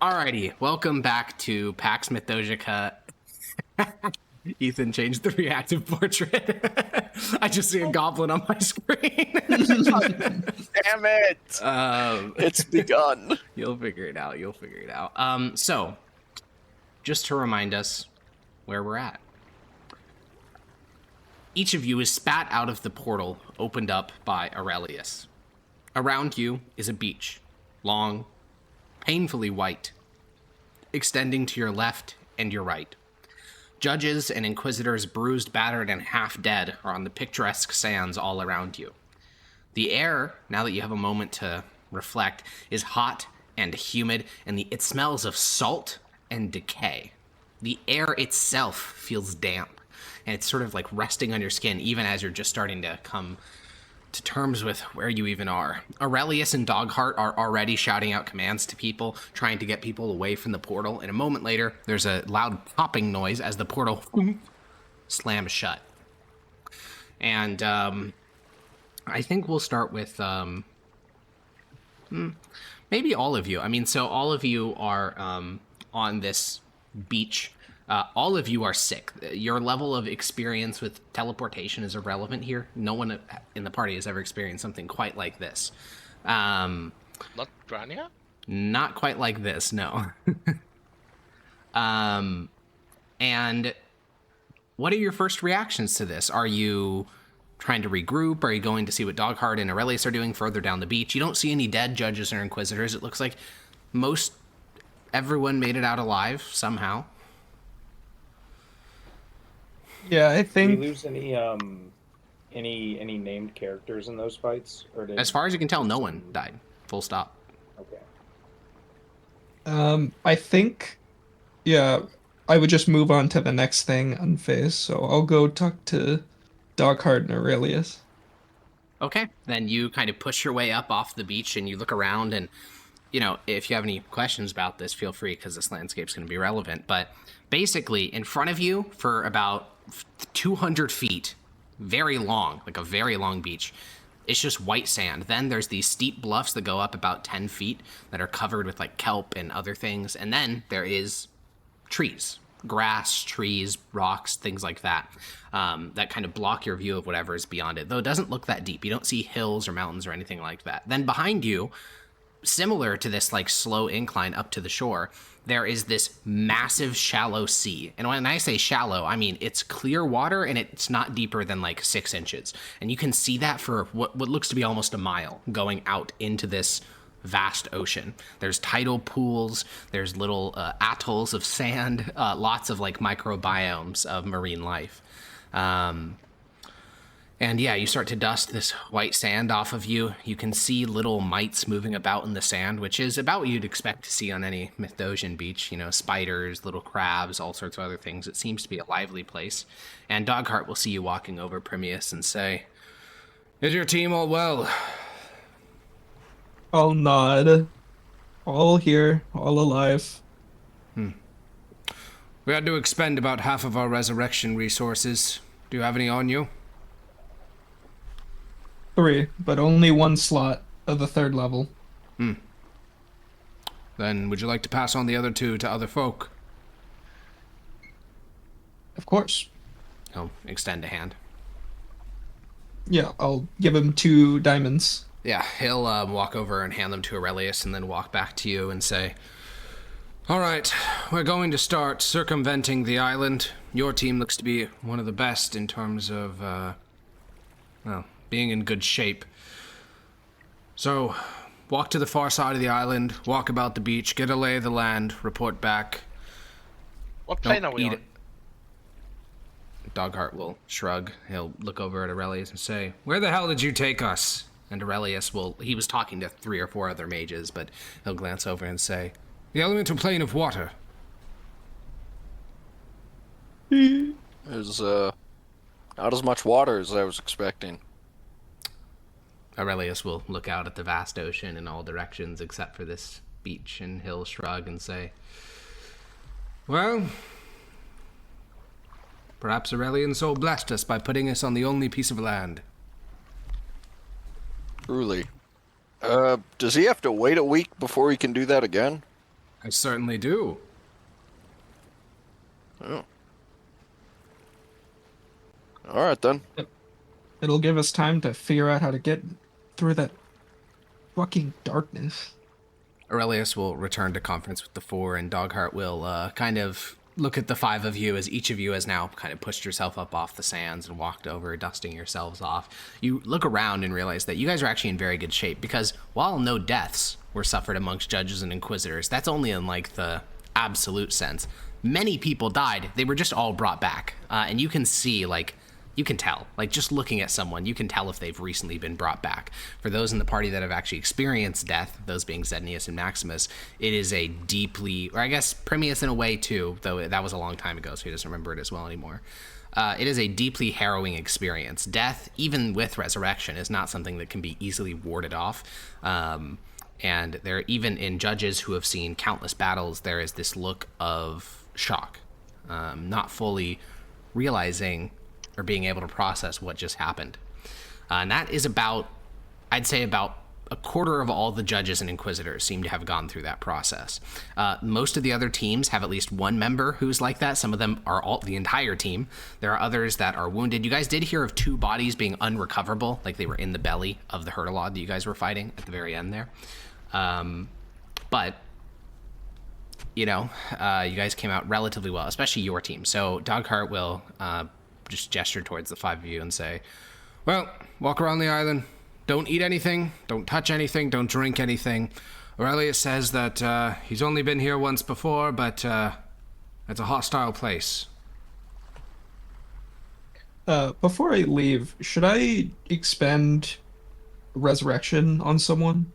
Alrighty, welcome back to Pax Mithdosica. Ethan changed the reactive portrait. I just see a goblin on my screen. Damn it! It's begun. You'll figure it out. So, just to remind us where we're at. Each of you is spat out of the portal opened up by Aurelius. Around you is a beach, long, painfully white, extending to your left and your right. Judges and inquisitors, bruised, battered, and half dead, are on the picturesque sands all around you. The air, now that you have a moment to reflect, is hot and humid, and it smells of salt and decay. The air itself feels damp, and it's sort of like resting on your skin, even as you're just starting to come to terms with where you even are. Aurelius and Dogheart are already shouting out commands to people, trying to get people away from the portal, and a moment later, there's a loud popping noise as the portal slams shut. And I think we'll start with maybe all of you. I mean, so all of you are on this beach. All of you are sick. Your level of experience with teleportation is irrelevant here. No one in the party has ever experienced something quite like this. Not Grania? Not quite like this, no. And what are your first reactions to this? Are you trying to regroup? Are you going to see what Dogheart and Aurelius are doing further down the beach? You don't see any dead judges or inquisitors. It looks like everyone made it out alive somehow. Yeah, I think. Did we lose any named characters in those fights? Or As far as you can tell, no one died. Full stop. Okay. I think, yeah, I would just move on to the next thing unfazed. So I'll go talk to Dogheart and Aurelius. Okay, then you kind of push your way up off the beach and you look around, and if you have any questions about this, feel free, because this landscape's going to be relevant. But basically, in front of you, for about 200 feet, very long, like a very long beach, it's just white sand. Then there's these steep bluffs that go up about 10 feet that are covered with like kelp and other things. And then there is trees, grass, trees, rocks, things like that, that kind of block your view of whatever is beyond it. Though it doesn't look that deep. You don't see hills or mountains or anything like that. Then behind you, similar to this like slow incline up to the shore, there is this massive shallow sea. And when I say shallow, I mean it's clear water and it's not deeper than like 6 inches. And you can see that for what looks to be almost a mile going out into this vast ocean. There's tidal pools, there's little atolls of sand, lots of like microbiomes of marine life. And yeah, you start to dust this white sand off of you. You can see little mites moving about in the sand, which is about what you'd expect to see on any Mithdosian beach. Spiders, little crabs, all sorts of other things. It seems to be a lively place. And Dogheart will see you walking over, Primius, and say, "Is your team all well?" I'll nod. All here, all alive. We had to expend about half of our resurrection resources. Do you have any on you? 3, but only 1 slot of the 3rd level. Then would you like to pass on the other 2 to other folk? Of course. He'll extend a hand. Yeah, I'll give him 2 diamonds. Yeah, he'll walk over and hand them to Aurelius and then walk back to you and say, "All right, we're going to start circumventing the island. Your team looks to be one of the best in terms of, being in good shape. So, walk to the far side of the island, walk about the beach, get a lay of the land, report back. What plane are we on? Dogheart will shrug. He'll look over at Aurelius and say, "Where the hell did you take us?" And Aurelius he was talking to 3 or 4 other mages, but he'll glance over and say, "The elemental plane of water." There's not as much water as I was expecting. Aurelius will look out at the vast ocean in all directions except for this beach, and he'll shrug and say, "Well, perhaps Aurelian Soul blessed us by putting us on the only piece of land." Truly. Does he have to wait a week before he can do that again? I certainly do. Oh. All right then. It'll give us time to figure out how to get through that fucking darkness. Aurelius will return to conference with the four, and Dogheart will kind of look at the five of you as each of you has now kind of pushed yourself up off the sands and walked over, dusting yourselves off. You look around and realize that you guys are actually in very good shape, because while no deaths were suffered amongst judges and inquisitors, that's only in like the absolute sense. Many people died. They were just all brought back. And you can see, like, you can tell, like, just looking at someone, you can tell if they've recently been brought back. For those in the party that have actually experienced death, those being Zednius and Maximus, it is a deeply, or I guess Primius in a way too, though that was a long time ago, so he doesn't remember it as well anymore. It is a deeply harrowing experience. Death, even with resurrection, is not something that can be easily warded off. And there, even in judges who have seen countless battles, there is this look of shock, not fully realizing or being able to process what just happened. And that is about, I'd say about a quarter of all the judges and inquisitors seem to have gone through that process. Most of the other teams have at least one member who's like that. Some of them are the entire team. There are others that are wounded. You guys did hear of 2 bodies being unrecoverable, like they were in the belly of the Hurtalod that you guys were fighting at the very end there. But you know, you guys came out relatively well, especially your team. So Dogheart will just gesture towards the 5 of you and say, well, walk around the island. Don't eat anything. Don't touch anything. Don't drink anything. Aurelius says that he's only been here once before, but it's a hostile place. Before I leave, should I expend resurrection on someone?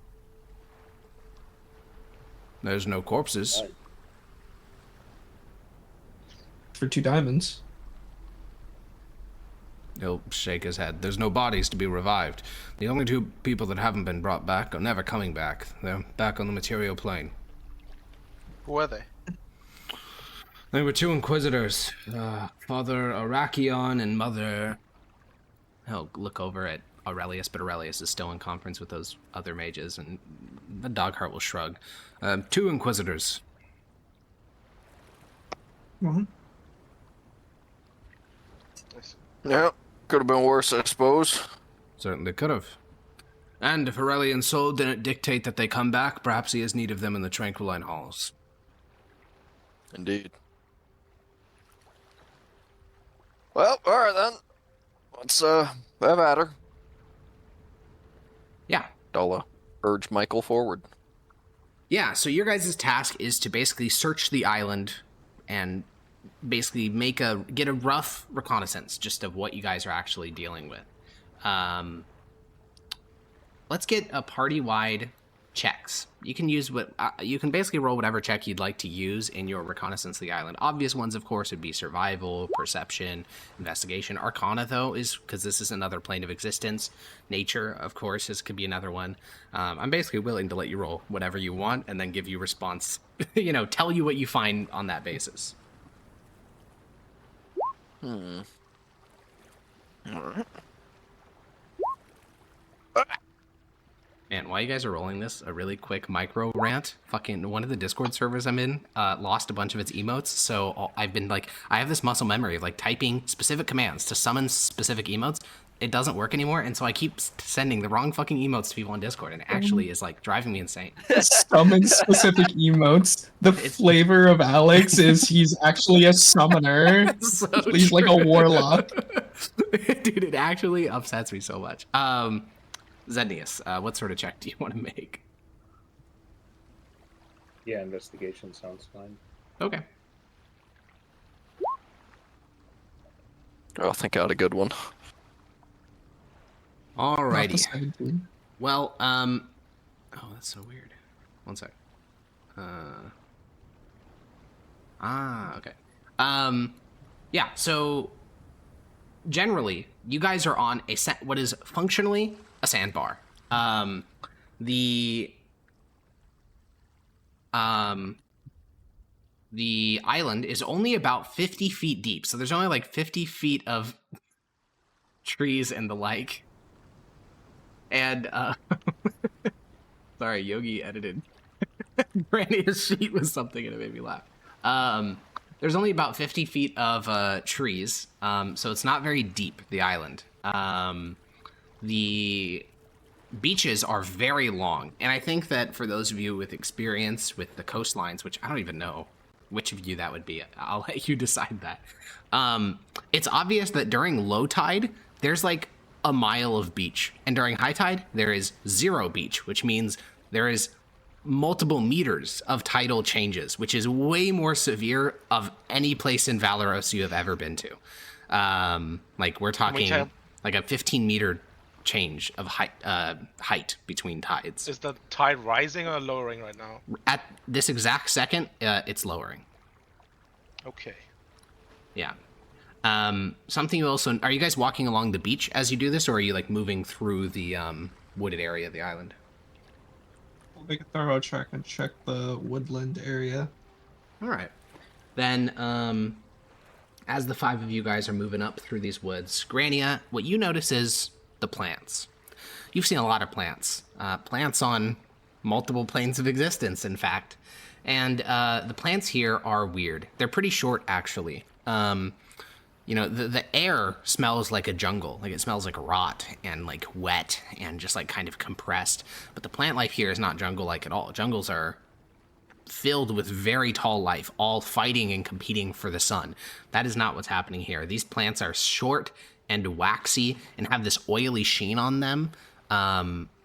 There's no corpses. For 2 diamonds. He'll shake his head. There's no bodies to be revived. The only 2 people that haven't been brought back are never coming back. They're back on the material plane. Who are they? They were 2 inquisitors. Father Arachion and Mother... He'll look over at Aurelius, but Aurelius is still in conference with those other mages, and the Dogheart will shrug. 2 inquisitors. Mm-hmm. Yeah, could have been worse, I suppose. Certainly could have. And if Aurelian's soul didn't dictate that they come back, perhaps he has need of them in the Tranquiline Halls. Indeed. Well, all right then. Let's have at her. Yeah. I'll urge Michael forward. Yeah, so your guys' task is to basically search the island and basically get a rough reconnaissance just of what you guys are actually dealing with. Let's get a party-wide checks. You can use you can basically roll whatever check you'd like to use in your reconnaissance of the island. Obvious ones, of course, would be survival, perception, investigation. Arcana, though, is because this is another plane of existence. Nature, of course, could be another one. I'm basically willing to let you roll whatever you want and then give you response. You know, tell you what you find on that basis. All right. Man, while you guys are rolling this, a really quick micro rant. Fucking one of the Discord servers I'm in lost a bunch of its emotes, so I've been like, I have this muscle memory of like typing specific commands to summon specific emotes. It doesn't work anymore, and so I keep sending the wrong fucking emotes to people on Discord, and it actually is like driving me insane. Summon specific emotes. The flavor of Alex is he's actually a summoner. So he's like a warlock. Dude, it actually upsets me so much. Zednius, what sort of check do you want to make? Yeah, investigation sounds fine. Okay. I think I had a good one. Alrighty. 17. Well, oh, that's so weird. One sec. Okay. Yeah, so generally, you guys are on what is functionally a sandbar. The island is only about 50 feet deep, so there's only like 50 feet of trees and the like. And sorry, Yogi edited Grania's sheet was something and it made me laugh. There's only about 50 feet of trees, so it's not very deep, the island. The beaches are very long, and I think that for those of you with experience with the coastlines, which I don't even know which of you that would be, I'll let you decide that. It's obvious that during low tide, there's like a mile of beach, and during high tide, there is 0 beach, which means there is multiple meters of tidal changes, which is way more severe of any place in Valeros you have ever been to. Like we're talking like a 15-meter change of height between tides. Is the tide rising or lowering right now? At this exact second, it's lowering. Okay. Yeah. Something you also, are you guys walking along the beach as you do this, or are you like moving through the wooded area of the island? I'll make a thorough check and check the woodland area. All right. Then, as the 5 of you guys are moving up through these woods, Grania, what you notice is the plants. You've seen a lot of plants. Plants on multiple planes of existence, in fact. And the plants here are weird. They're pretty short, actually. You know, the air smells like a jungle. Like, it smells like rot and, like, wet and just, like, kind of compressed. But the plant life here is not jungle-like at all. Jungles are filled with very tall life, all fighting and competing for the sun. That is not what's happening here. These plants are short and waxy and have this oily sheen on them.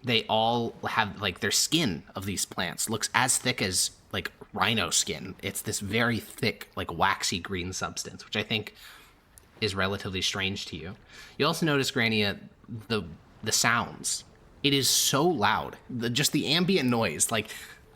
They all have, like, their skin of these plants looks as thick as, like, rhino skin. It's this very thick, like, waxy green substance, which I think is relatively strange to you. You also notice, Grania, the sounds. It is so loud. Just the ambient noise. Like,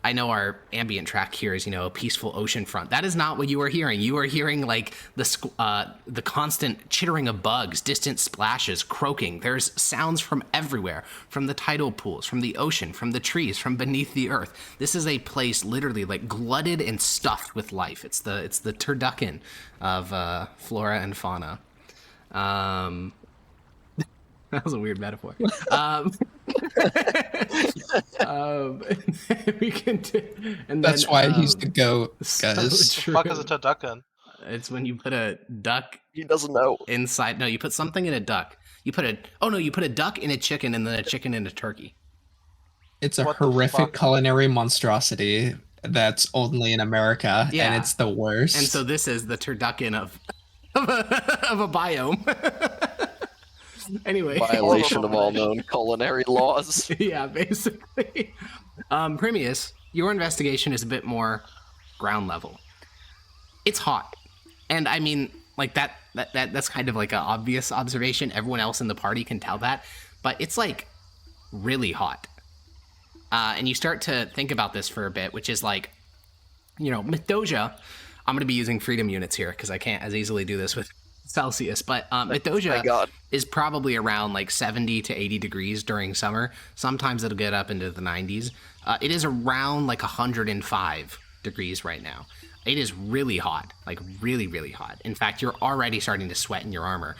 I know our ambient track here is, you know, a peaceful ocean front. That is not what you are hearing. You are hearing, like, the constant chittering of bugs, distant splashes, croaking. There's sounds from everywhere, from the tidal pools, from the ocean, from the trees, from beneath the earth. This is a place literally, like, glutted and stuffed with life. It's the turducken of flora and fauna. That was a weird metaphor. We can do, and That's then, why he's the goat, so guys. true. What the fuck is a turducken? It's when you put a duck He doesn't know. inside. No, you put something in a duck. You put a duck in a chicken, and then a chicken in a turkey. It's a What the horrific fuck? culinary monstrosity that's only in America, Yeah. and it's the worst. And so this is the turducken of a biome. Anyway, Violation of all known culinary laws. yeah, basically. Primius, your investigation is a bit more ground level. It's hot, and I mean, like that's kind of like an obvious observation. Everyone else in the party can tell that, but it's like really hot. And you start to think about this for a bit, which is like, you know, Mithdosica. I'm going to be using freedom units here because I can't as easily do this with Celsius, but My Mithdosica God. is probably around like 70 to 80 degrees during summer. Sometimes it'll get up into the 90s. It is around like 105 degrees right now. It is really hot, like really, really hot. In fact, you're already starting to sweat in your armor,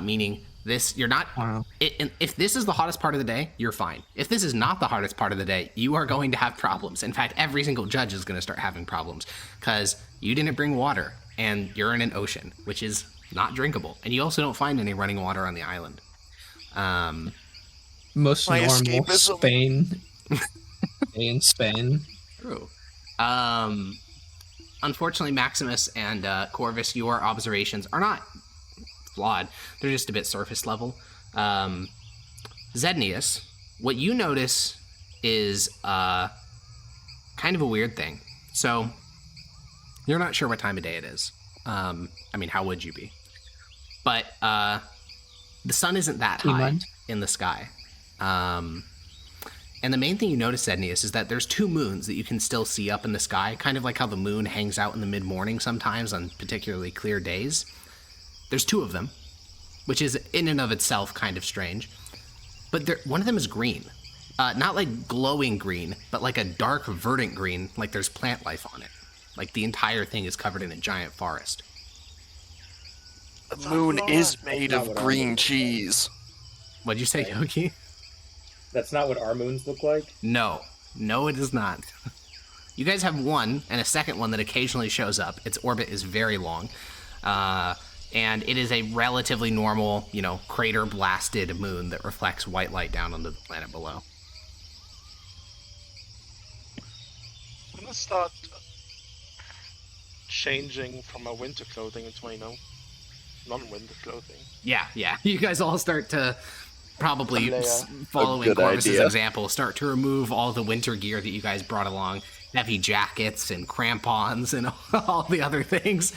meaning this, you're not, Wow. if this is the hottest part of the day, you're fine. If this is not the hottest part of the day, you are going to have problems. In fact, every single judge is going to start having problems because you didn't bring water and you're in an ocean, which is not drinkable. And you also don't find any running water on the island. Most My normal escapism. Spain. True. Unfortunately, Maximus and Corvus, your observations are not flawed. They're just a bit surface level. Zednius, what you notice is kind of a weird thing. So, you're not sure what time of day it is. I mean, how would you be? But the sun isn't that high Mind? in the sky. And the main thing you notice, Zednius, is that there's 2 moons that you can still see up in the sky, kind of like how the moon hangs out in the mid-morning sometimes on particularly clear days. There's 2 of them, which is in and of itself kind of strange. But one of them is green. Not like glowing green, but like a dark verdant green, like there's plant life on it. Like the entire thing is covered in a giant forest. The moon is made Not of what I green mean. cheese. What'd you say, Yogi? That's not what our moons look like. No, it is not. You guys have one, and a second one that occasionally shows up. Its orbit is very long. And it is a relatively normal, crater-blasted moon that reflects white light down onto the planet below. I'm gonna start changing from my winter clothing into my, non-winter clothing. Yeah. You guys all start to probably, following good Corvus's idea. example, start to remove all the winter gear that you guys brought along. Heavy jackets and crampons and all the other things.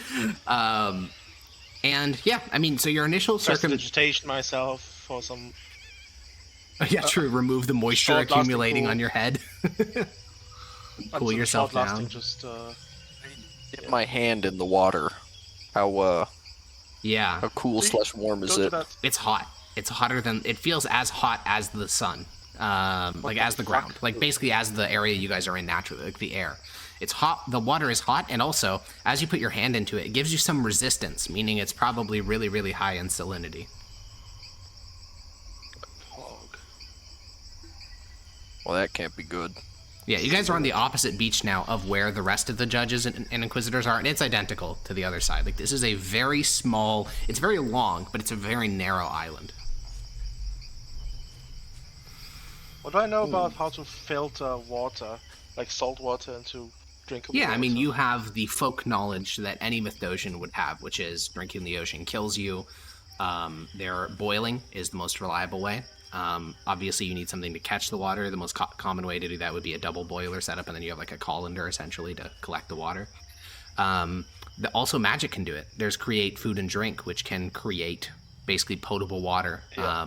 And yeah, I mean, so your initial Vegetation myself for some. Yeah, true. Remove the moisture Short-lasting accumulating cool. on your head. Cool yourself down. Just Get my hand in the water. How Yeah, cool / warm is don't do it? that. it's hot. It's hotter than it feels as hot as the sun, like as the ground, like basically as the area you guys are in naturally, like the air. It's hot. The water is hot, and also as you put your hand into it, it gives you some resistance, meaning it's probably really, really high in salinity. Well, that can't be good. Yeah, you guys are on the opposite beach now of where the rest of the judges and inquisitors are, and it's identical to the other side. Like, this is a very small, it's very long, but it's a very narrow island. What do I know about how to filter water, like salt water, into drinkable Yeah, water? I mean, you have the folk knowledge that any Mithdosian would have, which is drinking the ocean kills you. Their boiling is the most reliable way. Obviously, you need something to catch the water. The most common way to do that would be a double boiler setup, and then you have like a colander essentially to collect the water. Also, magic can do it. There's create food and drink, which can create basically potable water. Yeah.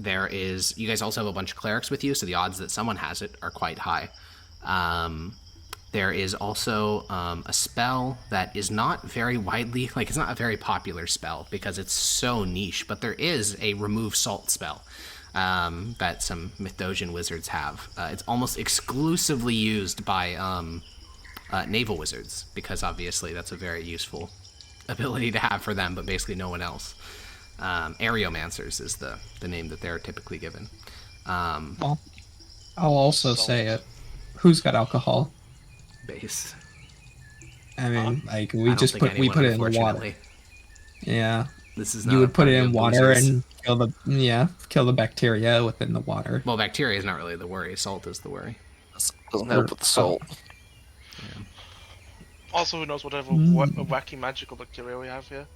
You guys also have a bunch of clerics with you, so the odds that someone has it are quite high. There is also a spell that is not very widely, like it's not a very popular spell because it's so niche, but there is a remove salt spell that some Mithdosian wizards have. It's almost exclusively used by naval wizards because obviously that's a very useful ability to have for them, but basically no one else. Aeromancers is the name that they're typically given. Well, I'll also say it. Who's got alcohol? Base. I mean, like I we don't just think we put it in anyone, the water. unfortunately. Yeah, This is not you a would put it party in of water losers. and kill the bacteria within the water. Well, bacteria is not really the worry. Salt is the worry. Doesn't help with the salt. Also, who knows whatever wacky magical bacteria we have here.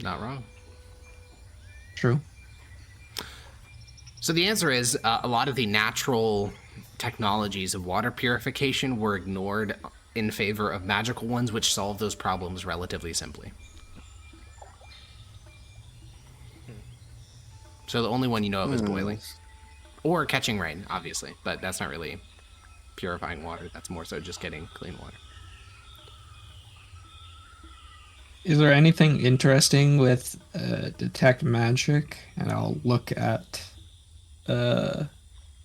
Not wrong. True. So the answer is a lot of the natural technologies of water purification were ignored in favor of magical ones, which solve those problems relatively simply. So the only one you know of is boiling. Or catching rain, obviously, but that's not really purifying water. That's more so just getting clean water. Is there anything interesting with detect magic? And I'll look at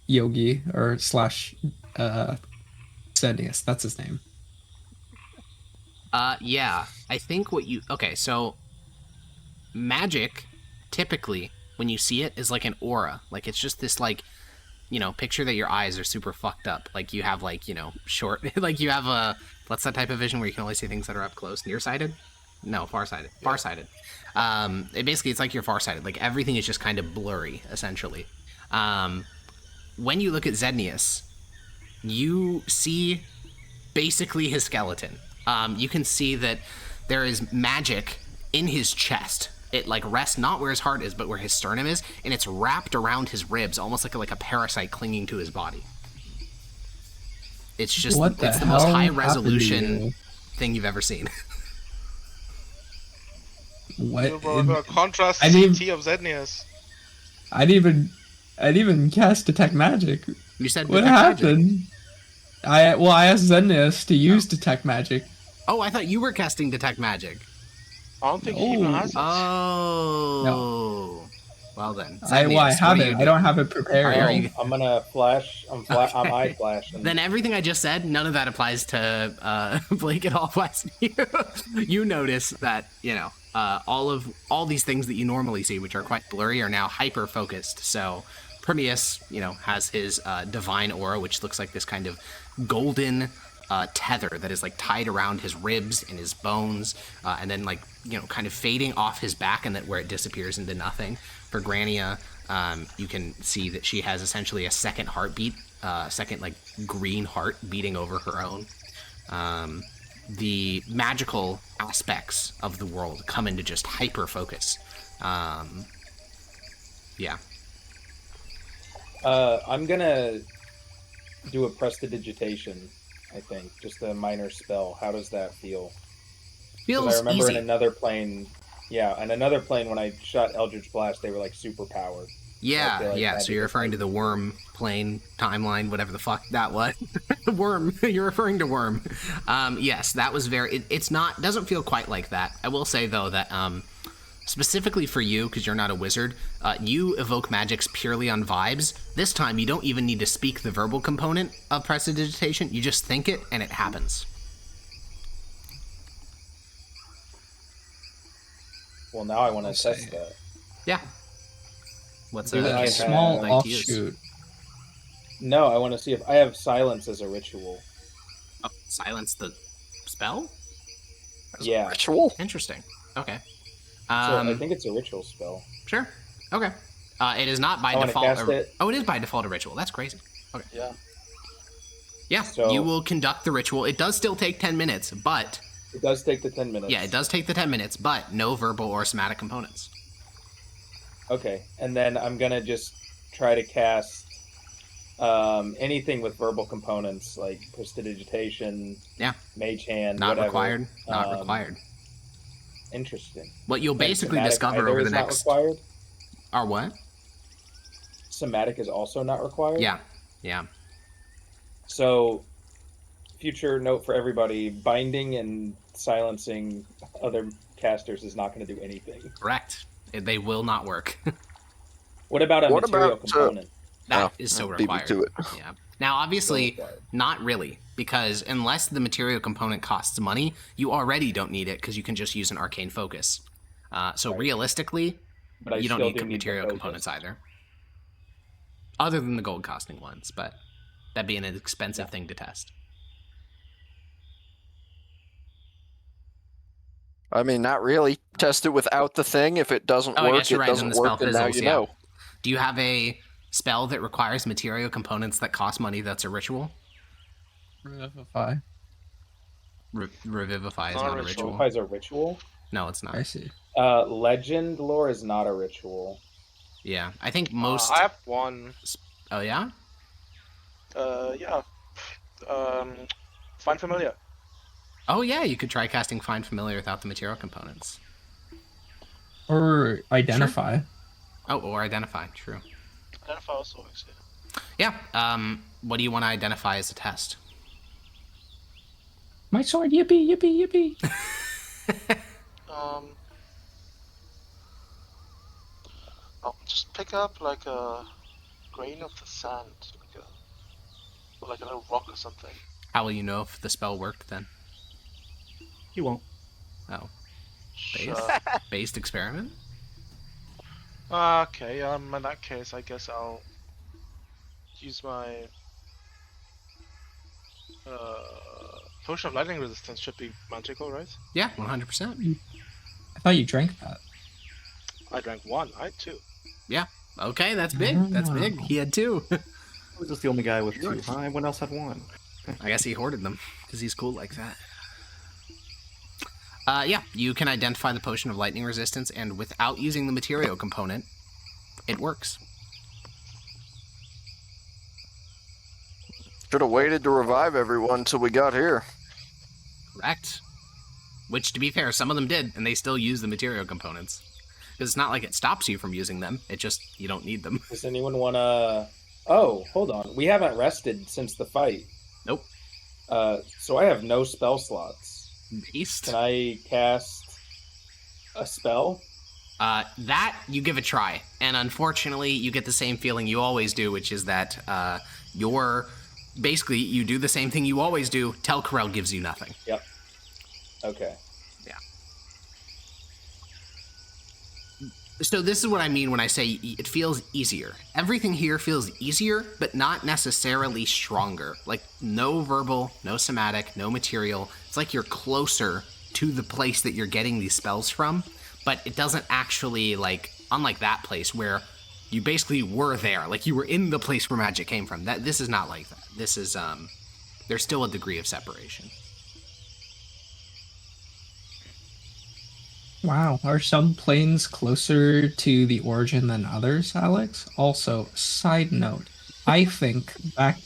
Yogi or / Zenius. That's his name. Yeah, I think okay, so magic typically when you see it is like an aura. Like it's just this like, picture that your eyes are super fucked up. Like you have like, short, like you have what's that type of vision where you can only see things that are up close? Nearsighted? No, farsighted. Farsighted. It's like you're farsighted. Like everything is just kind of blurry, essentially. When you look at Zednius, you see basically his skeleton. You can see that there is magic in his chest. It like rests not where his heart is, but where his sternum is, and it's wrapped around his ribs, almost like a parasite clinging to his body. It's just it's the most high resolution thing you've ever seen. What? Contrast I didn't- CT of Zednius. I didn't even cast detect magic. You said What detect magic. happened? I asked Zenius to use detect magic. Oh, I thought you were casting detect magic. I don't think he even has it. Oh. Well then. I Zednius, have what are it. you I don't have it prepared. Are you- I'm gonna flash. I'm eye flashing. Then everything I just said, none of that applies to Blake. It all applies to you. You notice that all these things that you normally see, which are quite blurry, are now hyper focused. So Primeus, has his divine aura, which looks like this kind of golden tether that is like tied around his ribs and his bones, and then like kind of fading off his back, and that where it disappears into nothing. For Grania, you can see that she has essentially a second heartbeat, second like green heart beating over her own. The magical aspects of the world come into just hyper focus. Yeah. I'm gonna do a prestidigitation, I think. Just a minor spell. How does that feel? Feels Because I remember easy. in another plane, when I shot Eldritch Blast, they were like super powered. Yeah, like yeah. that'd So be you're the referring to type. the worm plane timeline, whatever the fuck that was. Worm. You're referring to worm. Yes, that was very. It's not. Doesn't feel quite like that. I will say though that specifically for you, because you're not a wizard, you evoke magics purely on vibes. This time, you don't even need to speak the verbal component of prestidigitation. You just think it, and it happens. Well, now I want to I'll test say. that. Yeah. What's Do I A have- small like to use? offshoot. No, I want to see if I have silence as a ritual. Oh, silence the spell? Yeah. Ritual? Interesting. Okay. So I think it's a ritual spell. Sure. Okay. It is not by I wanna default. cast it. Oh, it is by default a ritual. That's crazy. Okay. Yeah. Yeah, So- you will conduct the ritual. It does still take 10 minutes, but... It does take the 10 minutes. Yeah, it does take the 10 minutes, but no verbal or somatic components. Okay, and then I'm gonna just try to cast anything with verbal components, like prestidigitation, Yeah. mage hand, Not whatever. required. Not Um, required. Interesting. What you'll And basically somatic discover either over the is not next... required? Are what? Somatic is also not required? Yeah. Yeah. So, future note for everybody, binding and silencing other casters is not going to do anything. Correct. They will not work. What about a What material about, component? That Oh, is so beat me required. to it. Yeah. Now, obviously, So required. not really, because unless the material component costs money, you already don't need it because you can just use an arcane focus. So Right. realistically, But I you don't still need do need the material focus. components either. Other than the gold costing ones, but that'd be an expensive thing to test. I mean, not really. Test it without the thing. If it doesn't Oh, I work, guess you're it right, then doesn't the spell work, and now fizzles, you yeah. know. Do you have a spell that requires material components that cost money that's a ritual? Revivify. Revivify is Not not a a ritual. ritual. Qualifies a ritual? No, it's not. I see. Legend lore is not a ritual. Yeah, I think most... I have one. Oh, yeah? Yeah. Find familiar. Oh, yeah, you could try casting Find Familiar without the material components. Or identify. Oh, or Identify, true. Identify also works. Yeah. Yeah, what do you want to identify as a test? My sword, yippee, yippee, yippee. I'll just pick up like a grain of the sand, like a little rock or something. How will you know if the spell worked then? You won't. Oh, Sure. based experiment? Okay, in that case, I guess I'll use my potion of lightning resistance. Should be magical, right? Yeah, 100%. I thought you drank that. I drank one. I had two. Yeah. Okay, that's big. That's big. He had two. I was just the only guy with two. Everyone else had one. I guess he hoarded them because he's cool like that. Yeah, you can identify the potion of lightning resistance, and without using the material component, it works. Should have waited to revive everyone till we got here. Correct. Which, to be fair, some of them did, and they still use the material components. Because it's not like it stops you from using them, it just, you don't need them. Does anyone want to... Oh, hold on. We haven't rested since the fight. Nope. So I have no spell slots. Beast. Can I cast a spell? That, you give a try. And unfortunately, you get the same feeling you always do, which is that basically, you do the same thing you always do. Tell Corel gives you nothing. Yep. Okay. Yeah. So this is what I mean when I say it feels easier. Everything here feels easier, but not necessarily stronger. Like no verbal, no somatic, no material. It's like you're closer to the place that you're getting these spells from, but it doesn't actually, like, unlike that place where you basically were there, like you were in the place where magic came from. This is not like that. This is there's still a degree of separation. Wow, are some planes closer to the origin than others, Alex? Also, side note, I think back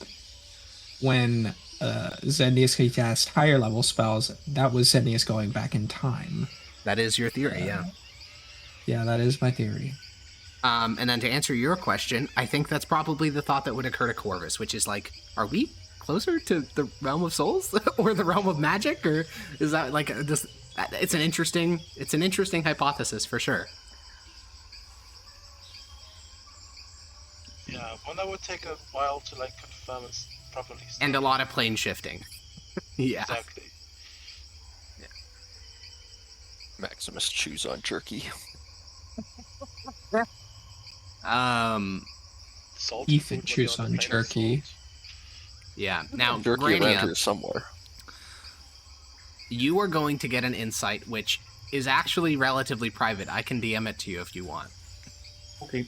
when Zendius could cast higher level spells, that was Zendius going back in time. That is your theory, yeah. Yeah, that is my theory. And then to answer your question, I think that's probably the thought that would occur to Corvus, which is like, are we closer to the realm of souls or the realm of magic, or is that like just? It's an interesting hypothesis for sure. Yeah, one that would take a while to like confirm it's properly. And a lot of plane shifting. Yeah. Exactly. Maximus chews on jerky. Salt Ethan food chews when on you're the plane of jerky. salt. Yeah. Now, Jerky around Grania, here somewhere. you are going to get an insight which is actually relatively private. I can DM it to you if you want. Okay.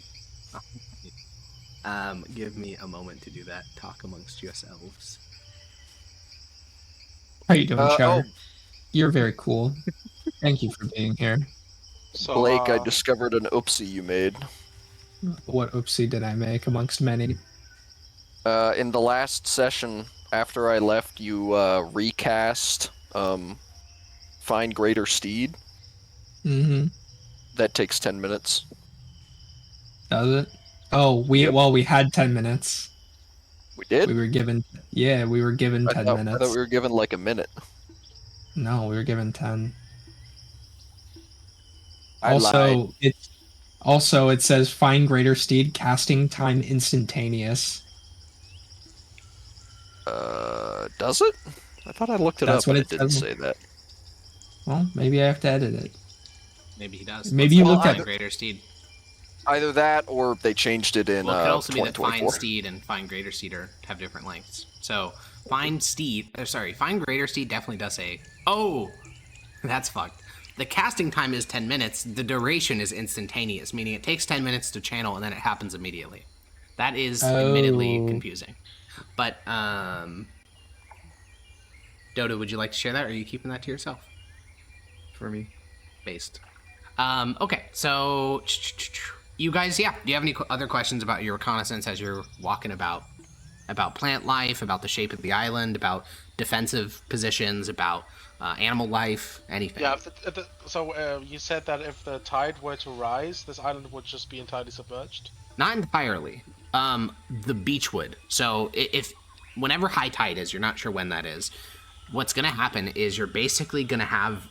Give me a moment to do that. Talk amongst yourselves. How you doing, Char? oh. You're very cool. Thank you for being here. So, Blake, I discovered an oopsie you made. What oopsie did I make amongst many? In the last session, after I left, you recast Find Greater Steed. Mm-hmm. That takes 10 minutes. Does it? Oh, we had 10 minutes. We did? We were given 10 I thought minutes. we were given like a minute. No, we were given 10. I lied. It says find greater steed, casting time instantaneous. Does it? I thought I looked it That's up what and it it didn't says. say that. Well, maybe I have to edit it. Maybe he does. Maybe you looked Find at Greater Steed. Either that or they changed it in Well, it could also be that 2024. Find Steed and Find Greater Steed have different lengths. So Find Greater Steed definitely does say, oh, that's fucked. The casting time is 10 minutes. The duration is instantaneous, meaning it takes 10 minutes to channel and then it happens immediately. That is admittedly confusing. But, Dodo, would you like to share that, or are you keeping that to yourself? For me. Based. Okay, so you guys, yeah. Do you have any other questions about your reconnaissance as you're walking about plant life, about the shape of the island, about defensive positions, about animal life, anything? yeah, so you said that if the tide were to rise, this island would just be entirely submerged? Not entirely. The beach would. So whenever high tide is, you're not sure when that is, what's going to happen is you're basically going to have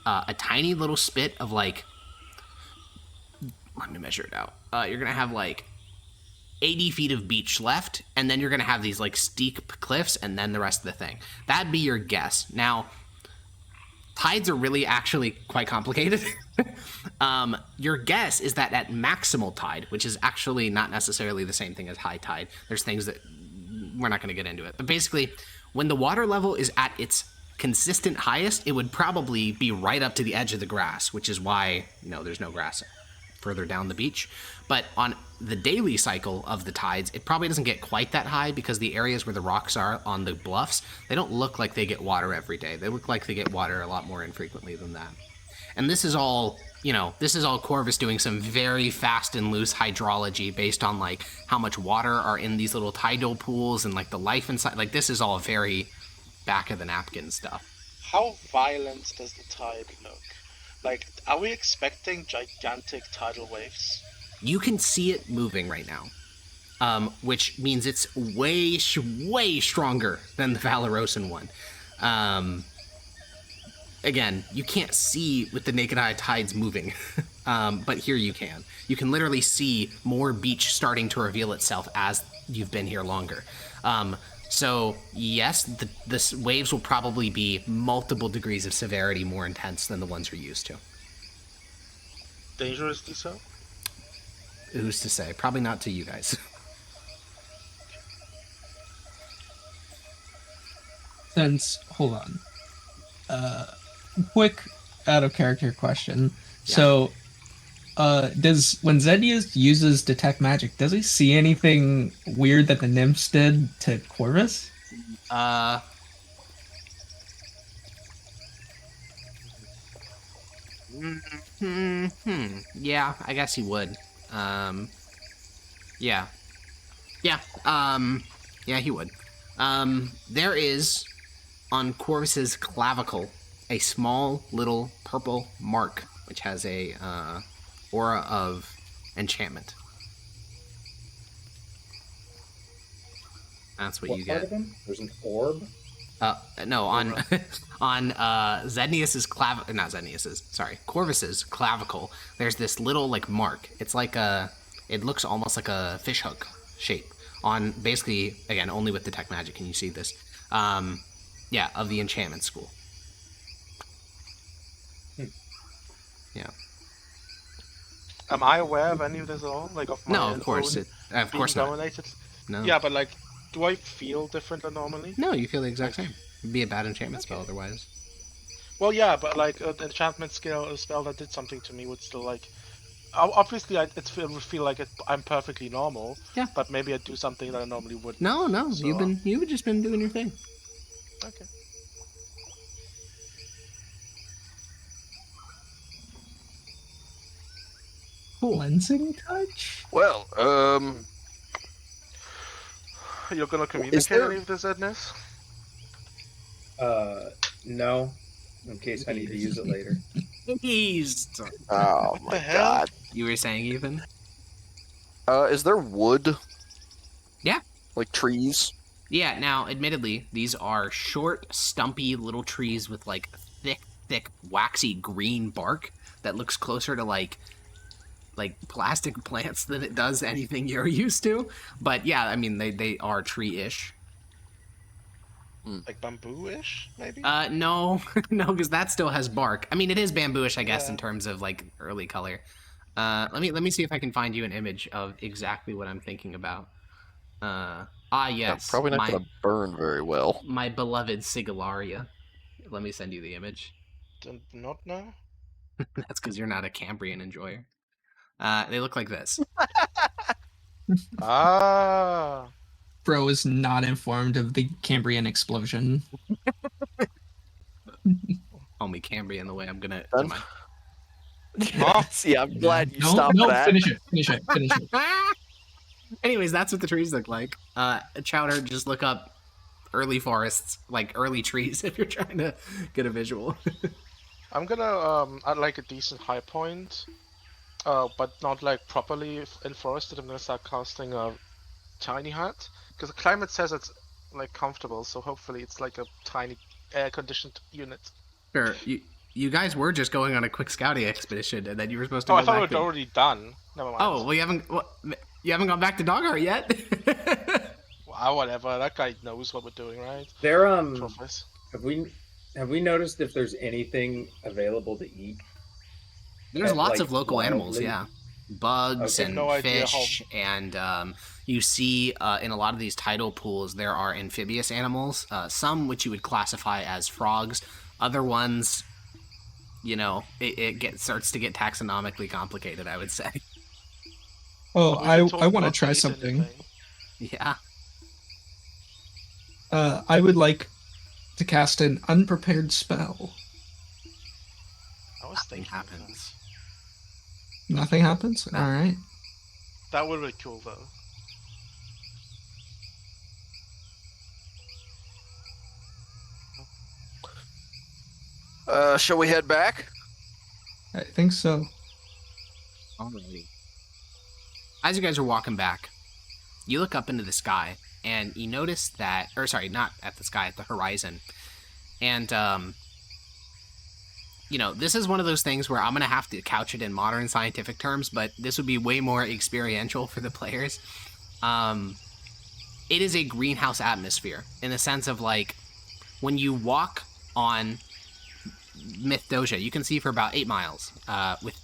a tiny little spit of like, let me measure it out. You're going to have like 80 feet of beach left, and then you're going to have these like steep cliffs, and then the rest of the thing. That'd be your guess. Now, tides are really actually quite complicated. Your guess is that at maximal tide, which is actually not necessarily the same thing as high tide, there's things that we're not going to get into it. But basically, when the water level is at its consistent highest, it would probably be right up to the edge of the grass, which is why, there's no grass further down the beach. But on the daily cycle of the tides, it probably doesn't get quite that high because the areas where the rocks are on the bluffs, they don't look like they get water every day. They look like they get water a lot more infrequently than that. And this is all, Corvus doing some very fast and loose hydrology based on like how much water are in these little tidal pools and like the life inside. Like this is all very back of the napkin stuff. How violent does the tide look? Like, are we expecting gigantic tidal waves? You can see it moving right now, which means it's way stronger than the Valerosan one. Again, you can't see with the naked eye tides moving, but here you can. You can literally see more beach starting to reveal itself as you've been here longer. So yes, the waves will probably be multiple degrees of severity more intense than the ones you're used to. Dangerously so? who's to say? Probably not to you guys. Hold on. Quick out of character question. Yeah. So, when Zedius uses detect magic, does he see anything weird that the nymphs did to Corvus? Yeah, I guess he would. Yeah. Yeah. Yeah, he would. There is on Corvus's clavicle a small little purple mark, which has a aura of enchantment. That's what you part get. of him? There's an orb? No, on on Zednius's not Zednius's, sorry, Corvus's clavicle, there's this little like mark. It's like it looks almost like a fish hook shape on basically, again, only with detect magic can you see this. Yeah, of the enchantment school. Yeah. Am I aware of any of this at all? Like of my No, of course. own Of being course not. dominated? No. Yeah, but like, do I feel different than normally? No, you feel the exact same. It'd be a bad enchantment spell otherwise. Well, yeah, but like an enchantment skill, a spell that did something to me would still like. Obviously, it would feel like I'm perfectly normal. Yeah. But maybe I'd do something that I normally wouldn't. No, So, you've just been doing your thing. Okay. Cleansing touch? Well, You're gonna communicate there- any of this, Edness? No. In case I need to use it later. oh the my hell? god. You were saying, Ethan? Is there wood? Yeah. Like trees? Yeah, now, admittedly, these are short, stumpy little trees with, like, thick, waxy green bark that looks closer to, like plastic plants than it does anything you're used to. But, yeah, I mean, they are tree-ish. Like bamboo-ish, maybe? No, no, because that still has bark. I mean, it is bambooish, I guess, Yeah. in terms of, like, early color. Let me see if I can find you an image of exactly what I'm thinking about. Yes. Probably not gonna burn very well. My beloved Sigillaria. Let me send you the image. Do not know. That's because you're not a Cambrian enjoyer. They look like this. Ah. Bro is not informed of the Cambrian explosion. Call me Cambrian the way I'm gonna. Done. Oh. See, I'm glad you no, stopped no, that. finish it. Anyways, that's what the trees look like. Chowder, just look up early forests, like early trees, if you're trying to get a visual. I'm gonna at like a decent high point, but not like properly forested. I'm gonna start casting a tiny hut because the climate says it's like comfortable, so hopefully it's like a tiny air-conditioned unit. Sure. You guys were just going on a quick scouting expedition, and then you were supposed to Oh, go I thought back it was already done. Never mind. Oh, well, you haven't gone back to Dogheart yet? Wow, whatever. That guy knows what we're doing, right? There Trophies. have we noticed if there's anything available to eat? There's And, lots like, of local animals, wildly? yeah. Bugs Okay. and No idea fish, and you see in a lot of these tidal pools there are amphibious animals, some which you would classify as frogs, other ones, you know, it starts to get taxonomically complicated, I would say. Oh, We've been told I want to not try eat something. anything. Yeah. I would like to cast an unprepared spell. I was Nothing thinking happens. Nothing happens? No. Alright. That would be cool though. Shall we head back? I think so. Alrighty. As you guys are walking back, you look up into the sky, and you notice that, or sorry, not at the sky, at the horizon. And, you know, this is one of those things where I'm going to have to couch it in modern scientific terms, but this would be way more experiential for the players. It is a greenhouse atmosphere in the sense of, like, when you walk on Mithdosica, you can see for about 8 miles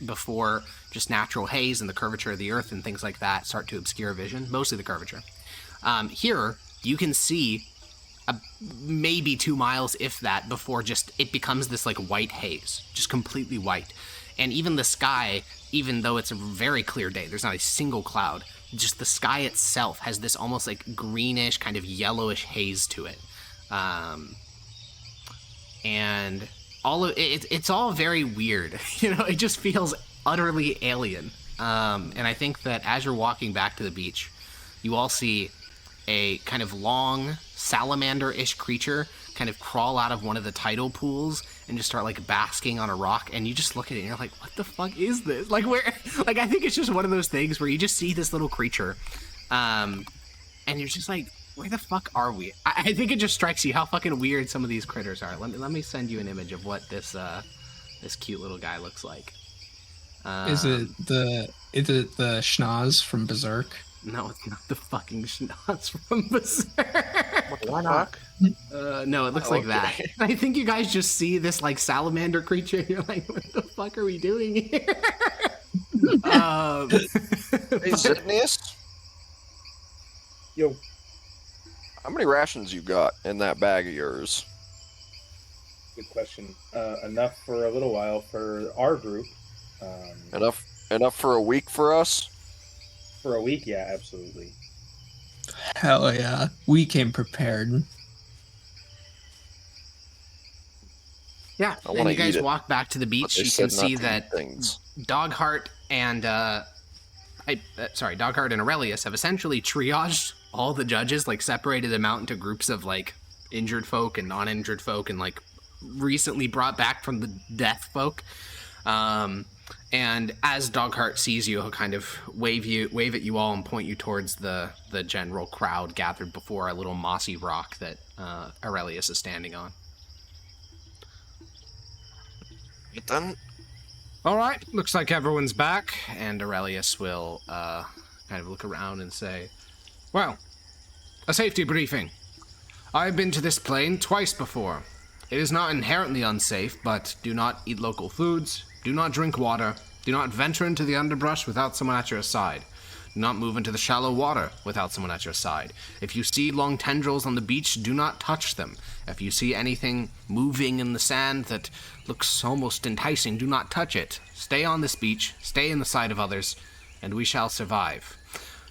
before just natural haze and the curvature of the earth and things like that start to obscure vision, mostly the curvature. Here, you can see maybe 2 miles, if that, before just it becomes this like white haze, just completely white. And even the sky, even though it's a very clear day, there's not a single cloud, just the sky itself has this almost like greenish, kind of yellowish haze to it. And all of it's all very weird. You know, it just feels utterly alien. And I think that as you're walking back to the beach, you all see a kind of long salamander-ish creature kind of crawl out of one of the tidal pools and just start like basking on a rock, and you just look at it and you're like, what the fuck is this? Like, where, like, I think it's just one of those things where you just see this little creature, and you're just like, where the fuck are we? I think it just strikes you how fucking weird some of these critters are. Let me send you an image of what this this cute little guy looks like. Is it the schnoz from Berserk? No, it's not the fucking schnoz from Berserk. What the fuck? No, it looks like that. I think you guys just see this like salamander creature and you're like, what the fuck are we doing here? Hey, Xenius, Yo, how many rations you got in that bag of yours? good question. Enough for a little while for our group. Enough for a week for us? For a week, yeah, absolutely. Hell yeah. We came prepared. Yeah, I and wanna you guys eat it, walk back to the But beach. they You said can not see to that eat things. Dogheart and Dogheart and Aurelius have essentially triaged all the judges, like separated them out into groups of like injured folk and non-injured folk, and like recently brought back from the death folk. And as Dogheart sees you, he'll kind of wave at you all and point you towards the general crowd gathered before a little mossy rock that Aurelius is standing on. Then All right, looks like everyone's back, and Aurelius will kind of look around and say, well, a safety briefing. I've been to this plane twice before. It is not inherently unsafe, but do not eat local foods, do not drink water, do not venture into the underbrush without someone at your side. Do not move into the shallow water without someone at your side. If you see long tendrils on the beach, do not touch them. If you see anything moving in the sand that looks almost enticing, do not touch it. Stay on this beach, stay in the sight of others, and we shall survive.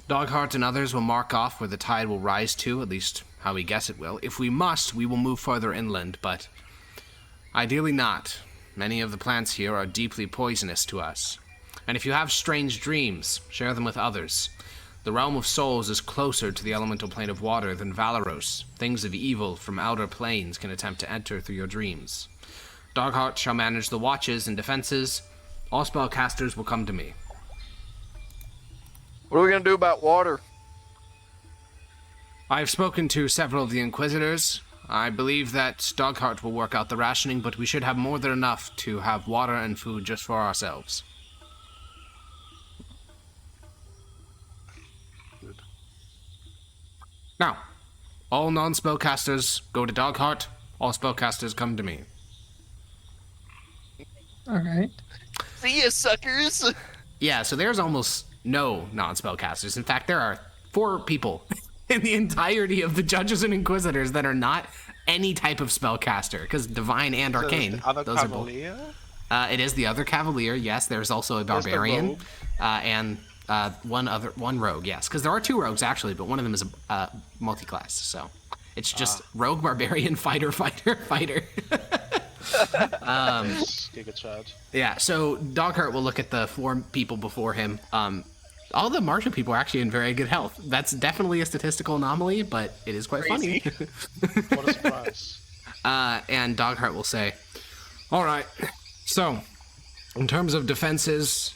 Dogheart and others will mark off where the tide will rise to, at least how we guess it will. If we must, we will move further inland, but ideally not. Many of the plants here are deeply poisonous to us. And if you have strange dreams, share them with others. The realm of souls is closer to the elemental plane of water than Valeros. Things of evil from outer planes can attempt to enter through your dreams. Dogheart shall manage the watches and defenses. All spellcasters will come to me. what are we gonna do about water? I have spoken to several of the Inquisitors. I believe that Dogheart will work out the rationing, but we should have more than enough to have water and food just for ourselves. Now, all non-spellcasters go to Dogheart. All spellcasters come to me. Alright. See ya, suckers! Yeah, so there's almost no non-spellcasters. In fact, there are 4 people in the entirety of the judges and inquisitors that are not any type of spellcaster, because divine and arcane, The other those are both. Cavalier? It is the other cavalier. Yes, there's also a There's the barbarian, rogue. and one rogue. Yes, because there are 2 rogues actually, but one of them is a multi-class. So it's just rogue, barbarian, fighter. Giga Chad. Yeah, so Dogheart will look at the 4 people before him. All the martial people are actually in very good health. That's definitely a statistical anomaly, but it is quite funny. What a surprise. And Dogheart will say, all right, so in terms of defenses,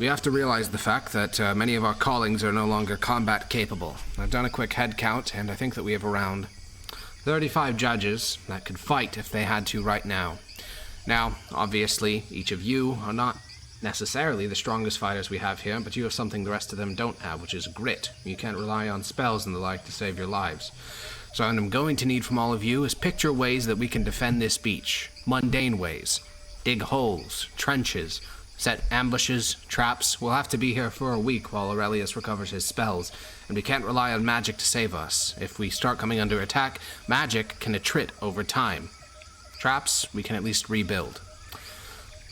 we have to realize the fact that many of our callings are no longer combat capable. I've done a quick head count, and I think that we have around 35 judges that could fight if they had to right now. Now, obviously, each of you are not necessarily the strongest fighters we have here, but you have something the rest of them don't have, which is grit. You can't rely on spells and the like to save your lives. So what I'm going to need from all of you is picture ways that we can defend this beach. mundane ways. Dig holes, trenches, set ambushes, traps. We'll have to be here for a week while Aurelius recovers his spells, and we can't rely on magic to save us. If we start coming under attack, magic can attrit over time. Traps, we can at least rebuild.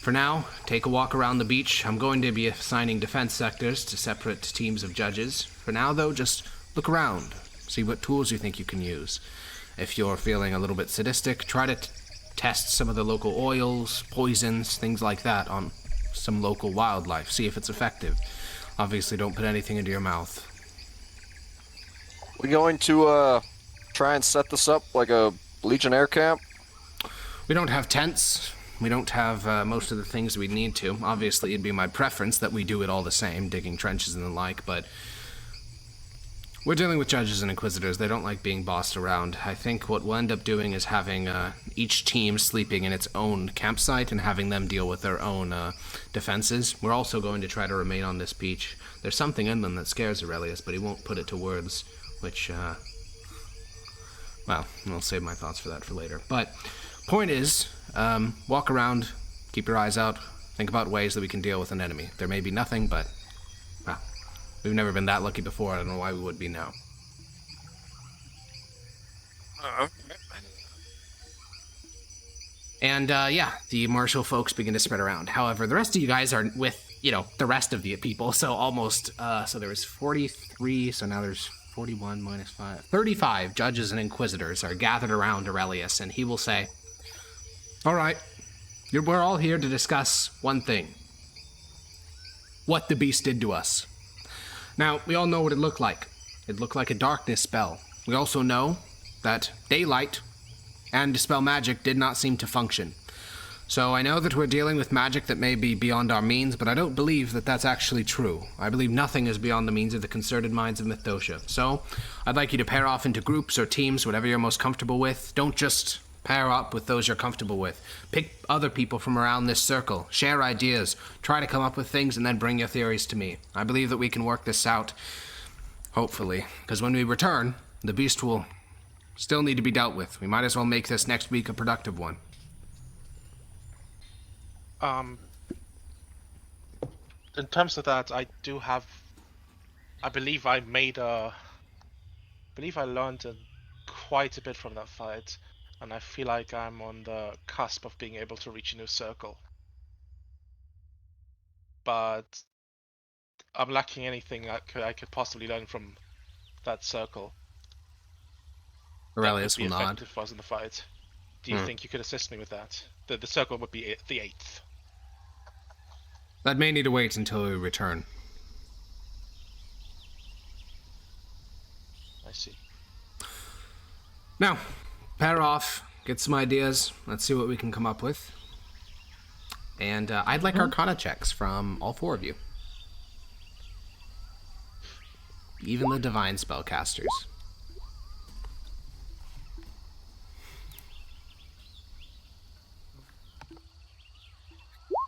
For now, take a walk around the beach. I'm going to be assigning defense sectors to separate teams of judges. For now, though, just look around. See what tools you think you can use. If you're feeling a little bit sadistic, try to test some of the local oils, poisons, things like that on some local wildlife. See if it's effective. Obviously, don't put anything into your mouth. We going to try and set this up like a Legionnaire camp? We don't have tents. We don't have most of the things we need to. Obviously, it'd be my preference that we do it all the same, digging trenches and the like, but we're dealing with judges and inquisitors. They don't like being bossed around. I think what we'll end up doing is having each team sleeping in its own campsite and having them deal with their own defenses. We're also going to try to remain on this beach. There's something in them that scares Aurelius, but he won't put it to words, which, well, I'll save my thoughts for that for later. But point is, walk around, keep your eyes out, think about ways that we can deal with an enemy. There may be nothing, but, well, we've never been that lucky before. I don't know why we would be now. And, yeah, the martial folks begin to spread around. However, the rest of you guys are with, the rest of the people, so almost, so there was 43, so now there's 41 minus 5. 35 judges and inquisitors are gathered around Aurelius, and he will say, all right, we're all here to discuss one thing. What the beast did to us. Now, we all know what it looked like. It looked like a darkness spell. We also know that daylight and dispel magic did not seem to function. So I know that we're dealing with magic that may be beyond our means, but I don't believe that that's actually true. I believe nothing is beyond the means of the concerted minds of Mithdosica. So I'd like you to pair off into groups or teams, whatever you're most comfortable with. Don't just pair up with those you're comfortable with. Pick other people from around this circle. Share ideas. Try to come up with things and then bring your theories to me. I believe that we can work this out, hopefully, because when we return, the beast will still need to be dealt with. We might as well make this next week a productive one. In terms of that, I believe I learned quite a bit from that fight, and I feel like I'm on the cusp of being able to reach a new circle. But I'm lacking anything I could possibly learn from that circle. Aurelius that will would be nod. effective for us in the fight. Do you think you could assist me with that? The circle would be the 8th. That may need to wait until we return. I see. Now, pair off, get some ideas. Let's see what we can come up with. And I'd like Arcana checks from all 4 of you. Even the Divine Spellcasters.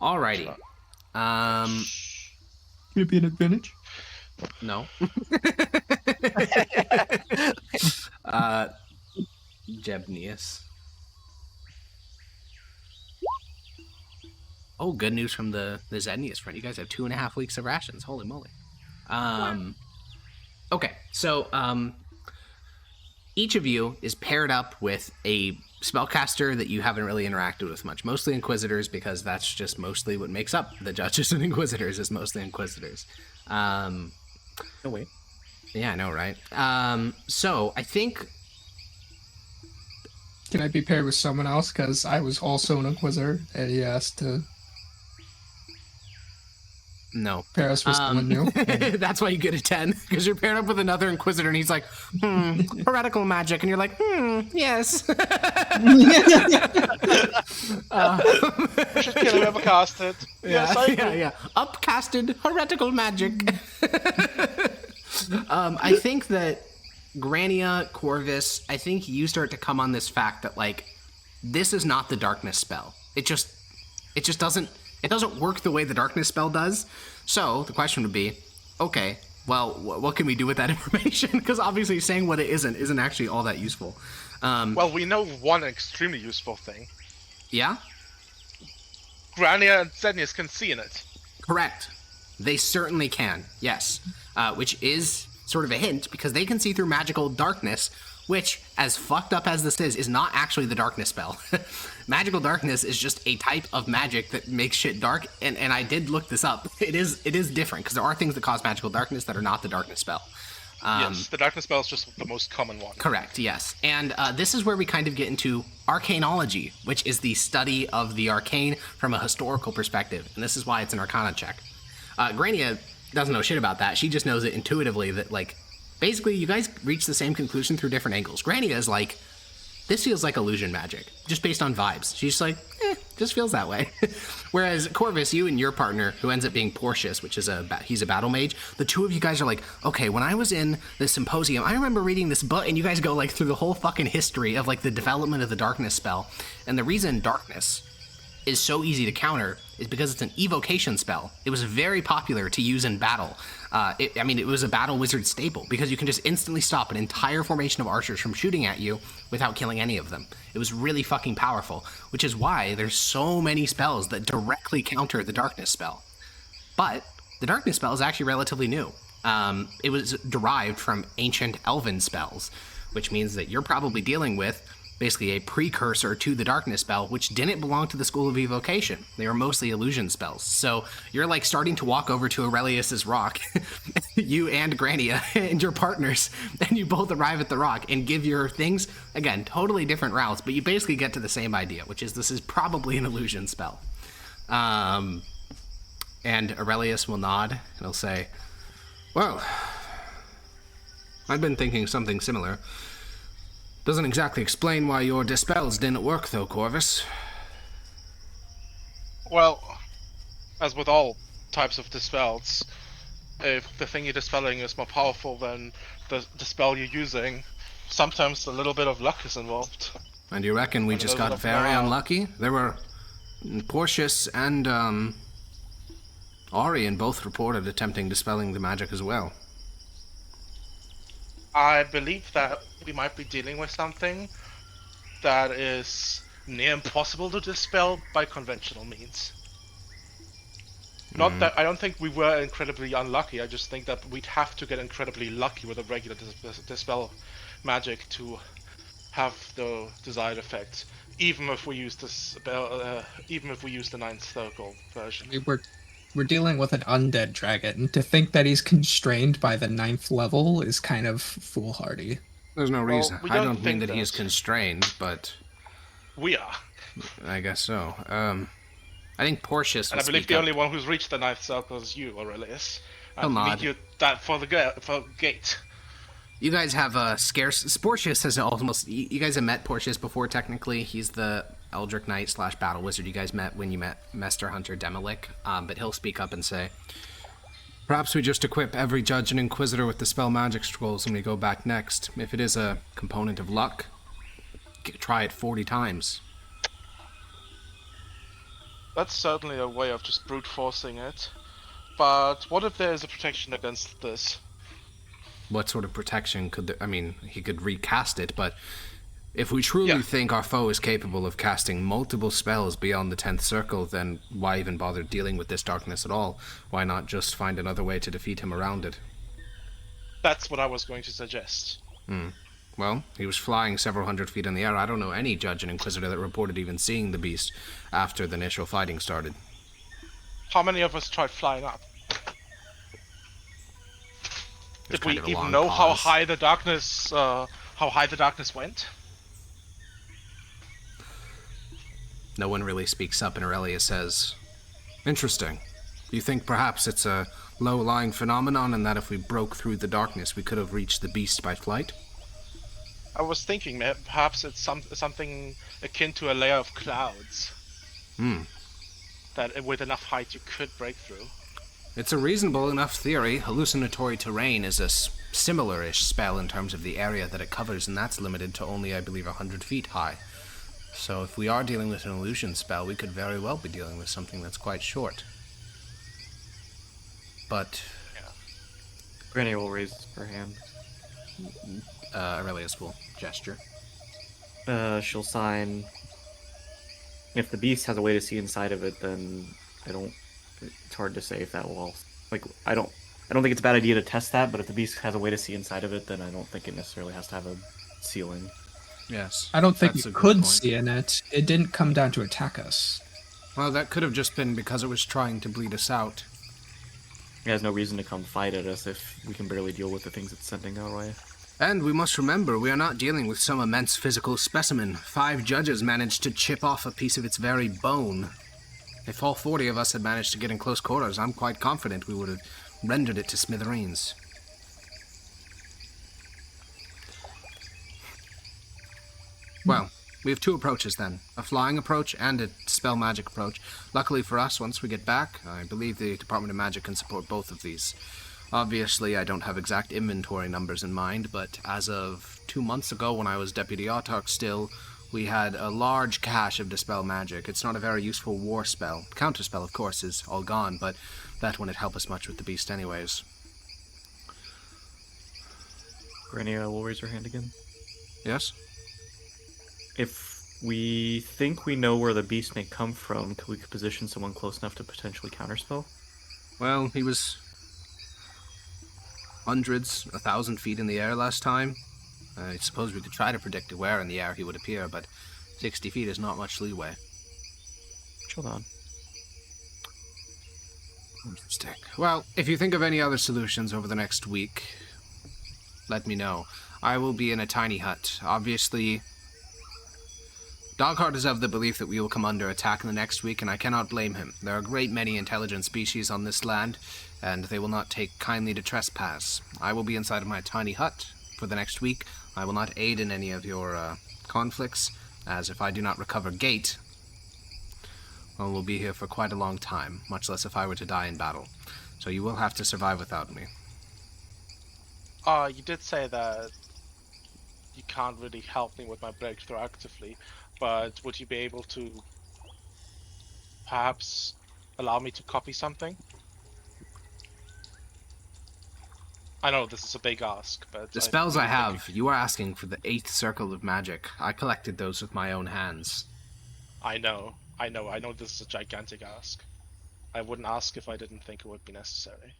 Alrighty. Could it be an advantage? No. Jebnius. Oh, good news from the Zednius front. You guys have 2.5 weeks of rations. Holy moly. Okay, so each of you is paired up with a spellcaster that you haven't really interacted with much. Mostly Inquisitors, because that's just mostly what makes up the Judges and Inquisitors, is mostly Inquisitors. No, wait. Yeah, I know, right? So, I think... Can I be paired with someone else? Because I was also an Inquisitor, and he asked to No. pair us with someone new. That's why you get a 10, because you're paired up with another Inquisitor, and he's like, heretical magic, and you're like, yes. We should kill whoever cast it. Yes, I agree. yeah. Upcasted heretical magic. I think that Grania, Corvus, I think you start to come on this fact that, like, this is not the darkness spell. It just doesn't work the way the darkness spell does. So the question would be, okay, well, what can we do with that information? Because obviously saying what it isn't actually all that useful. Well, we know one extremely useful thing. Yeah? Grania and Zenius can see in it. Correct. They certainly can, yes. Which is sort of a hint, because they can see through magical darkness, which, as fucked up as this is not actually the darkness spell. Magical darkness is just a type of magic that makes shit dark, and I did look this up. It is different, because there are things that cause magical darkness that are not the darkness spell. Yes, the darkness spell is just the most common one. Correct, yes. And this is where we kind of get into arcanology, which is the study of the arcane from a historical perspective. And this is why it's an arcana check. Grania doesn't know shit about that. She just knows it intuitively that, like, basically you guys reach the same conclusion through different angles. Grania is like, this feels like illusion magic, just based on vibes. She's like, just feels that way. Whereas Corvus, you and your partner, who ends up being Porcius, which is he's a battle mage, the two of you guys are like, okay, when I was in the symposium, I remember reading this book, and you guys go like through the whole fucking history of like the development of the darkness spell. And the reason darkness is so easy to counter is because it's an evocation spell. It was very popular to use in battle. It was a battle wizard staple, because you can just instantly stop an entire formation of archers from shooting at you without killing any of them. It was really fucking powerful, which is why there's so many spells that directly counter the darkness spell. But the darkness spell is actually relatively new. It was derived from ancient elven spells, which means that you're probably dealing with basically a precursor to the darkness spell, which didn't belong to the school of evocation. They were mostly illusion spells. So you're like starting to walk over to Aurelius's rock, you and Grania and your partners, and you both arrive at the rock and give your things, again, totally different routes, but you basically get to the same idea, which is this is probably an illusion spell. And Aurelius will nod and he'll say, well, I've been thinking something similar. Doesn't exactly explain why your dispels didn't work, though, Corvus. Well, as with all types of dispels, if the thing you're dispelling is more powerful than the spell you're using, sometimes a little bit of luck is involved. And you reckon we just got very unlucky? There were Porcius and Arian both reported attempting dispelling the magic as well. I believe that we might be dealing with something that is near impossible to dispel by conventional means. Not that I don't think we were incredibly unlucky, I just think that we'd have to get incredibly lucky with a regular dispel magic to have the desired effect, even if we use the ninth circle version. We're dealing with an undead dragon. To think that he's constrained by the 9th level is kind of foolhardy. There's no reason. we I don't don't mean think that he's that. constrained, but We are. I guess so. I think Porcius will And I believe speak the up. only one who's reached the ninth circle is you, Aurelius. He'll And nod. meet you for the gate. You guys have a scarce... Porcius has almost... You guys have met Porcius before, technically. He's the Eldritch Knight / Battle Wizard you guys met when you met Mester Hunter Demolik. But he'll speak up and say, perhaps we just equip every judge and inquisitor with the spell magic scrolls when we go back next. If it is a component of luck, try it 40 times. That's certainly a way of just brute forcing it. But what if there is a protection against this? What sort of protection could there... I mean, he could recast it, but if we truly think our foe is capable of casting multiple spells beyond the 10th circle, then why even bother dealing with this darkness at all? Why not just find another way to defeat him around it? That's what I was going to suggest. Well, he was flying several hundred feet in the air. I don't know any judge and inquisitor that reported even seeing the beast after the initial fighting started. How many of us tried flying up? There's Did we kind of a even long know pause. how high the darkness went? No one really speaks up, and Aurelia says, interesting. You think perhaps it's a low-lying phenomenon, and that if we broke through the darkness, we could have reached the beast by flight? I was thinking perhaps it's something akin to a layer of clouds. That with enough height you could break through. It's a reasonable enough theory. Hallucinatory terrain is a similar-ish spell in terms of the area that it covers, and that's limited to only, I believe, 100 feet high. So if we are dealing with an illusion spell, we could very well be dealing with something that's quite short. But... Granny will raise her hand. Aurelius will gesture. She'll sign. If the beast has a way to see inside of it, then it's hard to say if that will also, like, I don't think it's a bad idea to test that, but if the beast has a way to see inside of it, then I don't think it necessarily has to have a ceiling. Yes. I don't think that's a it good could point. see in it. It didn't come down to attack us. Well, that could have just been because it was trying to bleed us out. It has no reason to come fight at us if we can barely deal with the things it's sending our way. And we must remember, we are not dealing with some immense physical specimen. 5 judges managed to chip off a piece of its very bone. If all 40 of us had managed to get in close quarters, I'm quite confident we would have rendered it to smithereens. Well, we have 2 approaches then. A flying approach and a spell magic approach. Luckily for us, once we get back, I believe the Department of Magic can support both of these. Obviously, I don't have exact inventory numbers in mind, but as of 2 months ago when I was Deputy Autarch still, we had a large cache of Dispel Magic. It's not a very useful war spell. Counterspell, of course, is all gone, but that wouldn't help us much with the beast anyways. Granny will raise her hand again. Yes? If we think we know where the beast may come from, could we position someone close enough to potentially counterspell? Well, he was hundreds, 1,000 feet in the air last time. I suppose we could try to predict where in the air he would appear, but 60 feet is not much leeway. Hold on. Interesting. Well, if you think of any other solutions over the next week, let me know. I will be in a tiny hut. Obviously, Dogheart is of the belief that we will come under attack in the next week, and I cannot blame him. There are a great many intelligent species on this land, and they will not take kindly to trespass. I will be inside of my tiny hut for the next week. I will not aid in any of your conflicts, as if I do not recover Gate, well, we'll be here for quite a long time, much less if I were to die in battle. So you will have to survive without me. You did say that you can't really help me with my breakthrough actively, but would you be able to perhaps allow me to copy something? I know this is a big ask, but... The spells I have, you are asking for the 8th circle of magic. I collected those with my own hands. I know this is a gigantic ask. I wouldn't ask if I didn't think it would be necessary.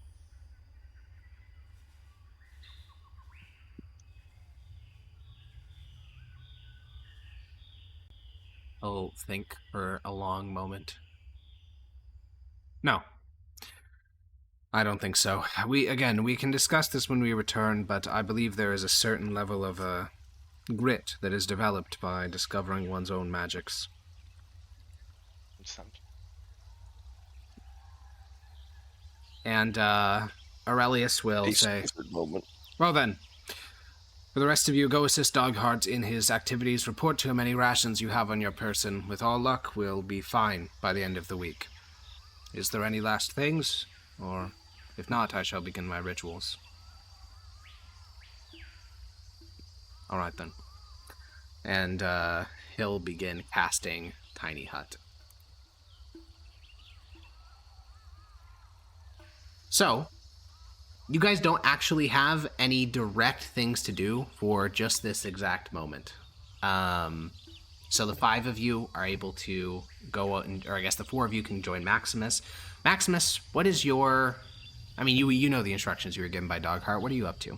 I'll think for a long moment. No. I don't think so. We can discuss this when we return, but I believe there is a certain level of grit that is developed by discovering one's own magics. Understand. And Aurelius will say, moment. well then, for the rest of you, go assist Dogheart in his activities. Report to him any rations you have on your person. With all luck, we'll be fine by the end of the week. Is there any last things? Or, if not, I shall begin my rituals. Alright then. And he'll begin casting Tiny Hut. So, you guys don't actually have any direct things to do for just this exact moment. So the 5 of you are able to go out, or I guess the 4 of you can join Maximus. Maximus, what is your... I mean, you know the instructions you were given by Dogheart. What are you up to?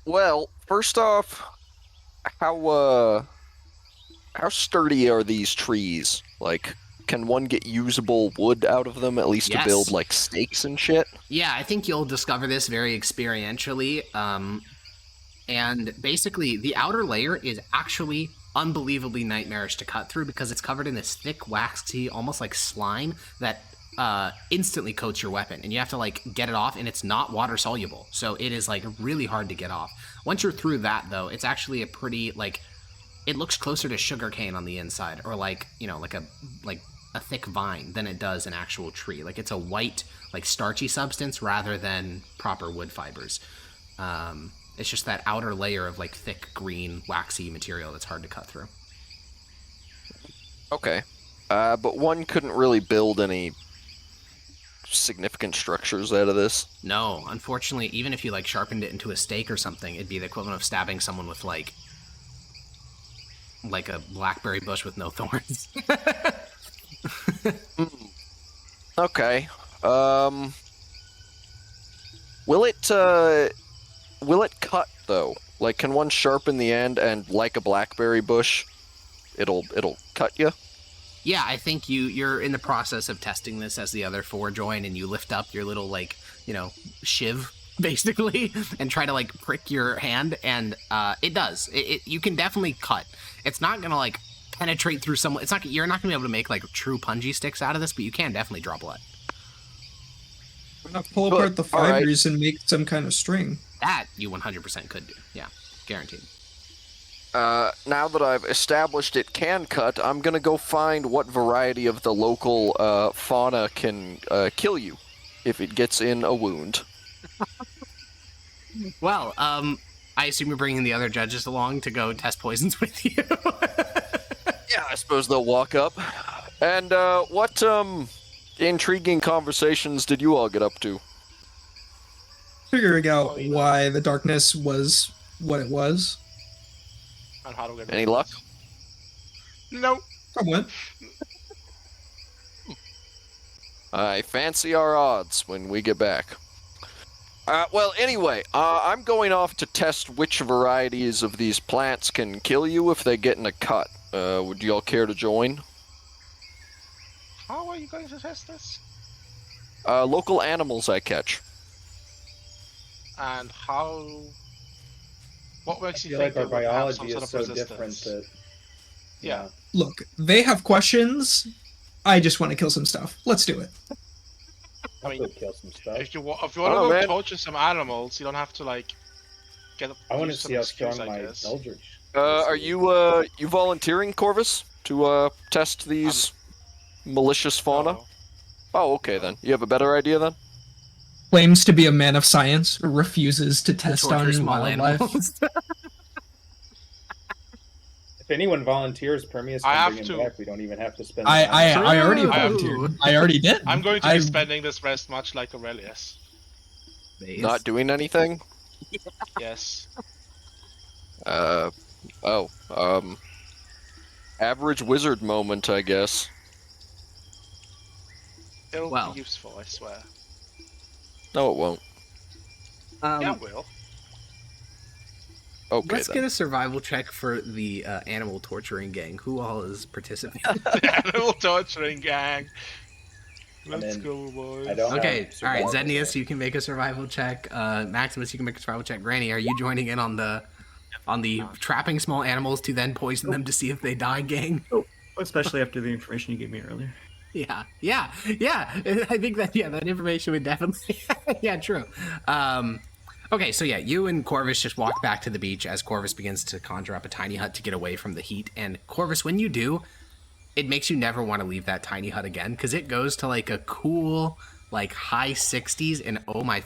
Well, first off, how sturdy are these trees? Like, can one get usable wood out of them, at least Yes. to build, like, stakes and shit? Yeah, I think you'll discover this very experientially. And basically, the outer layer is actually unbelievably nightmarish to cut through because it's covered in this thick, waxy, almost like slime that instantly coats your weapon. And you have to, like, get it off, and it's not water-soluble. So it is, like, really hard to get off. Once you're through that, though, it's actually a pretty, like... It looks closer to sugarcane on the inside, or, like, you know, like a thick vine than it does an actual tree. Like, it's a white, like, starchy substance rather than proper wood fibers. It's just that outer layer of, like, thick, green, waxy material that's hard to cut through. Okay. But one couldn't really build any significant structures out of this. No, unfortunately, even if you, like, sharpened it into a stake or something, it'd be the equivalent of stabbing someone with, like, like a blackberry bush with no thorns. Okay. Will it cut though? Like, can one sharpen the end and, like a blackberry bush, it'll cut you? Yeah, I think you're in the process of testing this as the other four join, and you lift up your little, like, shiv, basically, and try to, like, prick your hand, and it does. You can definitely cut. It's not gonna, like, penetrate through someone. You're not gonna be able to make, like, true punji sticks out of this, but you can definitely draw blood. Why not pull apart the fibers and make some kind of string? That you 100% could do. Yeah, guaranteed. Now that I've established it can cut, I'm gonna go find what variety of the local fauna can kill you if it gets in a wound. Well, I assume you're bringing the other judges along to go test poisons with you. Yeah, I suppose they'll walk up. And what intriguing conversations did you all get up to? Figuring out why the darkness was what it was. And how to get Any luck? No. Somewhat. I fancy our odds when we get back. Well, anyway, I'm going off to test which varieties of these plants can kill you if they get in a cut. Would you all care to join? How are you going to test this? Local animals I catch. And how? What makes I you feel think like our they would have some biology sort is of so different resistance? that Yeah. Look, they have questions. I just want to kill some stuff. Let's do it. I mean, kill some stuff. If you want to Oh, go man. torture some animals, you don't have to like get. I want to use some see how excuse, strong I my guess. Eldritch. Are you volunteering, Corvus, to test these malicious fauna? No. Oh, okay then. You have a better idea then? Claims to be a man of science, refuses to test Torture on small wildlife. animals. If anyone volunteers, Permeus I can have bring to. him back. We don't even have to spend. I the time. already True. volunteered. I already did. I'm going to I- be spending this rest much like Aurelius. Not doing anything? Yes. Average wizard moment, I guess. It'll Well. be useful, I swear. No, it won't. Yeah, it will. Okay Let's then. get a survival check for the animal torturing gang. Who all is participating? Animal torturing gang. Let's in. go, boys. I don't- Okay, have all right, survival Zednius, check. you can make a survival check. Maximus, you can make a survival check. Granny, are you joining in on the trapping small animals to then poison them to see if they die gang? Especially after the information you gave me earlier. Yeah. I think that that information would definitely. Yeah, true. Okay, so you and Corvus just walk back to the beach as Corvus begins to conjure up a tiny hut to get away from the heat. And Corvus, when you do, it makes you never want to leave that tiny hut again because it goes to like a cool, like high 60s, and oh my,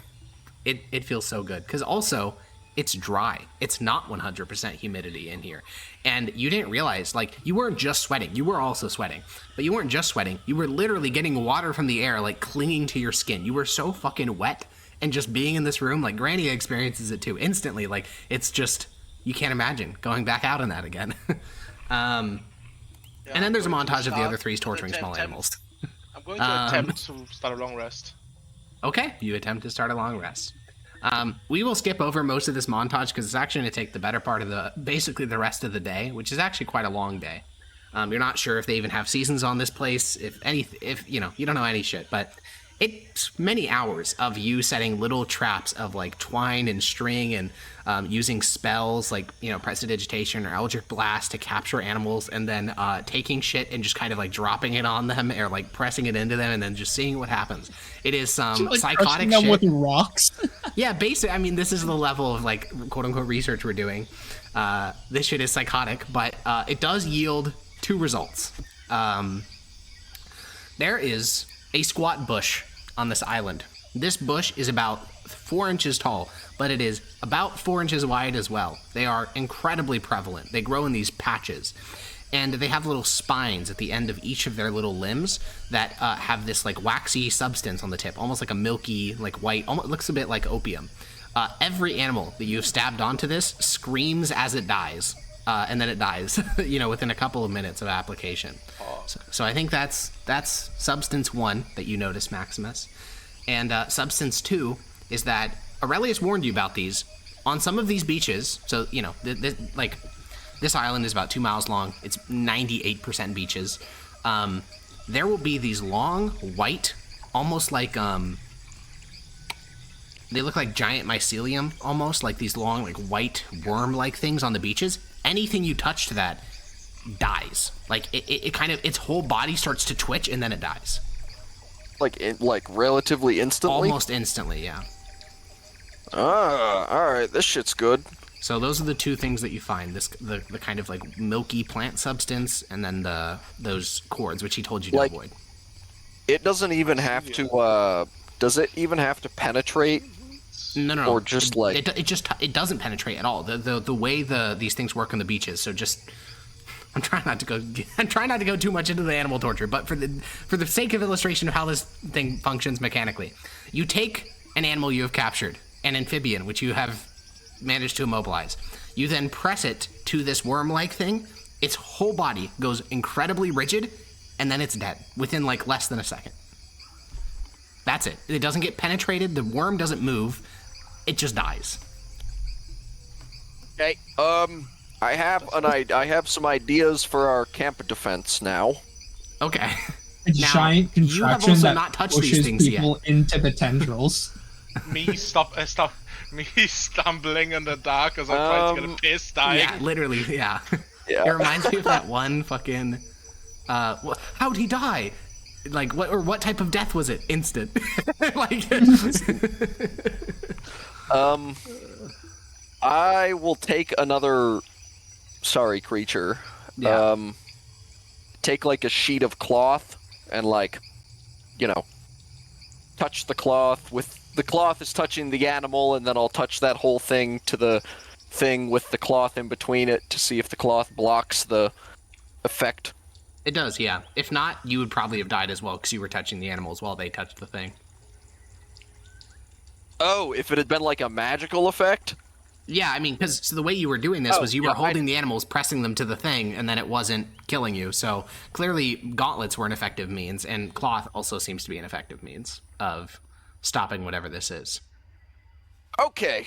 it feels so good. Because also, it's dry. It's not 100% humidity in here. And you didn't realize, like, you weren't just sweating. You were also sweating. But you weren't just sweating. You were literally getting water from the air, like, clinging to your skin. You were so fucking wet. And just being in this room, like, Granny experiences it too. Instantly, like, it's just, you can't imagine going back out in that again. And then there's a montage of the other threes torturing small animals. I'm going to attempt to start a long rest. Okay, you attempt to start a long rest. We will skip over most of this montage because it's actually going to take the better part of basically the rest of the day, which is actually quite a long day. You're not sure if they even have seasons on this place, if you don't know any shit, but it's many hours of you setting little traps of like twine and string and using spells like prestidigitation or eldritch blast to capture animals, and then taking shit and just kind of like dropping it on them or like pressing it into them and then just seeing what happens. It is some Like psychotic crushing them shit. with rocks. Yeah, basically, I mean, this is the level of, like, quote-unquote research we're doing. This shit is psychotic, but it does yield 2 results. There is a squat bush on this island. This bush is about 4 inches tall, but it is about 4 inches wide as well. They are incredibly prevalent. They grow in these patches. And they have little spines at the end of each of their little limbs that have this like waxy substance on the tip, almost like a milky, like white, almost looks a bit like opium. Every animal that you've stabbed onto this screams as it dies. and then it dies. Within a couple of minutes of application. So I think that's substance 1 that you notice, Maximus, and substance 2 is that Aurelius warned you about these on some of these beaches. So this island is about 2 miles long. It's 98% beaches. There will be these long, white, almost like they look like giant mycelium, almost like these long, like white worm-like things on the beaches. Anything you touch to that dies. Like it kind of, its whole body starts to twitch and then it dies. Like relatively instantly. Almost instantly, yeah. All right, this shit's good. So those are the 2 things that you find: the kind of like milky plant substance, and then those cords, which he told you to avoid. It doesn't even have to. Does it even have to penetrate? No. Or just it doesn't penetrate at all. The way these things work on the beaches. So just. I'm trying not to go too much into the animal torture, but for the sake of illustration of how this thing functions mechanically, you take an animal you have captured, an amphibian, which you have managed to immobilize. You then press it to this worm-like thing. Its whole body goes incredibly rigid, and then it's dead within like less than a second. That's it. It doesn't get penetrated. The worm doesn't move. It just dies. Okay. I have some ideas for our camp defense now. Okay. A giant contraption that not touched pushes these things people into the tendrils. Me stumbling in the dark as I'm trying to get a piss dying. Yeah, literally, yeah. Yeah. It reminds me of that one fucking... how'd he die? Like, what type of death was it? Instant. I will take another... Sorry, creature. Yeah. Take like a sheet of cloth and touch the cloth with the cloth is touching the animal, and then I'll touch that whole thing to the thing with the cloth in between it to see if the cloth blocks the effect. It does, yeah. If not, you would probably have died as well because you were touching the animals while they touched the thing. Oh, if it had been like a magical effect? Yeah, I mean, because the way you were doing this was you were holding the animals, pressing them to the thing, and then it wasn't killing you. So clearly, gauntlets were an effective means, and cloth also seems to be an effective means of stopping whatever this is. Okay.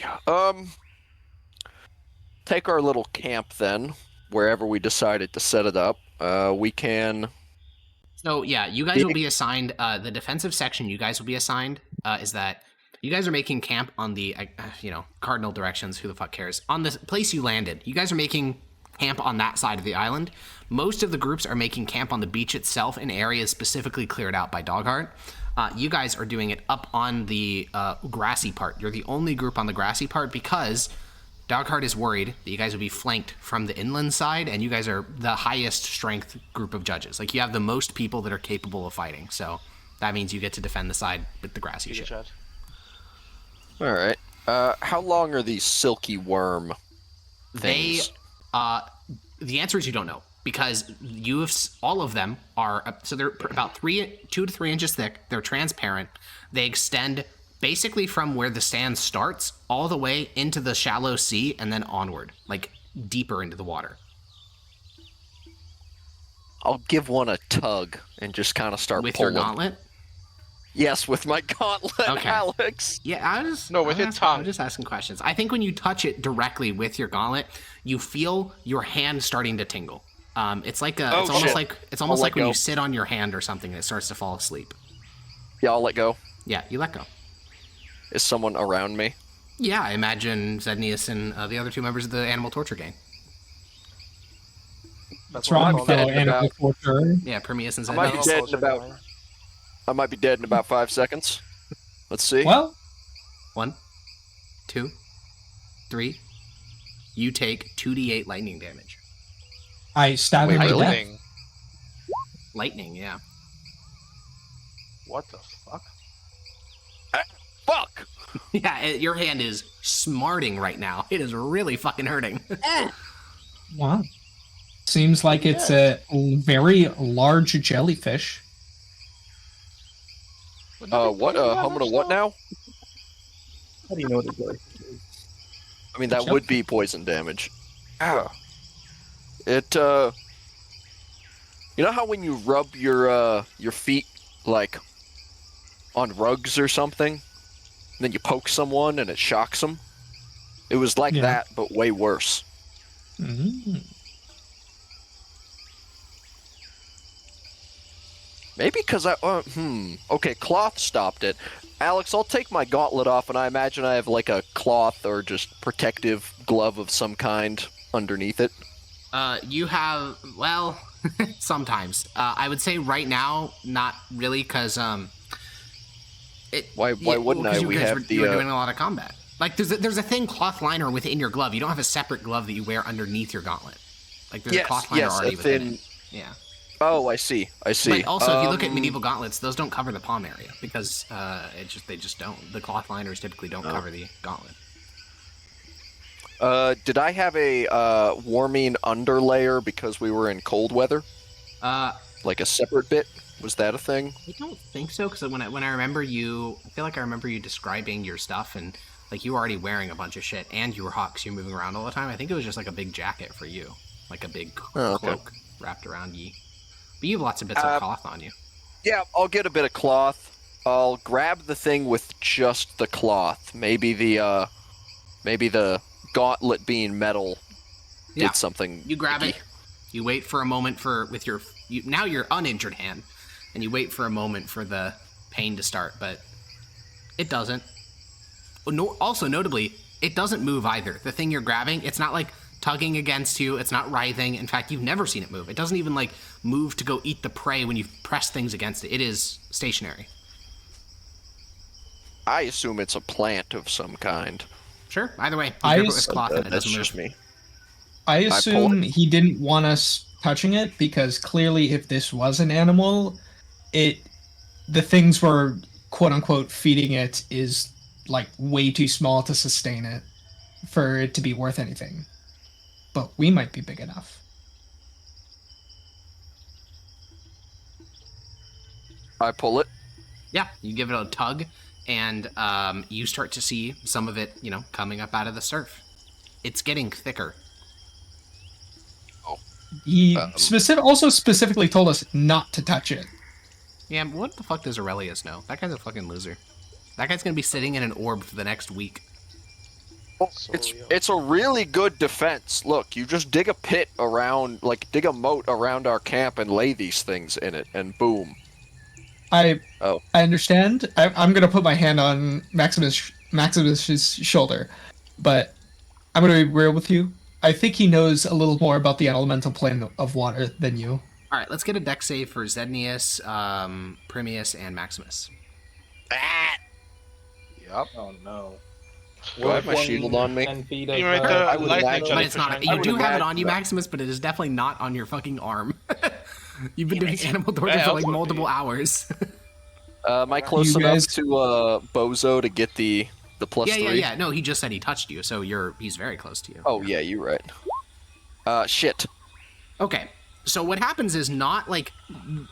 Take our little camp then, wherever we decided to set it up. We can. So yeah, you guys will be assigned. The defensive section you guys will be assigned is that. You guys are making camp on the, cardinal directions. Who the fuck cares? On the place you landed. You guys are making camp on that side of the island. Most of the groups are making camp on the beach itself in areas specifically cleared out by Dogheart. You guys are doing it up on the grassy part. You're the only group on the grassy part because Dogheart is worried that you guys will be flanked from the inland side, and you guys are the highest strength group of judges. Like, you have the most people that are capable of fighting. So that means you get to defend the side with the grassy shit. All right. How long are these silky worm things? The answer is you don't know, because all of them are, so they're about 2 to 3 inches thick. They're transparent. They extend basically from where the sand starts all the way into the shallow sea and then onward, like deeper into the water. I'll give one a tug and just kind of start with pulling. Your gauntlet? Yes, with my gauntlet, okay. Alex. Yeah, with your tongue. I'm just asking questions. I think when you touch it directly with your gauntlet, you feel your hand starting to tingle. It's like it's almost like when you sit on your hand or something and it starts to fall asleep. Yeah, I'll let go. Yeah, you let go. Is someone around me? Yeah, I imagine Zednius and the other 2 members of the animal torture gang. That's wrong, fellow animal torturer. Yeah, Permeus and I might be Zednius. dead in about 5 seconds. Let's see. Well, 1, 2, 3. You take 2d8 lightning damage. I stab him to death. Lightning, yeah. What the fuck? Fuck! Yeah, your hand is smarting right now. It is really fucking hurting. Wow. Seems like it's a very large jellyfish. What? I'm gonna what now? How do you know what a jellyfish is? I mean, that would be poison damage. Ow. It you know how when you rub your feet like on rugs or something, and then you poke someone and it shocks them? It was like Yeah. that, but way worse. Mm. Maybe because okay, cloth stopped it. Alex, I'll take my gauntlet off, and I imagine I have like a cloth or just protective glove of some kind underneath it. You have, well, sometimes. I would say right now, not really, because Why wouldn't I? We have you're doing a lot of combat. Like there's a thin cloth liner within your glove. You don't have a separate glove that you wear underneath your gauntlet. Like there's a cloth liner already within it. Yeah. Oh, I see. But also, if you look at medieval gauntlets, those don't cover the palm area because they just don't. The cloth liners typically don't cover the gauntlet. Did I have a warming underlayer because we were in cold weather? Like a separate bit? Was that a thing? I don't think so, because when I remember you, I feel like I remember you describing your stuff, and like you were already wearing a bunch of shit, and you were hot because you're moving around all the time. I think it was just like a big jacket for you, like a big cloak wrapped around you. But you have lots of bits of cloth on you. Yeah, I'll get a bit of cloth. I'll grab the thing with just the cloth. Maybe the gauntlet being metal did something. You grab it. You wait for a moment now your uninjured hand, and you wait for a moment for the pain to start, but it doesn't. Also, notably, it doesn't move either. The thing you're grabbing, it's not like tugging against you. It's not writhing. In fact, you've never seen it move. It doesn't even like move to go eat the prey when you press things against it. It is stationary. I assume it's a plant of some kind. Sure. Either way, you grab it with cloth and it That's doesn't just move. me. I assume he didn't want us touching it because clearly, if this was an animal, the things we're quote unquote feeding it is like way too small to sustain it for it to be worth anything. But we might be big enough. I pull it. Yeah, you give it a tug, and you start to see some of it, coming up out of the surf. It's getting thicker. He also specifically told us not to touch it. Yeah, but what the fuck does Aurelius know? That guy's a fucking loser. That guy's gonna be sitting in an orb for the next week. Well, it's a really good defense. Look, you just dig a pit around, dig a moat around our camp and lay these things in it, and boom. I understand. I'm gonna put my hand on Maximus's shoulder, but I'm gonna be real with you. I think he knows a little more about the elemental plane of water than you. All right, let's get a deck save for Zednius, Primius, and Maximus. Yep. Oh no. Do I have my shield on me? 10 feet You're of, right, I would imagine- But it's not. You would do have it imagine on you, that. Maximus, but it is definitely not on your fucking arm. You've been doing animal torture Yeah, for like that's what multiple it hours. Am I close You enough guys- to Bozo to get the +3? Yeah. No, he just said he touched you, so he's very close to you. Oh yeah, you're right. Shit. Okay. So what happens is not like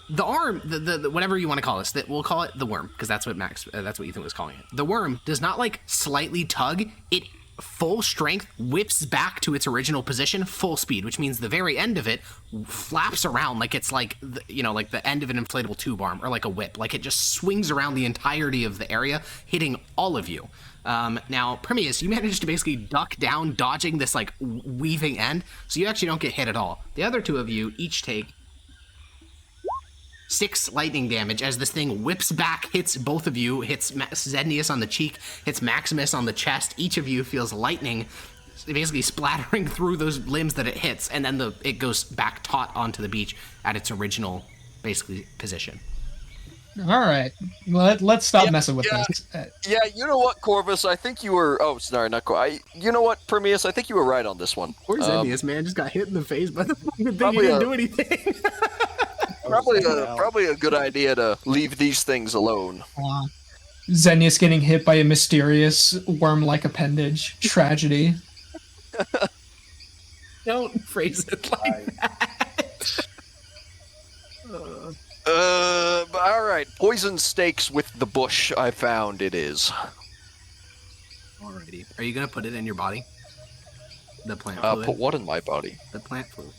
the arm, the whatever you want to call this. That we'll call it the worm because that's what Ethan was calling it. The worm does not like slightly tug. It full strength whips back to its original position, full speed, which means the very end of it flaps around like it's like like the end of an inflatable tube arm or like a whip. Like it just swings around the entirety of the area, hitting all of you. Now, Primius, you managed to basically duck down, dodging this like weaving end, so you actually don't get hit at all. The other two of you each take 6 lightning damage as this thing whips back, hits both of you, hits Zednius on the cheek, hits Maximus on the chest. Each of you feels lightning basically splattering through those limbs that it hits, and then it goes back taut onto the beach at its original basically position. All right, let's stop messing with this. Yeah, you know what, Corvus? I think you were. Oh, sorry, not Corvus. You know what, Primius? I think you were right on this one. Poor Zednius, man, just got hit in the face by the fucking thing. He Probably didn't do anything. Probably a good idea to leave these things alone. Zenius getting hit by a mysterious worm-like appendage. Tragedy. Don't phrase it like that. But all right. Poison stakes with the bush. I found it is. Alrighty. Are you gonna put it in your body? The plant fluid. Put what in my body? The plant fluid.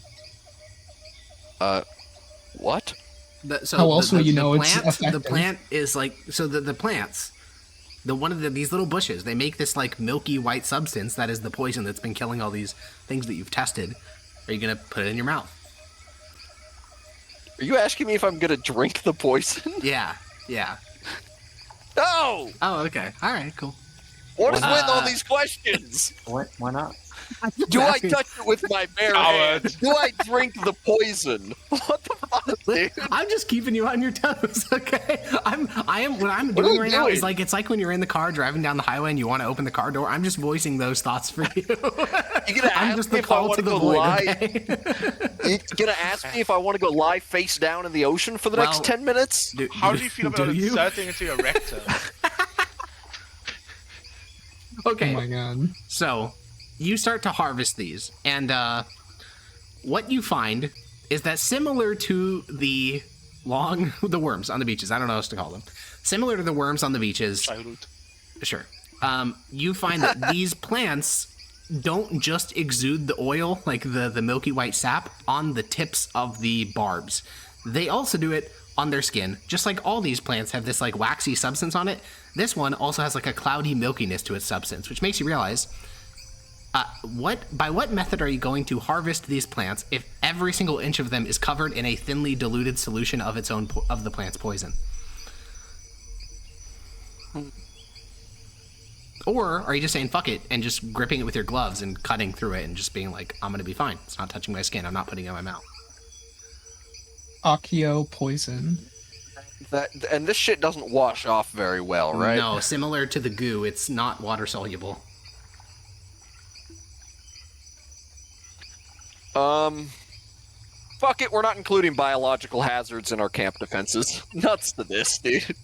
What? How else will you know it's plant, effective? The plant is like the plants. These little bushes, they make this like milky white substance that is the poison that's been killing all these things that you've tested. Are you gonna put it in your mouth? Are you asking me if I'm gonna drink the poison? Yeah. No! Oh, okay. All right, cool. What is with all these questions? Why not? Do I touch it with my bare Coward. hand? Do I drink the poison? What the fuck, dude? I'm just keeping you on your toes, okay? I am. What I'm What are doing you right now is doing? like it's like when you're in the car driving down the highway and you want to open the car door. I'm just voicing those thoughts for you. You gonna I'm ask just me the if I call want to to the go void. lie? Okay? You gonna ask me if I want to go lie face down in the ocean for the Well, next 10 minutes? How do you feel about you? inserting into your rectum? Okay. Oh my god. So, you start to harvest these, and what you find is that similar to the worms on the beaches, I don't know what else to call them. Similar to the worms on the beaches, Childhood. sure. You find that these plants don't just exude the oil, like the milky white sap, on the tips of the barbs. They also do it on their skin. Just like all these plants have this like waxy substance on it, this one also has like a cloudy milkiness to its substance, which makes you realize, by what method are you going to harvest these plants if every single inch of them is covered in a thinly diluted solution of its own of the plant's poison? Or are you just saying fuck it and just gripping it with your gloves and cutting through it and just being like, I'm gonna be fine. It's not touching my skin. I'm not putting it in my mouth. Accio poison. And this shit doesn't wash off very well, right? No, similar to the goo, it's not water soluble. Fuck it, we're not including biological hazards in our camp defenses. Nuts to this, dude.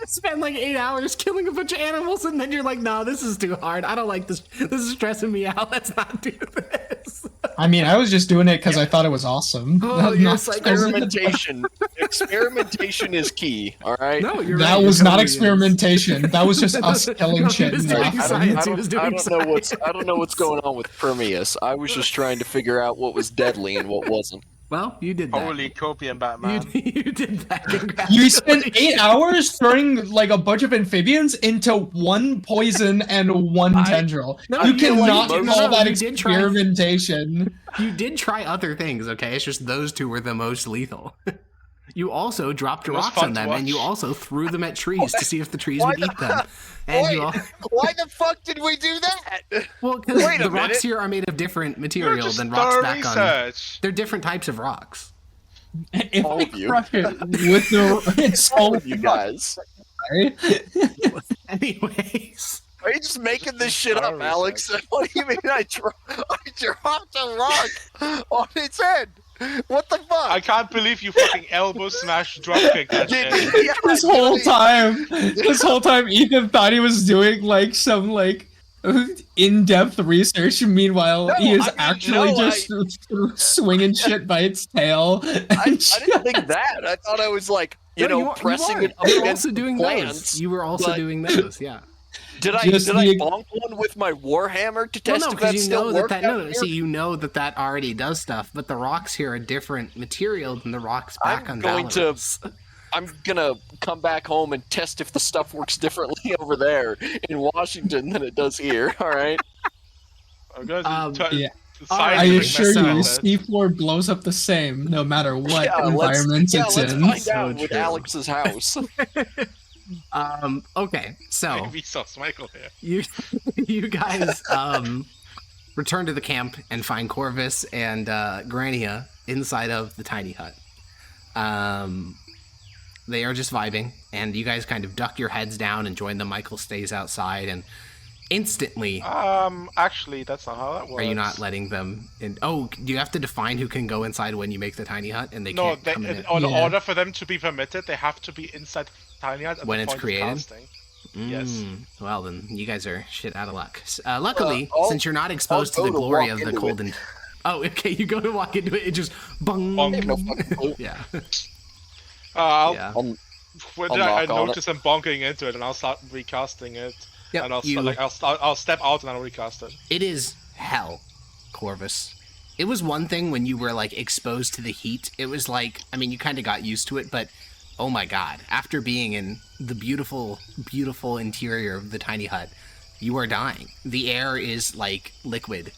Spend like 8 hours killing a bunch of animals and then you're like, nah, this is too hard. I don't like this. This is stressing me out. Let's not do this. I mean, I was just doing it because I thought it was awesome. Oh, Not- you're not- Experimentation. Experimentation is key, alright? No, you're that right. was It not totally experimentation. That was just us killing No, shit. he was and doing laughing. science. He was doing I don't know what's going on with Permeus. I was just trying to figure out what was deadly and what wasn't. Well, you did that. Holy copium, Batman. You did that. You spent 8 hours throwing like a bunch of amphibians into one poison and one tendril. No, you feel like cannot most- call no, that you did try- experimentation. You did try other things, okay? It's just those two were the most lethal. You also dropped It was rocks fun on to them, and you watch. also threw them at trees to see if the trees Why would eat them. And you all, Why the fuck did we do that? well, because Wait a the rocks minute. here are made of different You're material just than rocks thorough back on. research. They're different types of rocks. If All I of you. crush it with the it's All all of you guys. right? Anyways, Are you just making this shit up, Thorough Alex? research. What do you mean I dropped a rock on its head? What the fuck? I can't believe you fucking elbow smash dropkick that shit. Yeah, This whole time, Ethan thought he was doing like some like in-depth research. Meanwhile, No, he is I mean, actually no, just swinging shit by its tail. I didn't think that. I thought I was like, pressing it up You were against also doing plants. those. You were also but- doing those, yeah. Did I Just the- bonk one with my warhammer to Well, test no, if that because you still know worked? that. out No, here? see, you know that already does stuff, but the rocks here are different material than the rocks back on Valorous. I'm gonna come back home and test if the stuff works differently over there in Washington than it does here. All right. I'm gonna yeah. scientific I assure you, method. C4 blows up the same no matter what Yeah, environment let's it's in. find So out with true. Alex's house. Okay, so Maybe sauce Michael here. you guys return to the camp and find Corvus and Grania inside of the tiny hut. They are just vibing, and you guys kind of duck your heads down and join them. Michael stays outside, and instantly, Actually, that's not how that works. are you not letting them in? Oh, do you have to define who can go inside when you make the tiny hut, and they No, can't come in? in Yeah. order for them to be permitted, they have to be inside tiny hut at When the it's point of created? casting. Yes. Well, then you guys are shit out of luck. Luckily, I'll- since you're not exposed to I'll the go to glory walk of the into cold and oh, okay, you go to walk into it, it just bung. Bung. I have no fucking clue. Yeah, I'll, yeah. when I'll I knock on notice them bonking into it, and I'll start recasting it. Yep, And you- I'll step out and I'll recast it. It is hell. Corvus. It was one thing when you were like exposed to the heat. It was like, I mean, you kind of got used to it, but oh my god, after being in the beautiful, beautiful interior of the tiny hut, you are dying. The air is like liquid.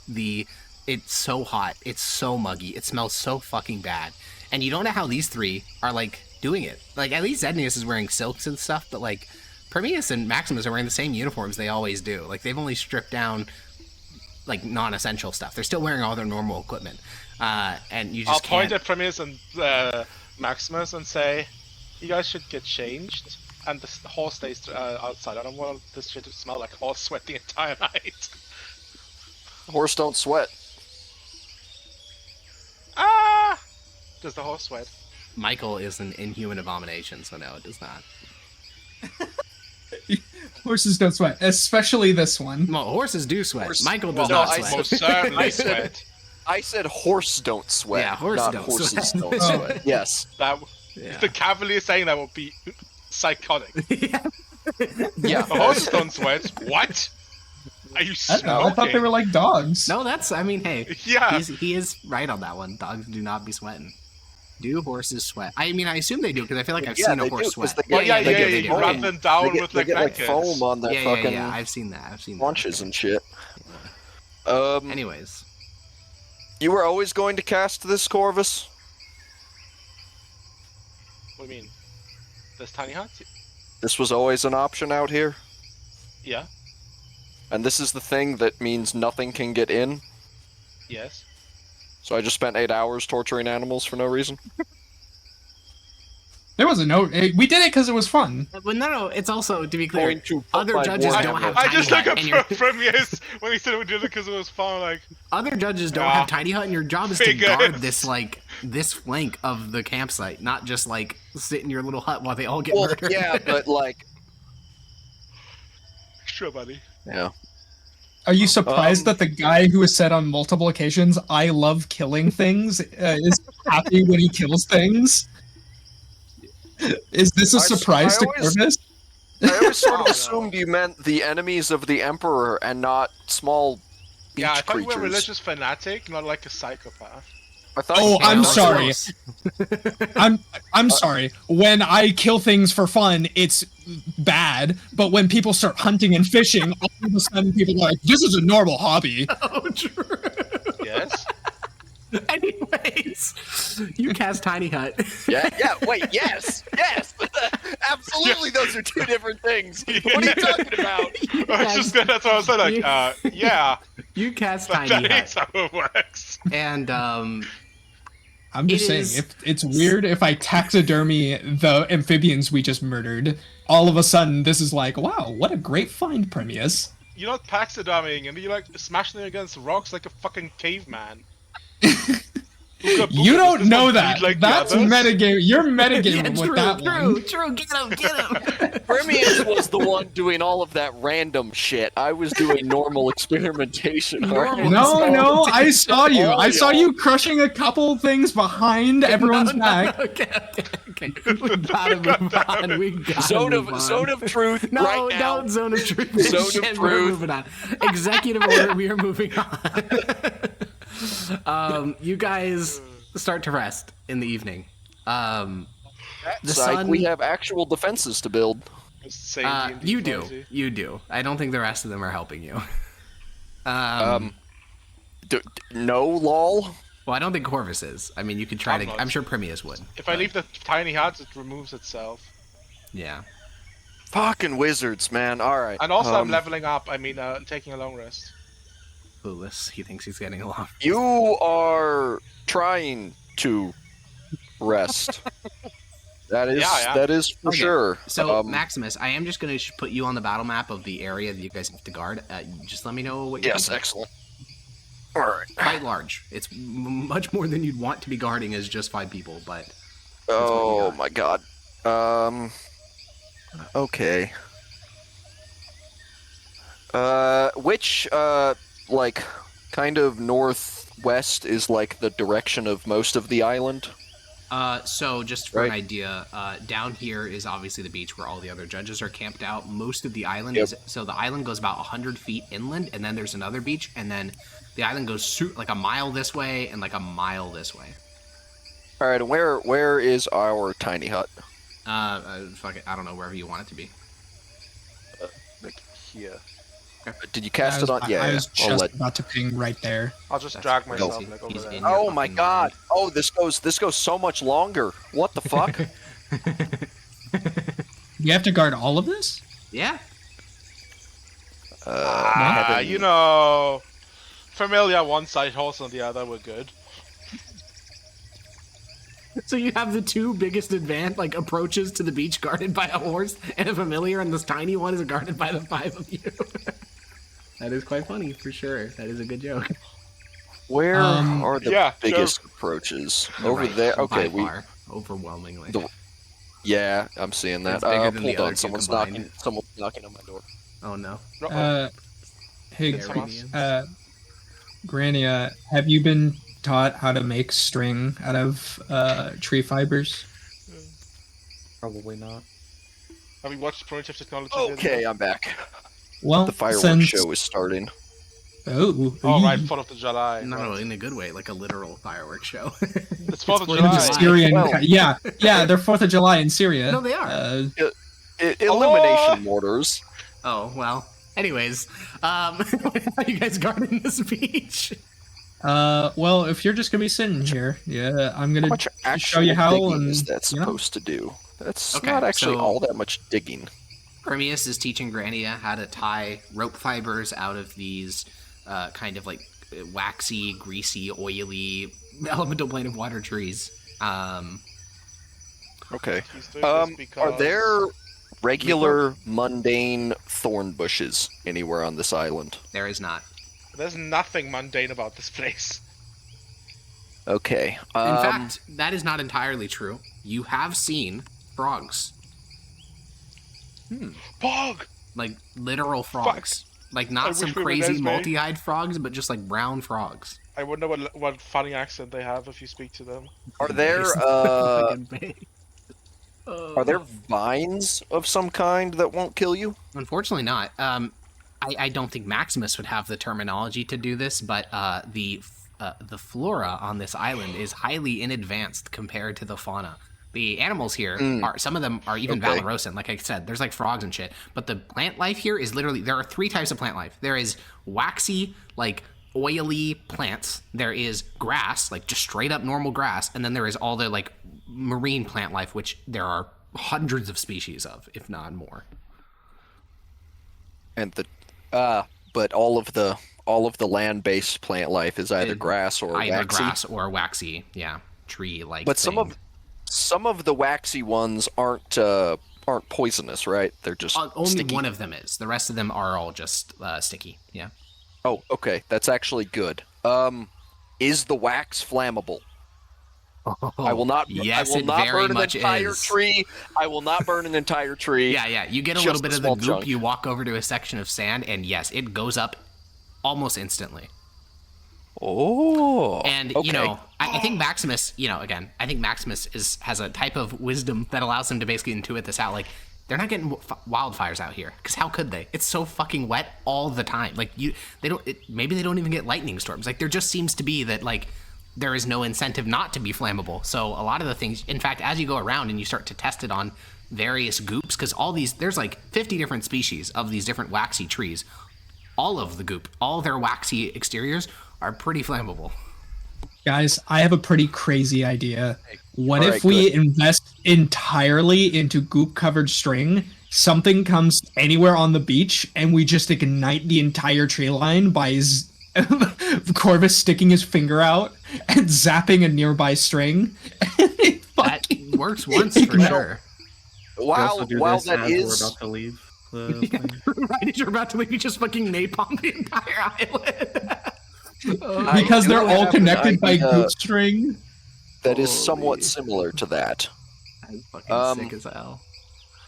It's so hot. It's so muggy. It smells so fucking bad. And you don't know how these three are like doing it. Like at least Zednius is wearing silks and stuff, but like Prometheus and Maximus are wearing the same uniforms they always do. Like they've only stripped down like non-essential stuff. They're still wearing all their normal equipment. And you just I'll point can't... at Prometheus and Maximus and say, you guys should get changed. And the horse stays outside. I don't want this shit to smell like horse sweat the entire night. Horse don't sweat. Ah! Does the horse sweat? Michael is an inhuman abomination, so no, it does not. Horses don't sweat, especially this one. Well, horses do sweat. Michael does well, not no, sweat. Most certainly sweat. I said horse don't sweat. Yeah, horse not don't horses sweat. don't sweat. Yes. Yeah. The cavalier saying that would be psychotic. Yeah. Yeah. The horses don't sweat. What? Are you I don't know. I thought they smoking? were like dogs. No, that's, I mean, hey, Yeah. he is right on that one. Dogs do not be sweating. Do horses sweat? I mean, I assume they do, because I feel like I've seen a horse sweat. Well, yeah, they you rub them down with they like get like blankets. foam on their fucking Yeah, I've seen that. haunches and shit. Anyways. You were always going to cast this, Corvus? What do you mean? This tiny hut? This was always an option out here? Yeah. And this is the thing that means nothing can get in? Yes. So I just spent 8 hours torturing animals for no reason? There was we did it because it was fun. But no, it's also, to be clear, Going to put other my judges boy don't on have the- I tiny just hut, look and at Prometheus when he said we did it because it was fun. Like, other judges don't have tiny hut, and your job is to Figures. guard this flank of the campsite, not just like sit in your little hut while they all get Well, murdered. yeah, but like... sure, buddy. Yeah. Are you surprised that the guy who has said on multiple occasions, "I love killing things," is happy when he kills things? Is this a surprise to Corvus? I always sort of No. assumed you meant the enemies of the Emperor and not small beach Yeah, I thought you creatures. were a religious fanatic, not like a psychopath. I thought Oh, you I'm meant- sorry. I'm sorry. When I kill things for fun, it's bad. But when people start hunting and fishing, all of a sudden people are like, "This is a normal hobby." Oh, true. Yes. Anyways, you cast tiny hut. Yeah, wait, yes! Absolutely, those are two different things. What are you talking about? That's what I was saying. Like, yeah, You cast but tiny that ain't hut, how it works. and I'm just It saying, is- if it's weird if I taxidermy the amphibians we just murdered, all of a sudden this is like, wow, what a great find, Prometheus. You're not taxidermying and you're like smashing them against rocks like a fucking caveman. You don't know that. Like That's metagame. You're metagaming yeah, with true, that true, one. true. Get him. Prometheus was the one doing all of that random shit. I was doing normal experimentation. alright? No, I saw you. Oh, I saw yeah. you crushing a couple things behind everyone's back. Okay. We gotta move on. We gotta Zone move on. of truth No, right now. don't zone of truth. Zone of Shit, we're truth. moving on. Executive order. We are moving on. You guys start to rest in the evening. The It's sun. like we have actual defenses to build. Same D&D You do. policy. You do. I don't think the rest of them are helping you. No, lol. Well, I don't think Corvus is. I mean, you could try I'm to. not. I'm sure Prometheus would. If I leave the tiny hut, it removes itself. Yeah. Fucking wizards, man. Alright. And also, I'm leveling up. I mean, taking a long rest. Clueless. He thinks he's getting along. You are trying to rest. That is Yeah. that is for Okay, sure. So, Maximus, I am just going to put you on the battle map of the area that you guys have to guard. Just let me know what you yes, think. excellent. Alright. Quite large. It's much more than you'd want to be guarding as just 5 people, but... Oh my god. Okay. Which like kind of northwest is like the direction of most of the island? So just for an Right. idea, down here is obviously the beach where all the other judges are camped out. Most of the island Yep. is... So the island goes about 100 feet inland, and then there's another beach, and then The island goes like a mile this way and like a mile this way. All right, and where is our tiny hut? Fuck it, I don't know, wherever you want it to be. Like here. Did you cast it on? Yeah, I was I'll just let- about to ping right there. I'll just That's drag crazy. myself like over He's there. in your Oh my fucking god! mind. Oh, this goes so much longer. What the fuck? You have to guard all of this? Yeah. Heaven- You know, familiar one side, horse on the other. We're good. So you have the two biggest approaches to the beach guarded by a horse and a familiar, and this tiny one is guarded by the 5 of you. That is quite funny, for sure. That is a good joke. Where are the yeah, biggest approaches? Over Right, there. Okay, by far, overwhelmingly. Yeah, I'm seeing that. It's bigger than the Hold other on, two someone's combined. knocking on my door. Oh no. Hey, It's Thomas. Grania, have you been taught how to make string out of tree fibers? Probably not. Have you watched Primitive Technology? Okay, I'm back. Well, The fireworks since... show is starting. Oh, Oh, right, 4th of July. No, in a good way, like a literal fireworks show. It's 4th of It's In the July. Syrian, Well- yeah, they're 4th of July in Syria. No, they are. Illumination mortars. Oh, well. Anyways, how are you guys guarding this beach? Well, if you're just gonna be sitting here, yeah, I'm How gonna much show actual you how, digging and is that you know? supposed to do? That's Okay, not actually so- all that much digging. Permeus is teaching Grania how to tie rope fibers out of these kind of like waxy, greasy, oily elemental plane of water trees. Okay. He's doing this because... Are there regular, mundane thorn bushes anywhere on this island? There is not. There's nothing mundane about this place. Okay. In fact, that is not entirely true. You have seen frogs. Bog! Like literal frogs. Like not I some wish we were crazy Nesme. multi-eyed frogs, but just like brown frogs. I wonder what funny accent they have if you speak to them. are there Fucking big. are there vines of some kind that won't kill you? Unfortunately not. I don't think Maximus would have the terminology to do this, but the flora on this island is highly in advanced compared to the fauna. The animals here are, some of them are even Okay. Valorosan, like I said, there's like frogs and shit. But the plant life here is literally, there are 3 types of plant life. There is waxy, like oily plants. There is grass, like just straight up normal grass. And then there is all the like marine plant life, which there are hundreds of species of, if not more. And but all of the land-based plant life is either grass or Either waxy. grass or waxy, yeah, tree-like. But thing. some of the waxy ones aren't poisonous, right? They're just only sticky. one of them is. The rest of them are all just sticky. Yeah. Oh, okay, that's actually good. Is the wax flammable? I will not. Yes, I will it not very burn an much entire is. tree. I will not burn an entire tree. Yeah. You get a Just little a bit of the small goop. chunk. You walk over to a section of sand, and yes, it goes up almost instantly. Oh. And okay. you know, I think Maximus. You know, again, I think Maximus has a type of wisdom that allows him to basically intuit this out. Like, they're not getting wildfires out here, because how could they? It's so fucking wet all the time. Like maybe they don't even get lightning storms. Like there just seems to be that like there is no incentive not to be flammable. So a lot of the things, in fact, as you go around and you start to test it on various goops, because there's like 50 different species of these different waxy trees. All of the goop, all their waxy exteriors are pretty flammable. Guys, I have a pretty crazy idea. What All if right, we good. invest entirely into goop-covered string, something comes anywhere on the beach, and we just ignite the entire tree line by Corvus sticking his finger out and zapping a nearby string? That works once for sure. We also do While this that as is we're about to leave the thing. Right as you're about to leave, you just fucking napalm the entire island. Because I they're do all have an connected by idea goop string. that is Holy. somewhat similar to that. I'm fucking sick as hell.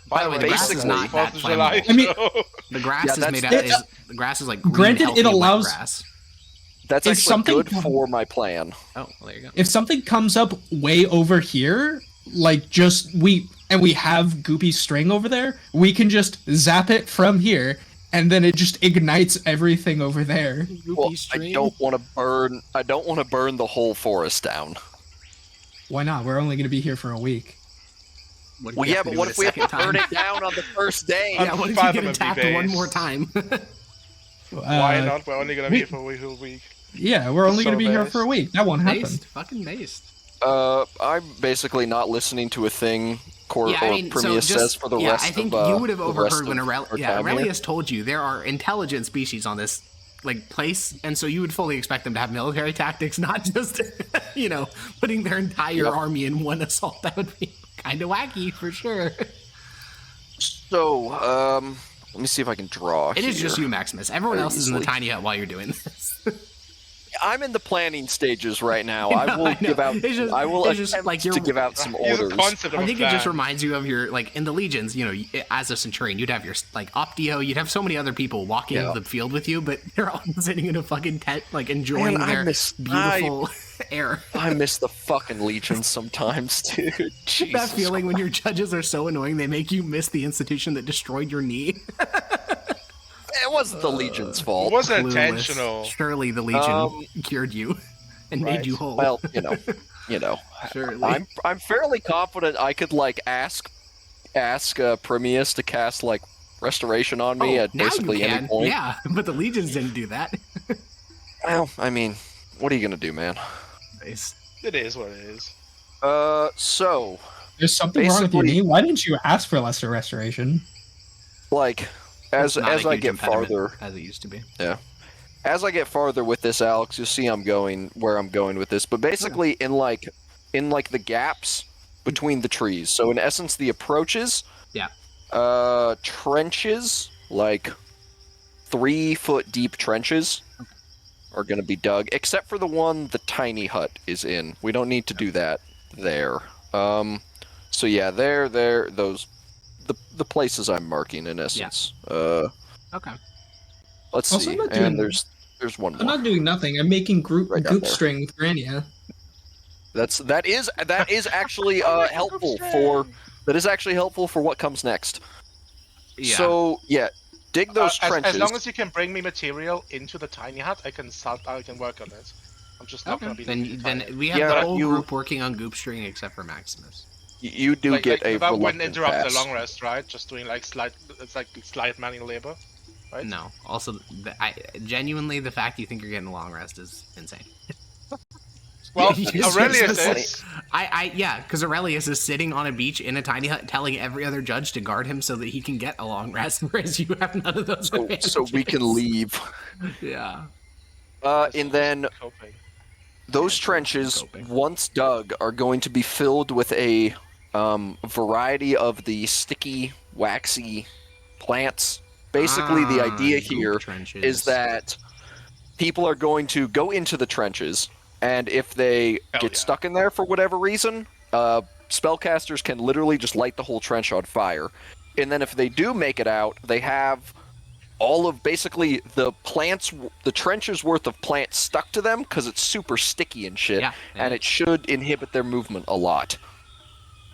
By the way, the grass is not basically- that 4th of July flammable. I mean- show. The grass Yeah, is that's- made out. The grass is like green, Granted, it healthy, wet allows- grass. That's If actually something good com- for my plan. Oh, well, there you go. If something comes up way over here, like we have goopy string over there, we can just zap it from here and then it just ignites everything over there. Well, I don't want to burn the whole forest down. Why not? We're only going to be here for a week. Well, yeah, but what if we have to burn it down on the first day? Yeah, what if you get attacked one more time? Why not? We're only gonna be here for a week. Yeah, we're only going to be here based. for a week. That won't happen. Based. Fucking based. I'm basically not listening to a thing Prometheus says for the rest of I think you would have overheard when Aurelius told you there are intelligent species on this place, and so you would fully expect them to have military tactics, not just putting their entire army in one assault. That would be kind of wacky for sure. So, let me see if I can draw. It is just you, Maximus. Everyone else is in the tiny hut while you're doing this. I'm in the planning stages right now. I will give out some orders. I think it just reminds you of your in the legions. As a centurion, you'd have your Optio. You'd have so many other people walking the field with you, but they're all sitting in a fucking tent, enjoying their beautiful air. I miss the fucking legions sometimes, dude. Jesus that feeling when your judges are so annoying, they make you miss the institution that destroyed your knee. It wasn't the Legion's fault. It wasn't intentional. Surely the Legion cured you and made you whole. Well, Surely. I'm fairly confident I could ask Prometheus to cast restoration on me at basically any point. Yeah, but the Legions didn't do that. Well, I mean, what are you gonna do, man? Nice. It is what it is. So there's something wrong with your knee. Why didn't you ask for lesser restoration? As I get farther, as it used to be. Yeah. As I get farther with this, Alex, you'll see where I'm going with this. But basically, in the gaps between the trees. So in essence, the approaches. Yeah. Trenches, 3-foot deep trenches, are going to be dug, except for the one the tiny hut is in. We don't need to do that there. So yeah, those. The places I'm marking in essence. Okay. Let's see. And there's one more. I'm not doing nothing. I'm making goop string with Grania. That is actually helpful for what comes next. Yeah. So yeah, dig those trenches. As long as you can bring me material into the tiny hut, I can work on it. I'm just not gonna be. Then we have the whole group working on goop string except for Maximus. You do get a without when interrupt the long rest, right? Just doing slight manual labor, right? No. Also, genuinely, the fact you think you're getting a long rest is insane. Well, Aurelius is. Because Aurelius is sitting on a beach in a tiny hut, telling every other judge to guard him so that he can get a long rest, whereas you have none of those. So we can leave. Yeah. And then those trenches, once dug, are going to be filled with a variety of the sticky, waxy plants. Basically, the idea here is that people are going to go into the trenches, and if they get stuck in there for whatever reason, spellcasters can literally just light the whole trench on fire. And then if they do make it out, they have all of basically the trench's worth of plants stuck to them because it's super sticky and shit, and it should inhibit their movement a lot.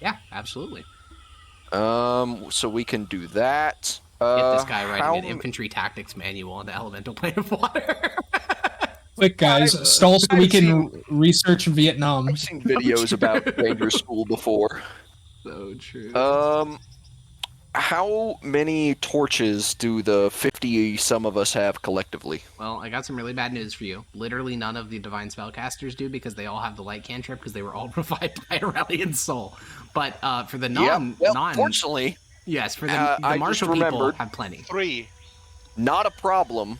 Yeah, absolutely. So we can do that. Get this guy writing an infantry tactics manual on the elemental plane of water. Quick, guys, stall so we can research Vietnam. I've seen videos about Ranger School before. So true. How many torches do the 50 some of us have collectively? Well, I got some really bad news for you. Literally none of the divine spellcasters do because they all have the light cantrip because they were all revived by Aurelian's soul. But for the fortunately, yes, for the martial people have plenty. 3. Not a problem.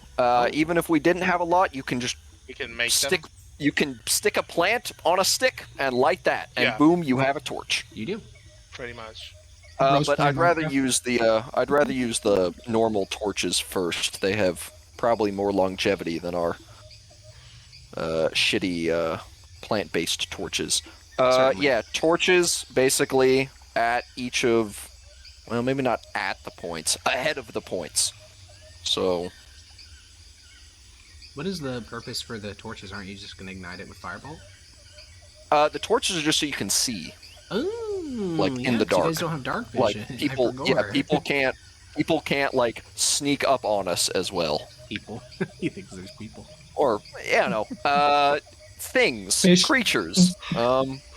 Even if we didn't have a lot, you can just stick. You can stick a plant on a stick and light that, and boom, you have a torch. You do. Pretty much. But I'd rather use the normal torches first. They have probably more longevity than our shitty plant-based torches. Yeah, torches basically at each of, well, maybe not at the points, ahead of the points. So. What is the purpose for the torches? Aren't you just going to ignite it with firebolt? The torches are just so you can see. Oh, in the dark. You guys don't have dark vision. People people can't like sneak up on us as well. People. He thinks there's people. Or things, Fish. creatures.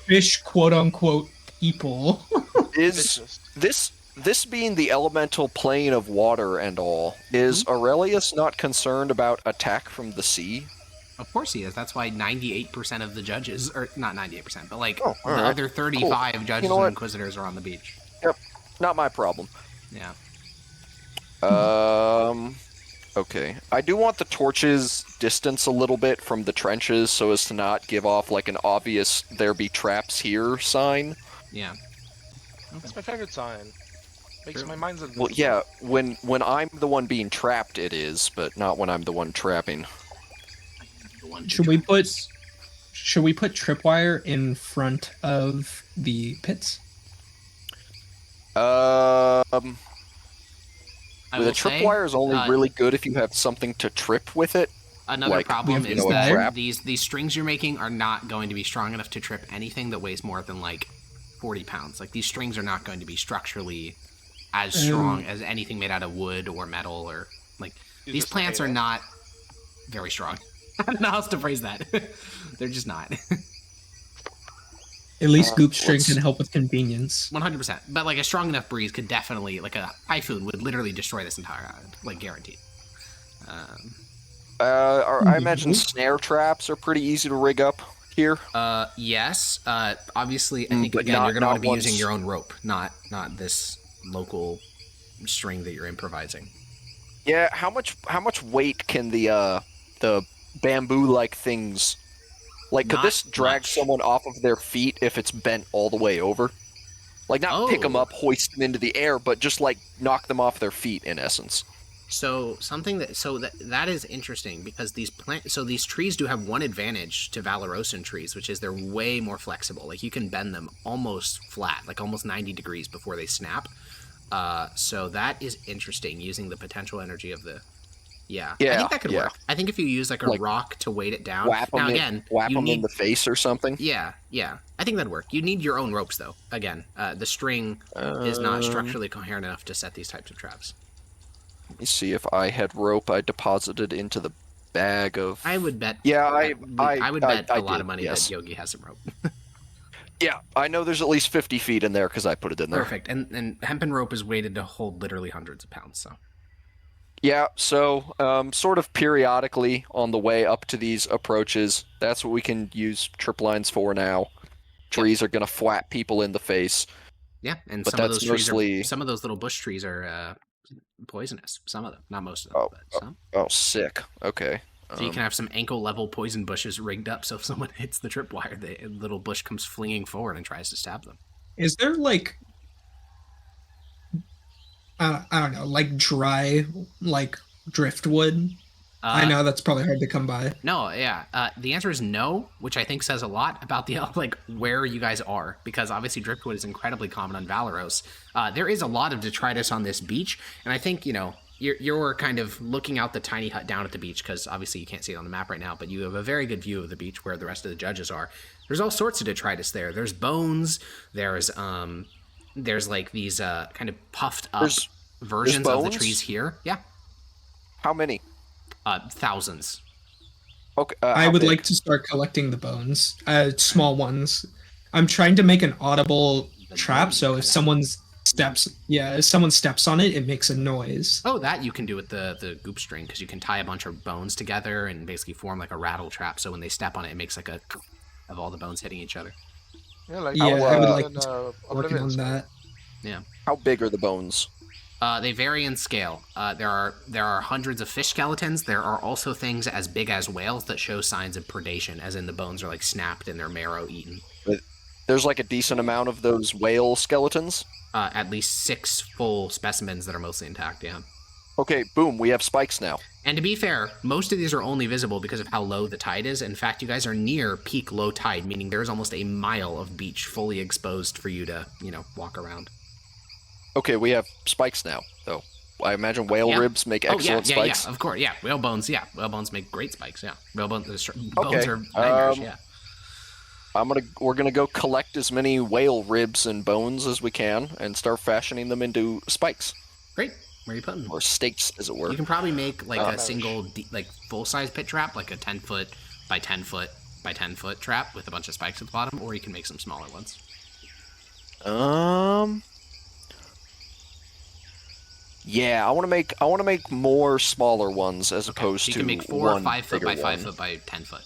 Fish, quote unquote, people. Is this being the elemental plane of water and all, is Aurelius not concerned about attack from the sea? Of course he is. That's why 98% of the judges, or not 98%, but like Oh, the all right. other 35 Cool. judges You know and what? inquisitors are on the beach. Yep, not my problem. Yeah. Okay. I do want the torches distance a little bit from the trenches so as to not give off like an obvious "there be traps here" sign. Yeah. It's my favorite sign. Makes Sure. my mind's Well, yeah, when I'm the one being trapped, it is, but not when I'm the one trapping. The one Should we put tripwire in front of the pits? I The will say, tripwire is only really good if you have something to trip with it. another like, problem you is know, a that trap. these strings you're making are not going to be strong enough to trip anything that weighs more than like 40 pounds. Like these strings are not going to be structurally as strong as anything made out of wood or metal or like You these just plants hate are it. not very strong. I don't know how else to phrase that. They're just not. At least goop string let's- can help with convenience. 100%. But like a strong enough breeze could definitely, like a typhoon would literally destroy this entire island, like guaranteed. I imagine snare traps are pretty easy to rig up here. Yes. Obviously, I think but again not- you're gonna want not to be once- using your own rope, not this local string that you're improvising. Yeah, how much weight can the bamboo-like things? Like, could Not this drag much. someone off of their feet if it's bent all the way over? Like, not pick them Oh. up, hoist them into the air, but just like knock them off their feet in essence. So that is interesting because these trees do have one advantage to Valorosan trees, which is they're way more flexible. Like you can bend them almost flat, like almost 90 degrees before they snap. So that is interesting using the potential energy of the. Yeah, I Yeah, think that could yeah. work. I think if you use like a Like, rock to weight it down. Whap Now them, again, whap you them need in the face or something. Yeah, I think that'd work. You need your own ropes, though. Again, the string is not structurally coherent enough to set these types of traps. Let me see if I had rope I deposited into the bag of. I would bet. Yeah, I would bet I a lot did, of money yes. that Yogi has some rope. Yeah, I know there's at least 50 feet in there because I put it in there. Perfect. And hempen rope is weighted to hold literally hundreds of pounds. So Yeah, so sort of periodically on the way up to these approaches, that's what we can use trip lines for now. Trees are gonna flat people in the face. yeah, and But some of that's those trees mostly- are some of those little bush trees are poisonous. Some of them, not most of them, Oh, but some. Oh, sick. Okay. So you can have some ankle level poison bushes rigged up, so if someone hits the tripwire, the little bush comes flinging forward and tries to stab them. Is there like I don't know, like dry like driftwood? I know that's probably hard to come by. No, yeah. The answer is no, which I think says a lot about the like where you guys are, because obviously driftwood is incredibly common on Valoros. There is a lot of detritus on this beach, and I think you're kind of looking out the tiny hut down at the beach because obviously you can't see it on the map right now, but you have a very good view of the beach where the rest of the judges are. There's all sorts of detritus there. There's bones. There's like these kind of puffed up versions of the bones? trees here. Yeah, How many? thousands. Okay. I how would big? like to start collecting the bones, small ones. I'm trying to make an audible trap, so if someone steps on it, it makes a noise. Oh, that you can do with the goop string, because you can tie a bunch of bones together and basically form like a rattle trap. So when they step on it, it makes like a of all the bones hitting each other. Yeah, like Yeah, I would like in, to working Oblivion on Sky. that. How big are the bones? They vary in scale. There are hundreds of fish skeletons. There are also things as big as whales that show signs of predation, as in the bones are like snapped and their marrow eaten. There's like a decent amount of those whale skeletons. At least 6 full specimens that are mostly intact. Yeah. Okay, boom, we have spikes now. And to be fair, most of these are only visible because of how low the tide is. In fact, you guys are near peak low tide, meaning there's almost a mile of beach fully exposed for you to, walk around. Okay, we have spikes now, though. I imagine whale ribs make excellent spikes. Yeah, of course, yeah. Whale bones make great spikes, yeah. Bones are bangers, yeah. We're gonna go collect as many whale ribs and bones as we can and start fashioning them into spikes. Great. Where are you putting them? or stakes, as it were. You can probably make like Oh. a single, like full-size pit trap, like a 10-foot by 10-foot by 10-foot trap with a bunch of spikes at the bottom, or you can make some smaller ones. Yeah, I want to make more smaller ones as opposed You to can make 4 one 5-foot by bigger 5-foot by 10-foot.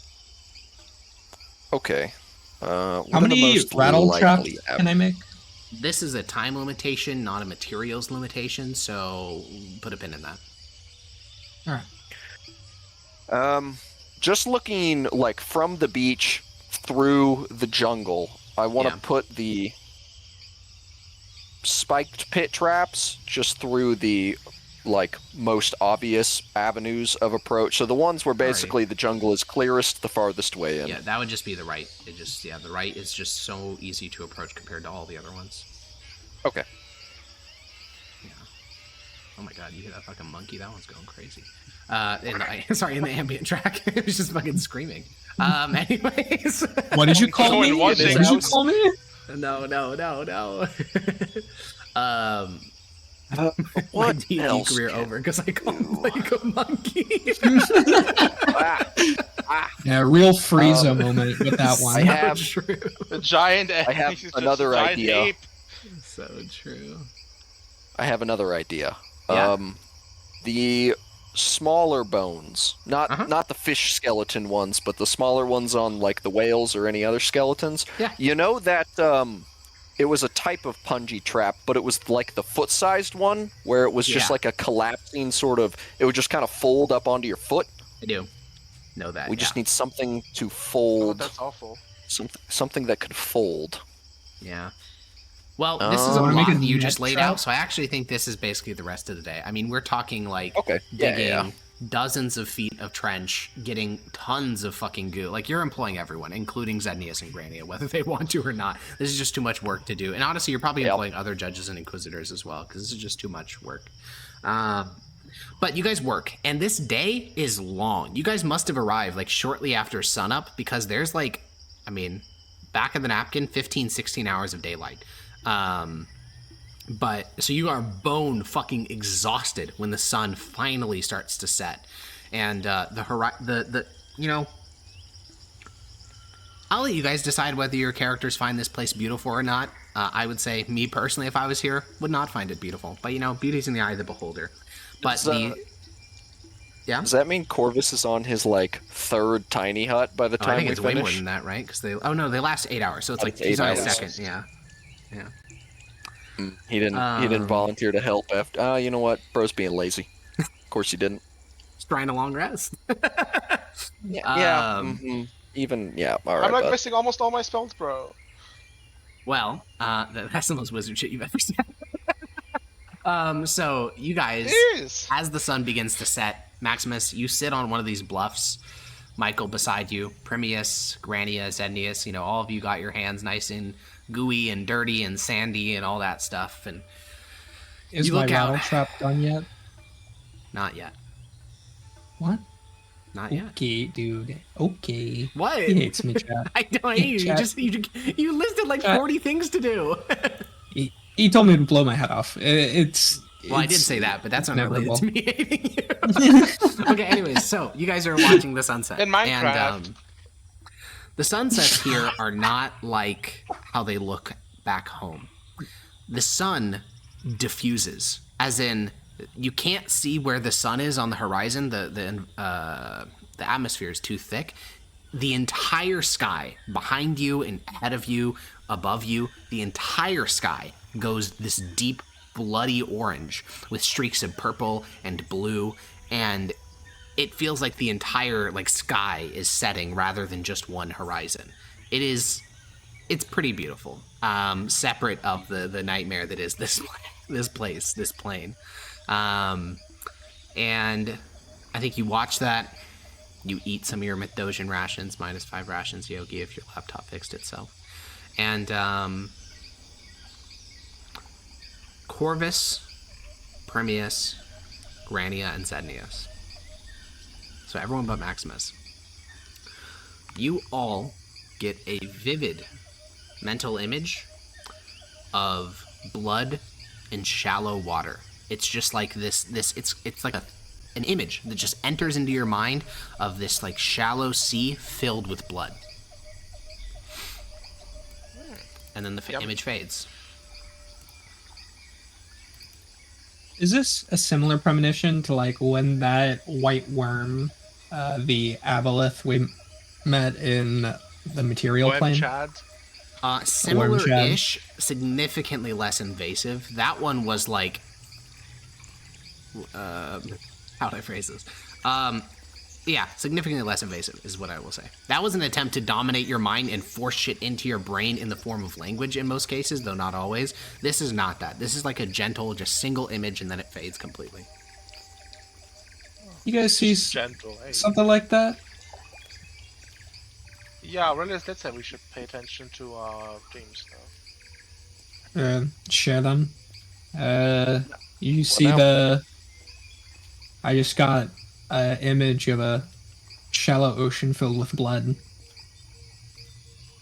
Okay. How many rattle traps can I make? This is a time limitation, not a materials limitation, so put a pin in that. All right. Just looking like from the beach through the jungle, I want to Yeah. put the spiked pit traps just through the like most obvious avenues of approach. So the ones where basically the jungle is clearest, the farthest way in. Yeah, that would just be the right. The right is just so easy to approach compared to all the other ones. Okay. Yeah. Oh my god, you hear that fucking monkey? That one's going crazy. Sorry, in the ambient track, it was just fucking screaming. Anyways. What did you call Going me? one What thing. did you call me? No. My What D&D else career can over because I called him like a monkey. Yeah, real Frieza moment with that one. I have True. The giant. I have he's just another a giant idea. Ape. So true. I have another idea. Yeah. The smaller bones, not the fish skeleton ones, but the smaller ones on like the whales or any other skeletons. Yeah. You know that it was a type of punji trap, but it was like the foot-sized one, where it was just Yeah. like a collapsing sort of. It would just kind of fold up onto your foot. I do know that. We just need something to Oh, fold. that's awful. Something that could fold. Yeah. Well, this is a Wanna make lot a you net just laid trap? out, so I actually think this is basically the rest of the day. I mean, we're talking like Okay. digging Yeah. dozens of feet of trench, getting tons of fucking goo. Like, you're employing everyone, including Zednius and Grania, whether they want to or not. This is just too much work to do. And honestly, you're probably Yep. employing other judges and inquisitors as well, because this is just too much work. But you guys work, and this day is long. You guys must have arrived like shortly after sunup, because there's like, I mean, back of the napkin, 15, 16 hours of daylight. But so you are bone fucking exhausted when the sun finally starts to set, and you know, I'll let you guys decide whether your characters find this place beautiful or not. I would say, me personally, if I was here, would not find it beautiful. But you know, beauty's in the eye of the beholder. But yeah. Does that mean Corvus is on his like third tiny hut by the I time think we it's way more finish? than that, right? Because they they last 8 hours, so it's Oh, like it's he's 8 on his hours. second. Yeah. He didn't volunteer to help after. You know what? Bro's being lazy. Of course he didn't. Just trying a long rest. Yeah. Even All right. I'm like bud. missing almost all my spells, bro. Well, that's the most wizard shit you've ever said. So you guys, It is. as the sun begins to set, Maximus, you sit on one of these bluffs. Michael beside you, Primius, Grania, Zednius, you know, all of you got your hands nice and gooey and dirty and sandy and all that stuff. And Is You my look out. rattle trap done yet? not yet. What? Not yet. Okay, dude. Okay. What? He hates me, chat. I don't hate you. Chat. You listed like Chat. 40 things to do. He told me to blow my head off. Well, I did say that, but that's unrelated inevitable. to me hating you. Okay, anyways, so you guys are watching the sunset. In Minecraft. And the sunsets here are not like how they look back home. The sun diffuses, as in you can't see where the sun is on the horizon. The atmosphere is too thick. The entire sky behind you and ahead of you, above you, the entire sky goes this deep bloody orange with streaks of purple and blue, and it feels like the entire like sky is setting rather than just one horizon. It's pretty beautiful, separate of the nightmare that is this place, this plane. And I think you watch that. You eat some of your Mithdosian rations, -5 rations, Yogi, if your laptop fixed itself. And Corvus, Primius, Grania, and Zednius. So everyone but Maximus. You all get a vivid mental image of blood and shallow water. It's just like this it's like an image that just enters into your mind of this like shallow sea filled with blood. And then the image fades. Is this a similar premonition to like when that white worm, the aboleth we met in the material Worm plane? Chad. Similar-ish, significantly less invasive. That one was like, how do I phrase this? Yeah, significantly less invasive is what I will say. That was an attempt to dominate your mind and force shit into your brain in the form of language in most cases, though not always. This is not that. This is like a gentle, just single image, and then it fades completely. You guys see Gentle. Hey. something like that? Yeah, Aurelius did say we should pay attention to our dreams now. Share them. You see now? I just got an image of a shallow ocean filled with blood.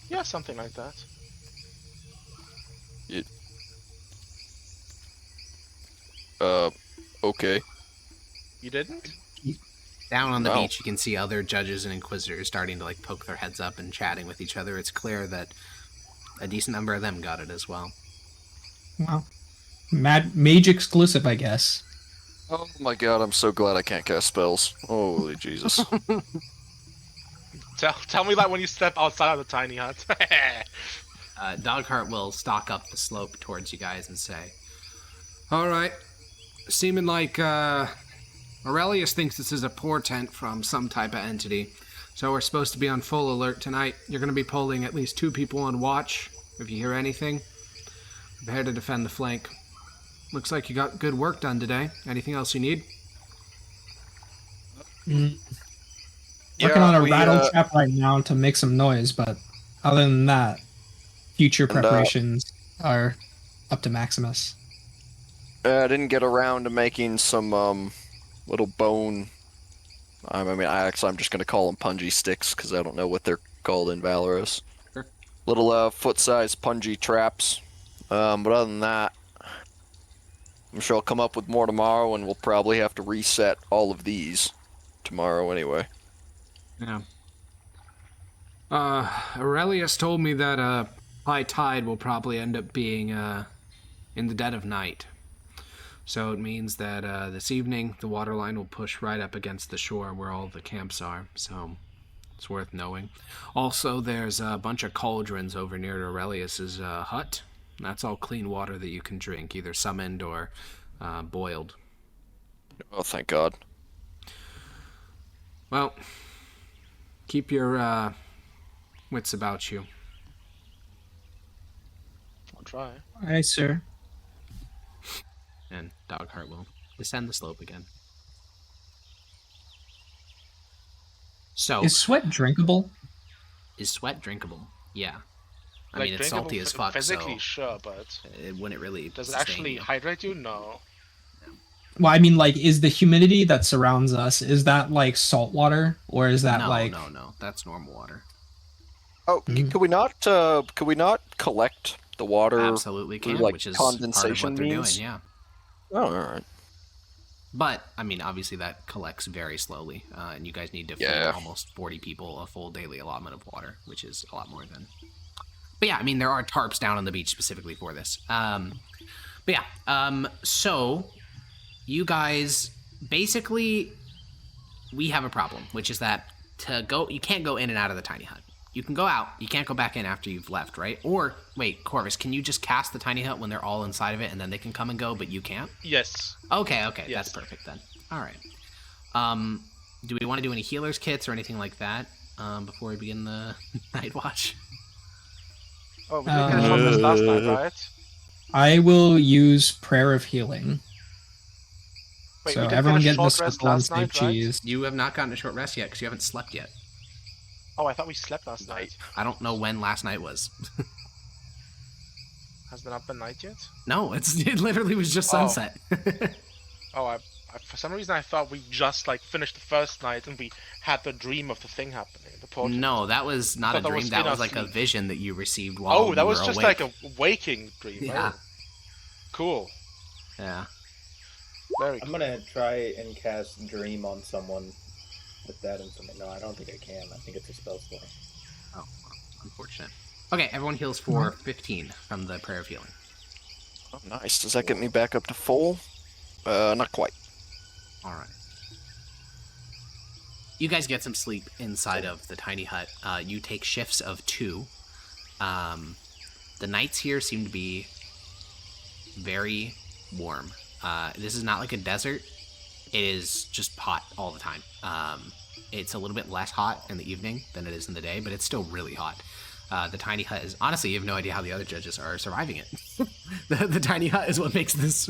Yeah, something like that. Okay. You didn't? Down on the Wow. beach, you can see other judges and inquisitors starting to like poke their heads up and chatting with each other. It's clear that a decent number of them got it as well. Wow. Mage exclusive, I guess. Oh my god, I'm so glad I can't cast spells. Holy Jesus. Tell me that when you step outside of the tiny hut. Dogheart will stalk up the slope towards you guys and say, "All right, seeming like Aurelius thinks this is a portent from some type of entity, so we're supposed to be on full alert tonight. You're going to be polling at least 2 people on watch. If you hear anything, prepare to defend the flank. Looks like you got good work done today. Anything else you need?" Working Yeah, on a we, rattle trap right now to make some noise, but other than that, future preparations are up to Maximus. I didn't get around to making some little bone. I'm just gonna call them punji sticks because I don't know what they're called in Valoros. Sure. Little foot-sized punji traps. But other than that, I'm sure I'll come up with more tomorrow, and we'll probably have to reset all of these tomorrow anyway. Yeah. Aurelius told me that high tide will probably end up being in the dead of night. So it means that this evening the water line will push right up against the shore where all the camps are. So it's worth knowing. Also, there's a bunch of cauldrons over near Aurelius's hut. That's all clean water that you can drink, either summoned or boiled. Oh, thank God. Well, keep your wits about you. I'll try. Aye, sir. And Dogheart will descend the slope again. So, Is sweat drinkable? is sweat drinkable? Yeah. I Like, mean, it's salty as fuck, physically, so sure, but it wouldn't really does it sustain actually you. hydrate you? No. Well, I mean, like, is the humidity that surrounds us, is that like salt water, or is that No, like? no. That's normal water. Oh, could we not collect the water? Absolutely can, like which is part of condensation what they're means? doing, yeah. Oh, alright. But, I mean, obviously that collects very slowly, and you guys need to feed Yeah. almost 40 people a full daily allotment of water, which is a lot more than... But yeah, I mean, there are tarps down on the beach specifically for this. So, you guys, basically, we have a problem, which is that you can't go in and out of the tiny hut. You can go out, you can't go back in after you've left, right? Or, wait, Corvus, can you just cast the tiny hut when they're all inside of it and then they can come and go, but you can't? Yes. Okay, Yes. that's perfect then. All right. Do we want to do any healer's kits or anything like that before we begin the night watch? Oh, we did get a short rest last night, right? I will use prayer of healing. Wait, So we did everyone get a get this short rest one last steak night, right? cheese. You have not gotten a short rest yet because you haven't slept yet. Oh, I thought we slept last night. I don't know when last night was. Has there not been night yet? No, it literally was just Oh. sunset. Oh, I for some reason I thought we just like finished the first night and we had the dream of the thing happening. The portent. No, that was not a thought that dream. was That in our was like a sleep. vision that you received while Oh, you that was were just awake. like a waking dream. Yeah. Oh. Cool. Yeah. Very I'm cool. gonna try and cast Dream on someone with that information. No, I don't think I can. I think it's a spell slot. Oh, well, unfortunate. Okay, everyone heals for 15 from the Prayer of Healing. Oh, nice. Does that get me back up to full? Not quite. All right. You guys get some sleep inside of the tiny hut. You take shifts of 2. The nights here seem to be very warm. This is not like a desert. It is just hot all the time. It's a little bit less hot in the evening than it is in the day, but it's still really hot. The tiny hut is honestly, you have no idea how the other judges are surviving it. the tiny hut is what makes this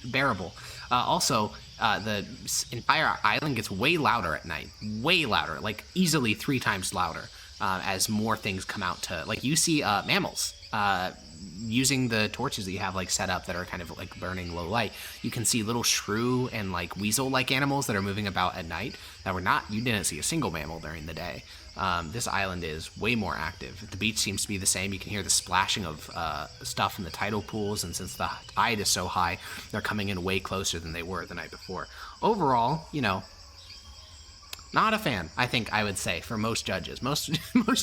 bearable. Also, the entire island gets way louder at night, way louder, like easily 3 times louder, as more things come out to, like, you see mammals using the torches that you have like set up that are kind of like burning low light. You can see little shrew and like weasel like animals that are moving about at night that you didn't see a single mammal during the day. This island is way more active. The beach seems to be the same. You can hear the splashing of stuff in the tidal pools, and since the tide is so high, they're coming in way closer than they were the night before. Overall, not a fan, I think I would say, for most judges. Most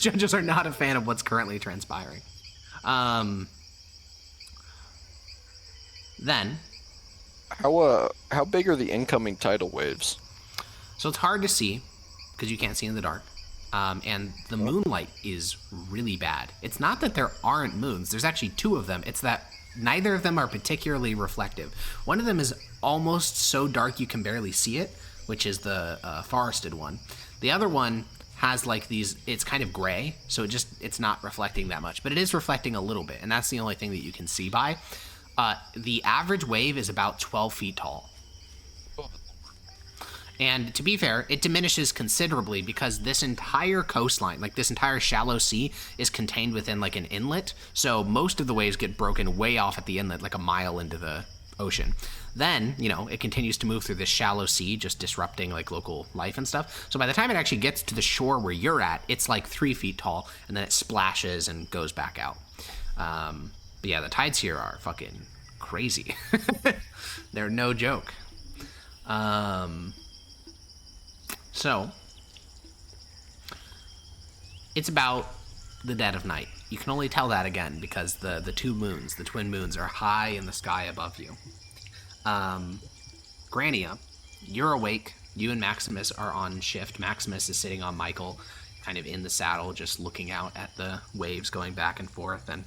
judges are not a fan of what's currently transpiring. Then, How big are the incoming tidal waves? so it's hard to see because you can't see in the dark. And the moonlight is really bad. It's not that there aren't moons. There's actually 2 of them. It's that neither of them are particularly reflective. One of them is almost so dark you can barely see it, which is the forested one. The other one has like these, it's kind of gray, so it's not reflecting that much, but it is reflecting a little bit, and that's the only thing that you can see by. The average wave is about 12 feet tall. And to be fair, it diminishes considerably because this entire coastline, like this entire shallow sea, is contained within like an inlet. So most of the waves get broken way off at the inlet, like a mile into the ocean. Then, it continues to move through this shallow sea, just disrupting like local life and stuff. So by the time it actually gets to the shore where you're at, it's like 3 feet tall, and then it splashes and goes back out. But yeah, the tides here are fucking crazy. They're no joke. So, it's about the dead of night. You can only tell that again because the twin moons, are high in the sky above you. Grania, you're awake. You and Maximus are on shift. Maximus is sitting on Michael, kind of in the saddle, just looking out at the waves going back and forth. And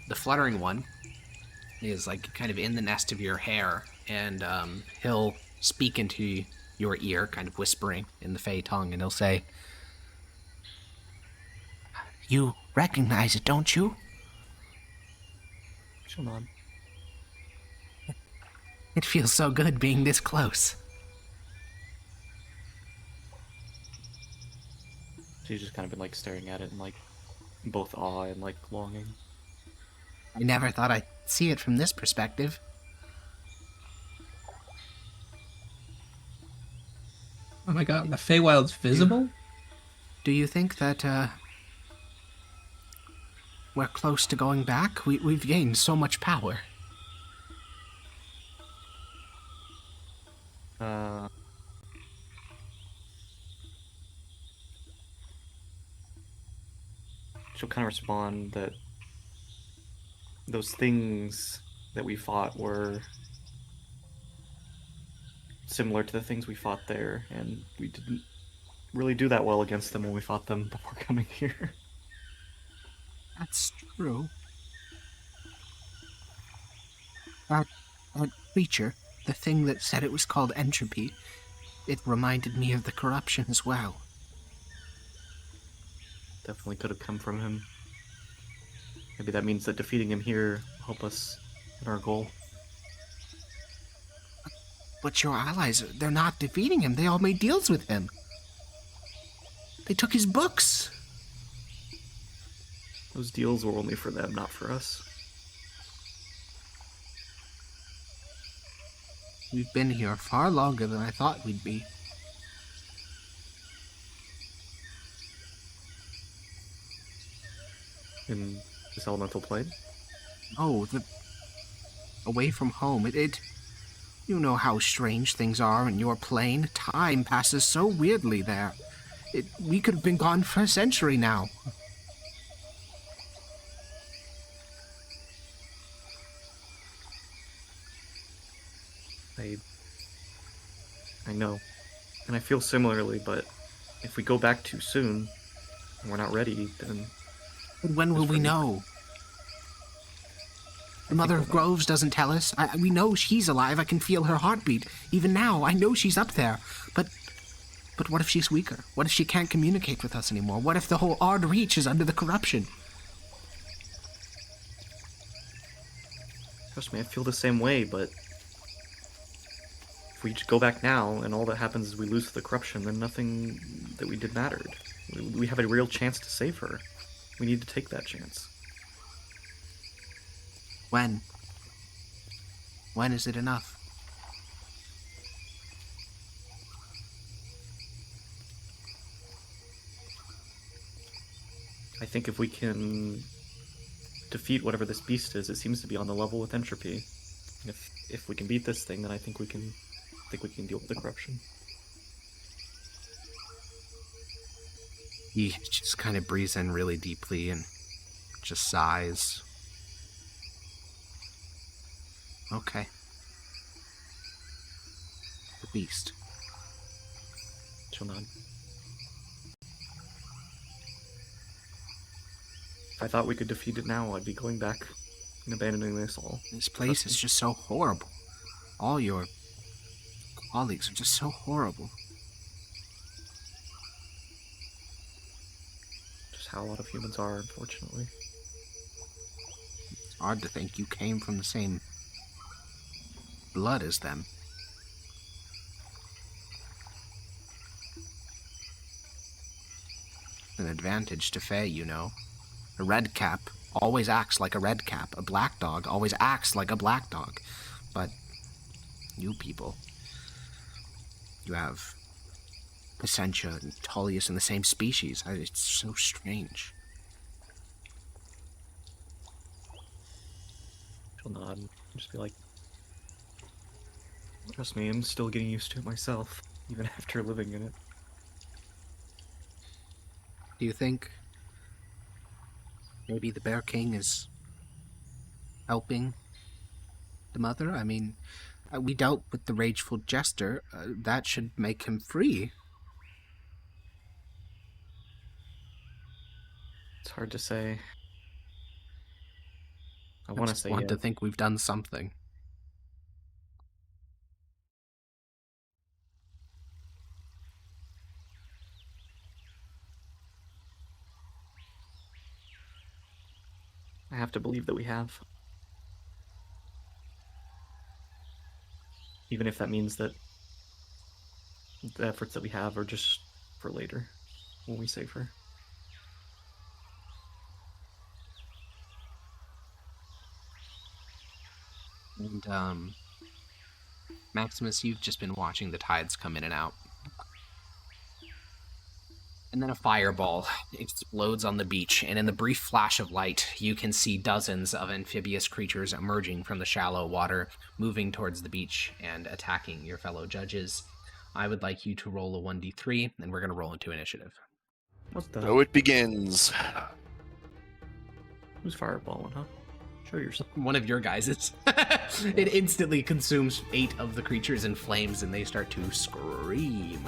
the fluttering one is like kind of in the nest of your hair, and he'll speak into your ear, kind of whispering in the Fey tongue, and he'll say, "You recognize it, don't you?" She'll nod. It feels so good being this close. She's just kind of been like staring at it in like both awe and like longing. I never thought I'd see it from this perspective. Oh my god, the Feywild's visible? Do you think that, we're close to going back? We've gained so much power. She'll kind of respond that those things that we fought were similar to the things we fought there, and we didn't really do that well against them when we fought them before coming here. That's true. That creature, the thing that said it was called entropy, it reminded me of the corruption as well. Definitely could have come from him. Maybe that means that defeating him here will help us in our goal. But your allies, they're not defeating him. They all made deals with him. They took his books. Those deals were only for them, not for us. We've been here far longer than I thought we'd be. In this elemental plane? Oh, away from home. You know how strange things are in your plane. Time passes so weirdly there. We could have been gone for a century now. I know. And I feel similarly, but if we go back too soon and we're not ready, then... But when will we know? The Mother of Groves doesn't tell us. We know she's alive. I can feel her heartbeat. Even now, I know she's up there. But what if she's weaker? What if she can't communicate with us anymore? What if the whole Ard Reach is under the corruption? Trust me, I feel the same way, but... if we just go back now and all that happens is we lose the corruption, then nothing that we did mattered. We have a real chance to save her. We need to take that chance. When? When is it enough? I think if we can defeat whatever this beast is, it seems to be on the level with entropy. And if we can beat this thing, then I think we can deal with the corruption. He just kind of breathes in really deeply and just sighs. Okay. The beast. She'll nod. If I thought we could defeat it now, I'd be going back and abandoning this all. This place is just so horrible. All your colleagues are just so horrible. Just how a lot of humans are, unfortunately. It's hard to think you came from the same blood as them. An advantage to Fae, you know. A red cap always acts like a red cap. A black dog always acts like a black dog. But you people, you have Essentia and Tullius in the same species. It's so strange. She'll nod and just be like, trust me, I'm still getting used to it myself, even after living in it. Do you think maybe the Bear King is helping the Mother? I mean, we dealt with the Rageful Jester. That should make him free. It's hard to say. I want to say want yeah. to think we've done something. I have to believe that we have. Even if that means that the efforts that we have are just for later, when we save her. And, Maximus, you've just been watching the tides come in and out. And then a fireball explodes on the beach, and in the brief flash of light, you can see dozens of amphibious creatures emerging from the shallow water, moving towards the beach and attacking your fellow judges. I would like you to roll a 1d3, and we're going to roll into initiative. What the? So it begins. Who's fireballing, huh? Show yourself. One of your guys's. It instantly consumes 8 of the creatures in flames, and they start to scream.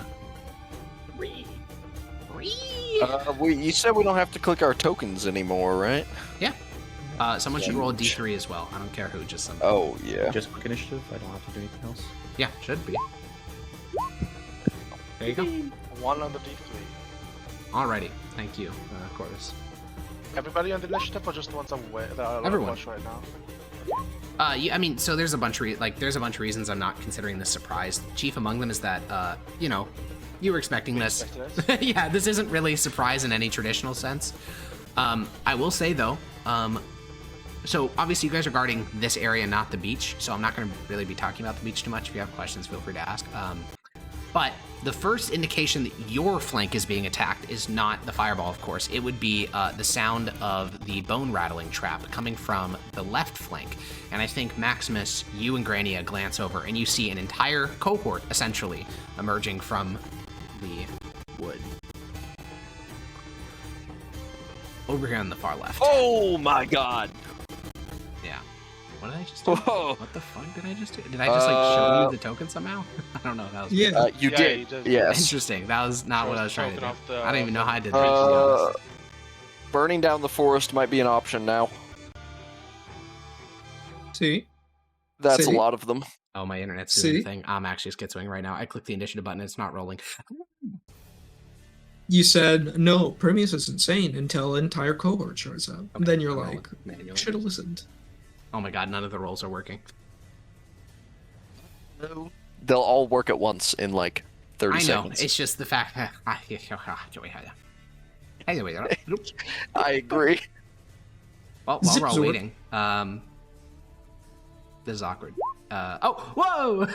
You said we don't have to click our tokens anymore, right? Yeah. Someone should roll a d3 as well. I don't care who, just something. Oh, yeah. Just quick initiative. I don't have to do anything else. Yeah, should be. There you go. 1 on the D3. Alrighty. Thank you, Corvus. Everybody on the initiative, or just the ones that are Everyone. watch right now? Yeah, I mean, so there's a bunch of there's a bunch of reasons I'm not considering this surprise. Chief among them is that, you know, you were expecting this. Yeah, this isn't really a surprise in any traditional sense. I will say though, so obviously you guys are guarding this area, not the beach. So I'm not going to really be talking about the beach too much. If you have questions, feel free to ask. But the first indication that your flank is being attacked is not the fireball, of course. It would be the sound of the bone rattling trap coming from the left flank. And I think, Maximus, you and Grania glance over, and you see an entire cohort, essentially, emerging from the wood. Over here on the far left. Oh my god! Yeah. What did I just do? Whoa. What the fuck did I just do? Did I just, show you the token somehow? I don't know. That was Yeah. You Yeah, did. you did. Yes. interesting. That was not what I was trying to do. Token of the- I don't even know how I did that, to be honest. Burning down the forest might be an option now. See? That's See? a lot of them. Oh, my internet's doing See? the thing. I'm actually schizoing right now. I clicked the initiative button. It's not rolling. You said, no, Prometheus is insane until an entire cohort shows up. Okay, Then you're I'm rolling like, manually. should have listened. Oh my god, none of the rolls are working. They'll all work at once in like 30 I know. seconds. It's just the fact that I agree. Well, while we're all Zip-zor. waiting, this is awkward. Oh, whoa!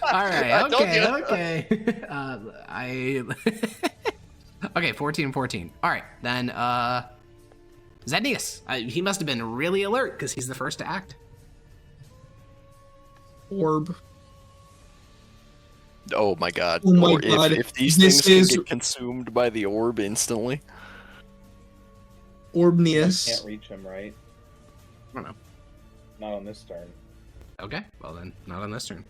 All right, I told okay, you. okay. Okay, 14. All right, then, Zendius. He must have been really alert because he's the first to act. Orb. Oh my god. Oh my Or god, if these this things is- can get consumed by the orb instantly. Orbneus. Can't reach him, right? I don't know. Not on this turn. Okay, well then, not on this turn.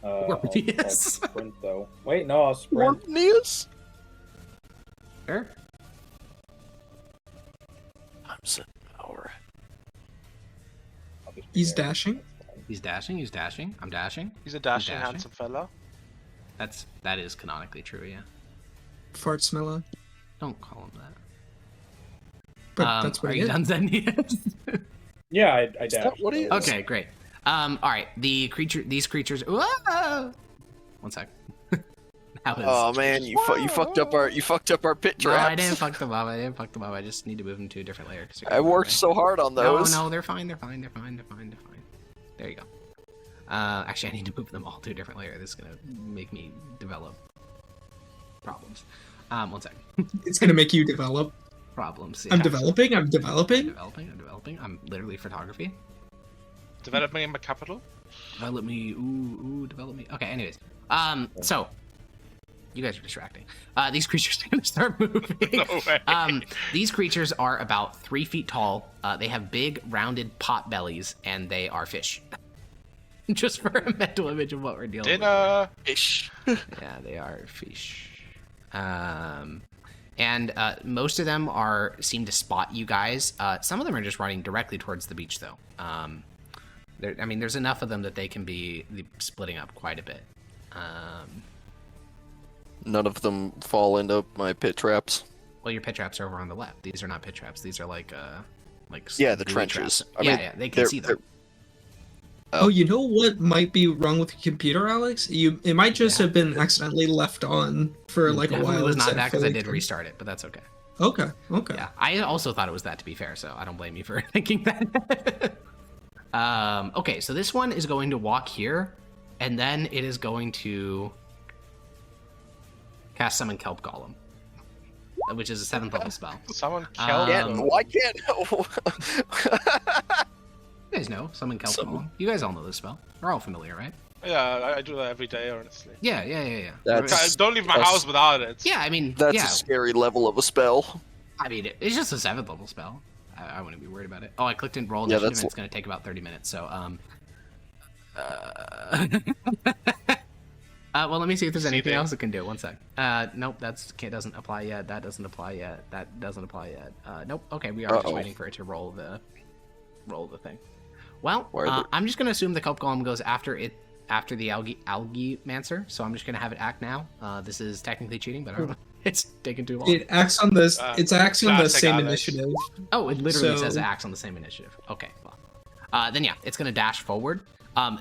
I'll Yes. sprint though. Wait, no, I'll sprint. Orpneus? Sure. I'm sitting over. I'll just be He's there. dashing. He's dashing. I'm dashing. He's a dashing, dashing. handsome fella. That is canonically true, yeah. Fart smeller. Don't call him that. But that's what are he you is. done, Zendius? Yeah, I that dashed. what he is? Okay, great. All right. These creatures. Whoa! One sec. That was- Oh man, you fucked up our pit No, traps. I didn't fuck them up. I just need to move them to a different layer. 'cause they're I getting worked away. so hard on those. No, they're fine. They're fine. There you go. Actually, I need to move them all to a different layer. This is gonna make me develop problems. One sec. It's gonna make you develop. Problems. I'm yeah. developing. I'm developing. I'm literally photography. Developing in my capital. Develop me. Develop me. Okay, anyways. So you guys are distracting. These creatures are gonna start moving. No way. These creatures are about 3 feet tall. They have big, rounded pot bellies, and they are fish. Just for a mental image of what we're dealing with. Dinner. Ish. Yeah, they are fish. And most of them seem to spot you guys. Some of them are just running directly towards the beach, though. There's enough of them that they can be splitting up quite a bit. None of them fall into my pit traps. Well, your pit traps are over on the left. These are not pit traps. These are like Yeah, the booby trenches. traps. I Yeah, mean, yeah, they can see them. Oh, you know what might be wrong with your computer, Alex? It might just have been accidentally left on for like a Definitely while. was not instead that of because I fully did turned. restart it, but that's okay. Okay. Yeah, I also thought it was that, to be fair, so I don't blame you for thinking that. Okay, so this one is going to walk here, and then it is going to cast Summon Kelp Golem, which is a 7th level spell. Someone Um, killed Why can't? You guys know Summon Kelp Golem. You guys all know this spell. We're all familiar, right? Yeah, I do that every day, honestly. Yeah. That's Don't leave my that's- house without it. Yeah, I mean, that's yeah. a scary level of a spell. I mean, it's just a 7th level spell. I wouldn't be worried about it. Oh, I clicked in roll Yeah, initiative, that's- and it's going to take about 30 minutes, so, well, let me see if there's anything else it can do. One sec. Nope, doesn't apply yet. That doesn't apply yet. That doesn't apply yet. Nope. Okay, we are just Uh-oh. waiting for it to roll the thing. Well, Why are I'm just gonna assume the Kelp Golem goes after the algae mancer. So I'm just gonna have it act now. This is technically cheating, but I don't know. It's taking too long. It acts on this. It's acts on the classic same Alex. initiative. Oh, it literally So- says it acts on the same initiative. Okay, well. Then yeah, it's gonna dash forward.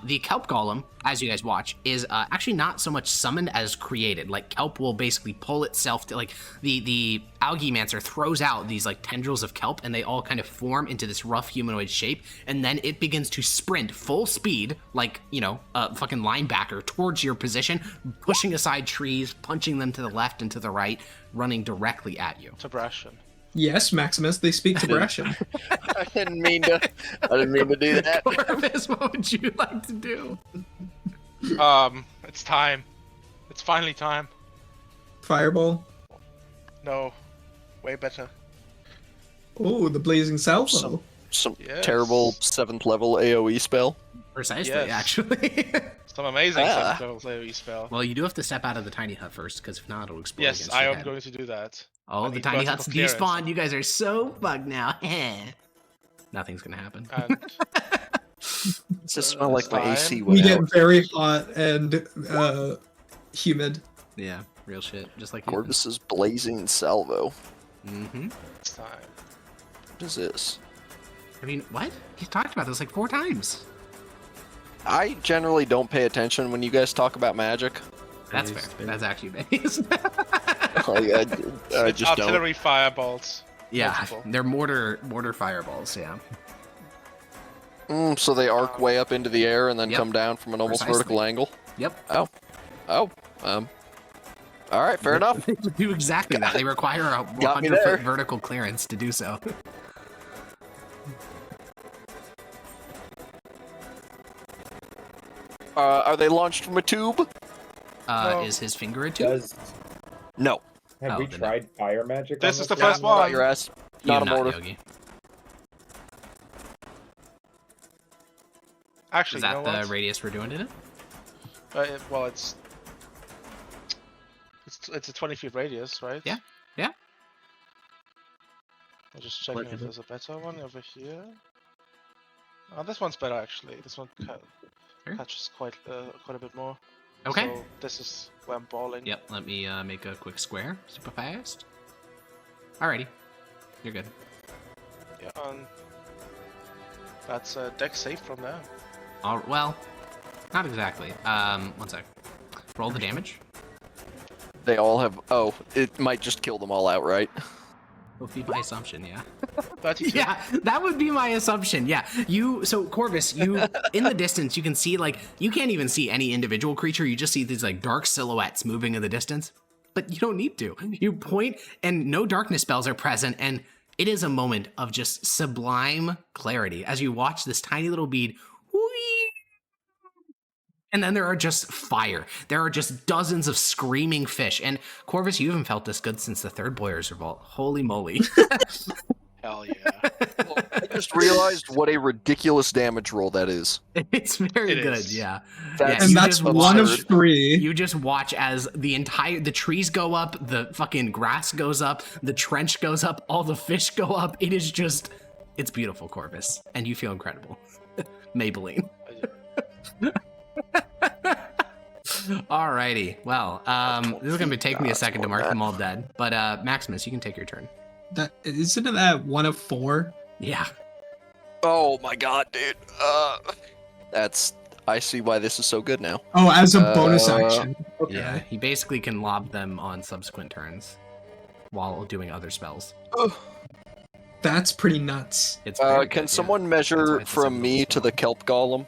The kelp golem, as you guys watch, is actually not so much summoned as created. Like kelp will basically pull itself to, like, the algaemancer throws out these like tendrils of kelp, and they all kind of form into this rough humanoid shape, and then it begins to sprint full speed, like, you know, a fucking linebacker towards your position, pushing aside trees, punching them to the left and to the right, running directly at you. Tabration. Yes, Maximus, they speak Tabration. I didn't mean to do that. Corvus, what would you like to do? It's time. It's finally time. Fireball. No, way better. Oh, the Blazing Salvo. Some Yes. terrible 7th level AoE spell. Precisely, Yes. actually. Some amazing Ah. AoE spell. Well, you do have to step out of the tiny hut first, because if not, it'll explode Yes, against I your am head. going to do that. Oh, I the need tiny vertical huts clearance. despawned. You guys are so bugged now. Nothing's gonna happen. And Does this smell like my Fine. AC We went get out? very hot and humid. Yeah, real shit. Just like you. Corvus's Blazing Salvo. Mm-hmm. it's time. What is this? I mean, what? He's talked about this like 4 times. I generally don't pay attention when you guys talk about magic. That's Base, fair. baby. That's actually base. Like, I It's just don't. artillery fireballs. Yeah, Multiple. they're mortar fireballs. Yeah. So they arc way up into the air and then Yep. come down from an almost Precisely. vertical angle. Yep. Oh. All right, fair enough. They do exactly that. They require a Got me there. 100-foot vertical clearance to do so. Are they launched from a tube? No. Is his finger a tube? No. Have Oh, we then tried fire magic? This on is the this first one? one. Got your ass. You Not a not, mortar. Yogi. Actually, Is you that know the what? radius we're doing in it? Well, it's a 20-feet radius, right? Yeah, yeah. I'm just checking What if is it? there's a better one over here. Oh, this one's better actually. This one Sure. catches quite a bit more. Okay. So this is where I'm balling. Yep, let me make a quick square, super fast. Alrighty, you're good. Yeah. That's a deck safe from there. Well, not exactly. 1 sec. Roll the damage. They all have. Oh, it might just kill them all outright. Would be my assumption, yeah. 32. Yeah, that would be my assumption. Yeah, so Corvus, you in the distance, you can see like you can't even see any individual creature. You just see these like dark silhouettes moving in the distance. But you don't need to. You point, and no darkness spells are present, and it is a moment of just sublime clarity as you watch this tiny little bead. Whee! And then there are just fire. There are just dozens of screaming fish. And Corvus, you haven't felt this good since the 3rd Boyer's Revolt. Holy moly. Hell yeah. I just realized what a ridiculous damage roll that is. It's very It good, is. yeah. That's- And you that's just one of watch- 3. You just watch as the trees go up, the fucking grass goes up, the trench goes up, all the fish go up. It is just, it's beautiful, Corvus. And you feel incredible. Maybelline. Alrighty. Well, this is going to take me a second to mark them all dead. But Maximus, you can take your turn. That isn't that 1 of 4? Yeah. Oh my god, dude. That's. I see why this is so good now. Oh, as a bonus action. Okay. Yeah. He basically can lob them on subsequent turns while doing other spells. That's pretty nuts. It's very good, Can yeah. someone That's why measure it's a from simple me to spell. the kelp golem?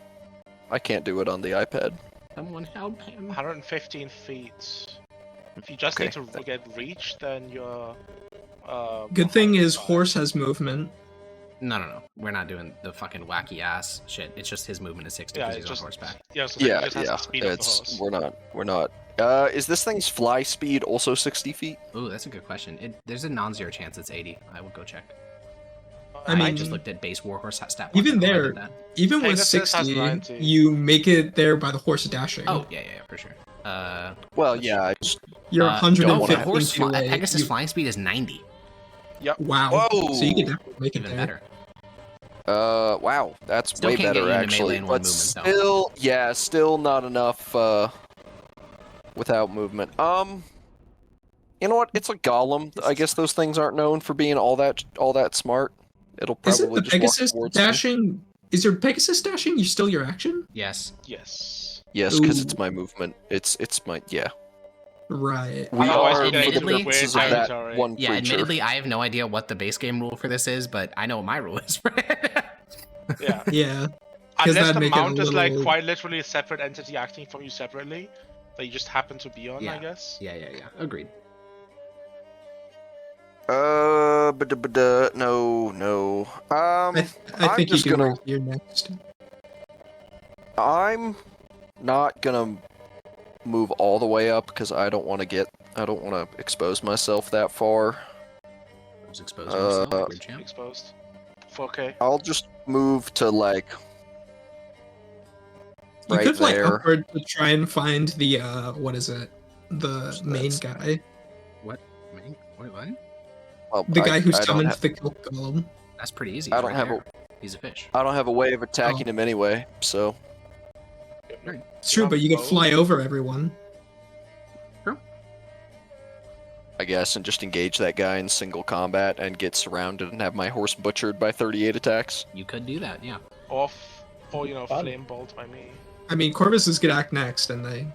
I can't do it on the iPad. Someone help him. 115 feet. If you just Okay. need to get reach, then you're. Good thing is 105. horse has movement. No. We're not doing the fucking wacky ass shit. It's just his movement is 60 Yeah, because it's he's just on horseback. Yeah, so he Yeah, just has yeah. the speed of the It's horse. we're not. Is this thing's fly speed also 60 feet? Ooh, that's a good question. There's a non-zero chance it's 80. I would go check. I I mean, just looked at base warhorse stat. even block before I there- did that. Even with Pegasus has 60, 90. you make it there by the horse dashing. Oh yeah, for sure. Well, yeah. I just, You're oh, 150 the horse feet away. Pegasus You- flying speed is 90. Wow. Whoa. So you can definitely make it Even there. better. wow, that's Still way can't get better you into actually. melee in one But movement, though. still, yeah, still not enough without movement. You know what? It's a golem. I guess those things aren't known for being all that smart. It'll Isn't probably the just walk Pegasus towards me. dashing Is your Pegasus dashing still your action? Yes. Yes. Yes, because Ooh. it's my movement. It's my yeah. Right. We Otherwise, are we get for the into admittedly, purposes weird of that territory. one Yeah, creature. admittedly, I have no idea what the base game rule for this is, but I know what my rule is for it. Yeah. Yeah. 'Cause Unless that'd the make it a mount is like little- quite literally a separate entity acting from you separately, that you just happen to be on, Yeah. I guess. Yeah. Agreed. No. I I'm think you just can gonna- move here next. I'm not gonna move all the way up because I don't want to expose myself that far. I was exposing myself. Uh, Weird champ. Exposed. 4K. I'll just move to like You right could fly there. upward to try and find the what is it? The So main that's- guy. What? Wait, what? Well, The guy who I don't summoned ha- the Kelp Golem. That's pretty easy. I He's don't right have there. He's a fish. I don't have a way of attacking Oh. him anyway, so It's true, but you could fly over everyone. I guess and just engage that guy in single combat and get surrounded and have my horse butchered by 38 attacks. You could do that, yeah. Or Fun. flame bolt by me. I mean, Corvus is gonna act next, and they,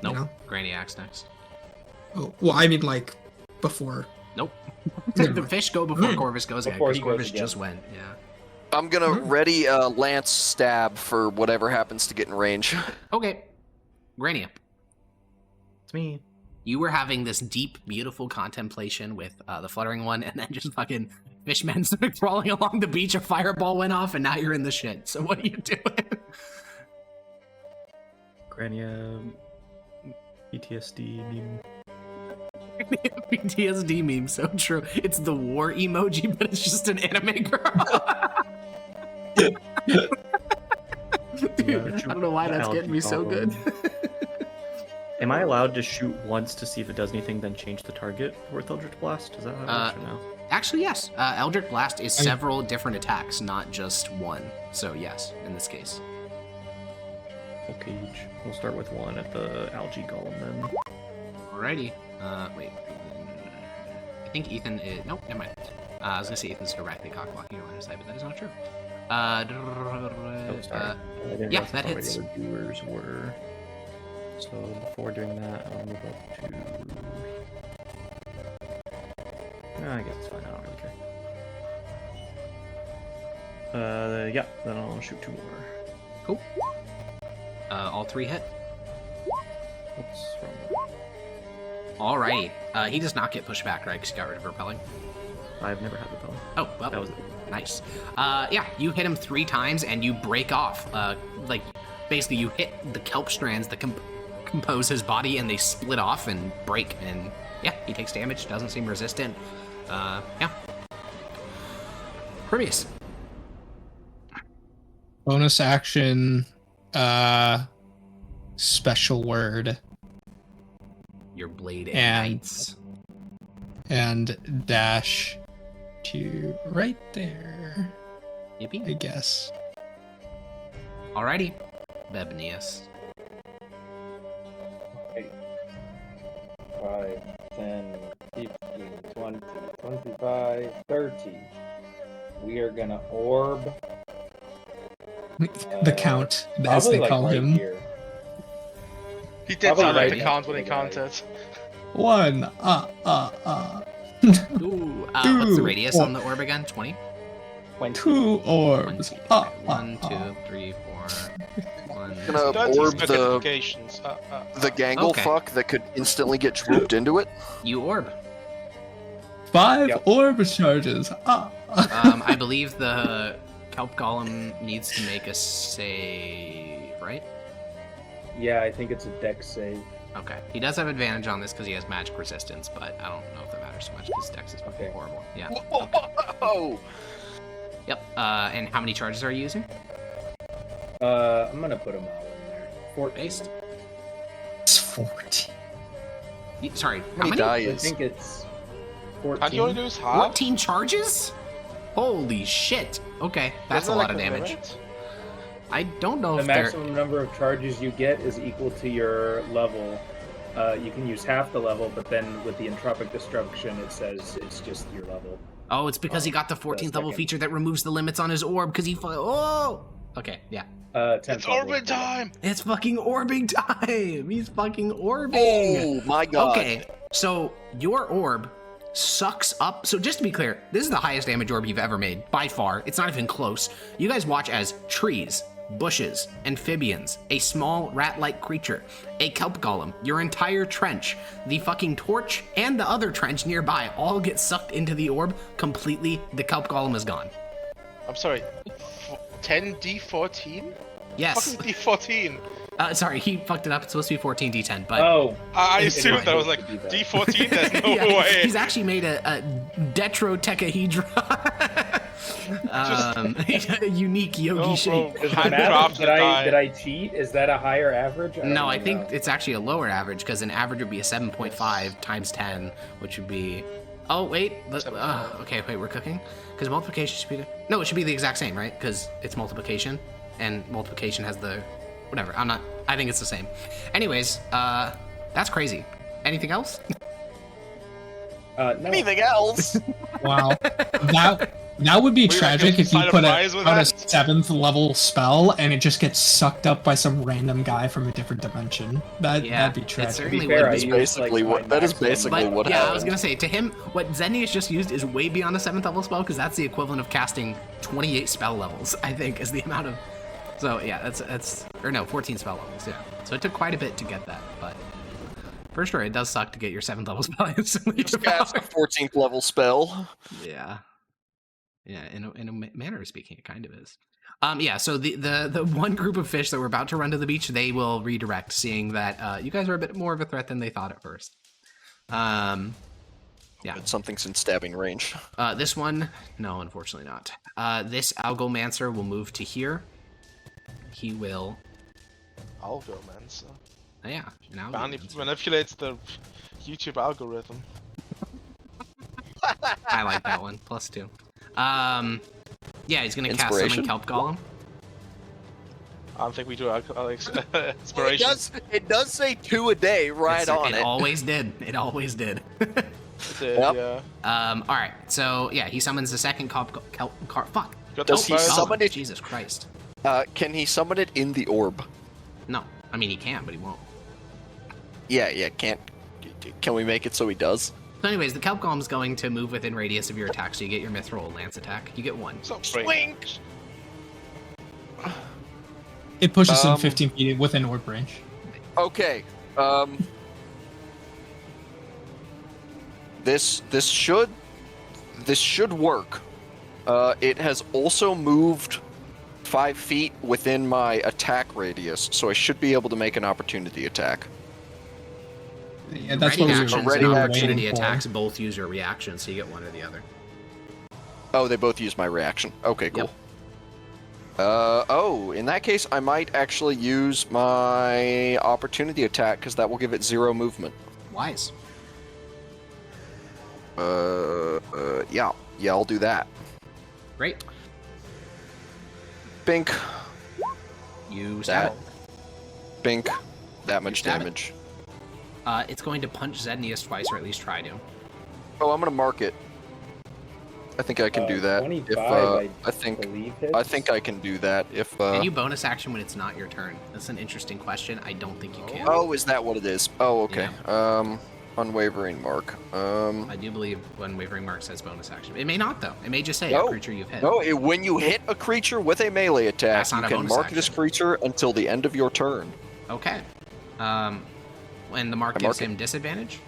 Nope. you know. Granny axe next. Oh, well, I mean, like before. Nope. Never The mind. fish go before Corvus goes again, Before because he goes Corvus again. just went, yeah. I'm gonna Mhm. ready a lance stab for whatever happens to get in range. Okay. Granny up. It's me. You were having this deep, beautiful contemplation with the fluttering one, and then just fucking fishmen started crawling along the beach, a fireball went off, and now you're in the shit. So what are you doing? Grania PTSD meme. PTSD meme, so true. It's the war emoji, but it's just an anime girl. Dude, I don't know why that's getting me so good. Am I allowed to shoot once to see if it does anything, then change the target with Eldritch Blast? Is that how it works or no? Actually, yes. Eldritch Blast is several different attacks, not just one. So yes, in this case. Okay, we'll start with one at the algae golem then. Alrighty. Wait. I think Ethan is... Nope, never mind. I was gonna say Ethan's directly cockblocking your line of sight, but that is not true. Oh, sorry. I didn't yeah, realize that how many hits. other doers were. So before doing that, I'll move up to... No, I guess it's fine. I don't really care. Yeah, then I'll shoot two more. Cool. All three hit. What's wrong? Alrighty. He does not get pushed back, right? Because you got rid of repelling. I've never had repel. Oh, well, That was it. nice. Yeah, you hit him 3 times and you break off. Like, basically, you hit the kelp strands that compose his body and they split off and break. And yeah, he takes damage, doesn't seem resistant. Yeah. Prometheus. Bonus action, special word, Your blade And- ignites. and dash to right there, I Yippee. guess. Alrighty. Bebnius. 5, 10, 15, 20, 25, 30. We are gonna orb. The count, as Probably they like call right him. here. He did Probably sound like right the count when he next to the guy. counted. 1. Ooh. What's the radius on the orb again? 20? 2 orbs. 1, 2, 3, 4. 1, Gonna 30 orb the specifications. gangle Okay. fuck that could instantly get swooped into it. You orb. 5 Yep. orb charges. I believe the kelp golem needs to make a save, right? Yeah, I think it's a dex save. Okay. He does have advantage on this because he has magic resistance, but I don't know if that matters so much because Dex is fucking Okay. horrible. Yeah. Whoa! Yep. And how many charges are you using? I'm gonna put them all in there. 14. Based. It's 14. Sorry. How How many many? die I is? think it's 14. How do you only lose half? 14 charges? Holy shit. Okay. That's a Isn't lot that of like the damage. limit? I don't know The if they're... maximum number of charges you get is equal to your level. You can use half the level, but then with the entropic destruction, it says it's just your level. Oh, it's because he got the 14th level second. feature that removes the limits on his orb because he... Oh! Okay, yeah. 10th It's level. orbit time! It's fucking orbing time! He's fucking orbing! Oh my god. Okay, so your orb sucks up. So just to be clear, this is the highest damage orb you've ever made, by far. It's not even close. You guys watch as trees, bushes, amphibians, a small rat-like creature, a kelp golem, your entire trench, the fucking torch, and the other trench nearby all get sucked into the orb completely. The kelp golem is gone. I'm sorry. 10d14? Yes. Fucking d14. Sorry, he fucked it up. It's supposed to be 14 d10, but Oh. I It assumed is that was like supposed to be that. d14. There's no yeah, way. he's actually made a detrotechahedra. A unique yogi No, shape. bro. Is the Handcrafted math, die. did I cheat? Is that a higher average? No, I don't think know. it's actually a lower average because an average would be a 7.5 times 10, which would be. Oh wait, okay, wait, we're cooking because multiplication should be. No, it should be the exact same, right? Because it's multiplication, and multiplication has the whatever. I think it's the same. Anyways, that's crazy. Anything else? No. Anything else? Wow. That would be Were you tragic like if you inside of put Rise with out a that? 7th level spell and it just gets sucked up by some random guy from a different dimension. That'd be it tragic. certainly To be fair, would I be. used, basically like, what- my that is maximum basically But what yeah, I was happened. gonna say to him, what Zennius just used is way beyond a 7th level spell because that's the equivalent of casting 28 spell levels. I think is the amount of. So yeah, that's or no, 14 spell levels. Yeah, so it took quite a bit to get that, but for sure it does suck to get your 7th level spell instantly Just cast a devoured. 14th level spell. Yeah, in a manner of speaking, it kind of is. Yeah. So the one group of fish that were about to run to the beach, they will redirect, seeing that you guys are a bit more of a threat than they thought at first. Yeah. But something's in stabbing range. This one, no, unfortunately not. This Algomancer will move to here. He will. I'll go, man. So. Yeah, an Algomancer. Manipulates the YouTube algorithm. I like that one. +2. Yeah, he's gonna cast Inspiration? summon Kelp Golem. I don't think we do inspiration. It does say 2 a day right on It it. always did. It always did. Yep. Yeah. All right. So yeah, he summons the second fuck. Got Does the he fire. summon it? Jesus Christ. Can he summon it in the orb? No, I mean he can, but he won't. Yeah, can't. Can we make it so he does? So anyways, the Kelp Golem is going to move within radius of your attack, so you get your Mithril Lance attack. You get 1. So Swing! It pushes him Um, 15 feet within orb range. Okay. This should work. It has also moved 5 feet within my attack radius, so I should be able to make an opportunity attack. Yeah, that's ready what we were actions ready and action. opportunity waiting for. attacks both use your reaction, so you get one or the other. Oh, they both use my reaction. Okay, cool. Yep. Oh, in that case, I might actually use my opportunity attack, because that will give it 0 movement. Wise. Yeah, I'll do that. Great. Bink, You stab that. Bink, that much stab it. damage. it. It's going to punch Zednius twice, or at least try to. Oh, I'm gonna mark it. I think I can do that. 25, I think believe hits. I think I can do that if. Can you bonus action when it's not your turn? That's an interesting question. I don't think you can. Oh, is that what it is? Oh, okay. Unwavering mark. I do believe Unwavering Mark says bonus action. It may not, though. It may just say No. a creature you've hit. No, when you hit a creature with a melee attack, That's you not a can bonus mark this action. creature until the end of your turn. Okay. And the mark I mark gives him disadvantage?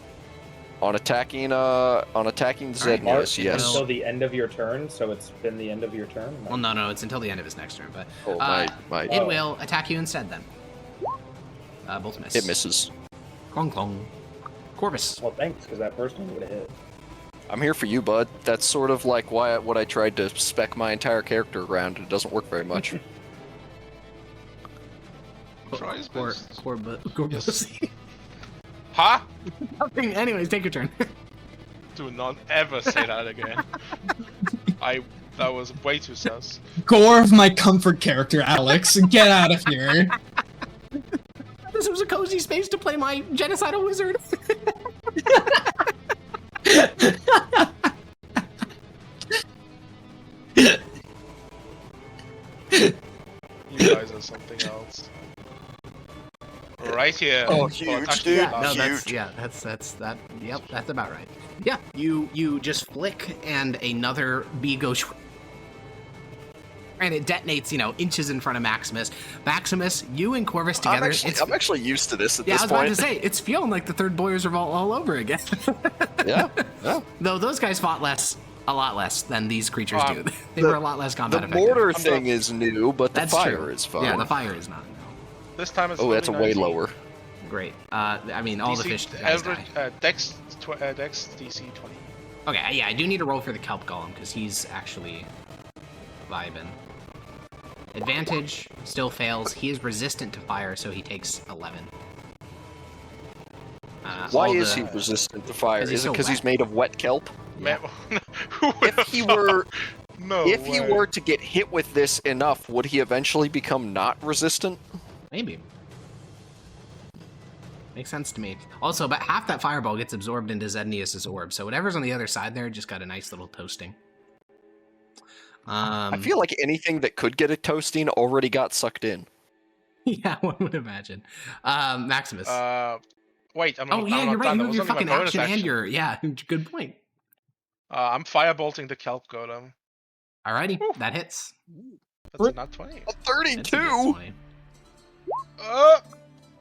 On attacking Zednius, Mark yes. Until the end of your turn, so it's been the end of your turn? Well, no, it's until the end of his next turn, but Oh, my. it will attack you instead then. Both miss. It misses. Clong clong. Corvus. Well, thanks, because that first one would have hit. I'm here for you, bud. That's sort of like what I tried to spec my entire character around. It doesn't work very much. Try his best. Corvus. Huh? Nothing. Anyways, take your turn. Do not ever say that again. That was way too sus. Gore of my comfort character, Alex. Get out of here. This was a cozy space to play my genocidal wizard. or something else. Right here. Oh, Well, huge, actually, dude. Yeah, no, Huge. that's that. Yep, that's about right. Yeah, you just flick, and another bee goes, and it detonates, inches in front of Maximus. Maximus, you and Corvus together. I'm actually used to this at yeah, this I was point. about to say it's feeling like the Third Boyers Revolt all over again. Yeah. Though those guys fought a lot less than these creatures do. They were a lot less combat The effective. mortar thing is new, but the That's fire true. is fine. Yeah, the fire is not. No. This time it's Oh, that's a only way 19. lower. Great. I mean, all the DC fish guys average, die. Dex DC 20. Okay, yeah, I do need to roll for the Kelp Golem, because he's actually vibing. Advantage still fails. He is resistant to fire, so he takes 11. Why is he resistant to fire? 'Cause he's Is it so because he's wet. made of wet kelp? Yeah. Man, who would If have he thought? were, No if he way. were to get hit with this enough, would he eventually become not resistant? Maybe. Makes sense to me. Also, about half that fireball gets absorbed into Zednius' orb, so whatever's on the other side there just got a nice little toasting. I feel like anything that could get a toasting already got sucked in. Yeah, one would imagine. Maximus. Wait, I'm oh, not, yeah, I'm you're not right. done. You That have was your only my fucking bonus action and your... Yeah, good point. I'm firebolting the kelp golem. Alrighty, Whew. that hits. That's a not 20. A That's a 32. good 20.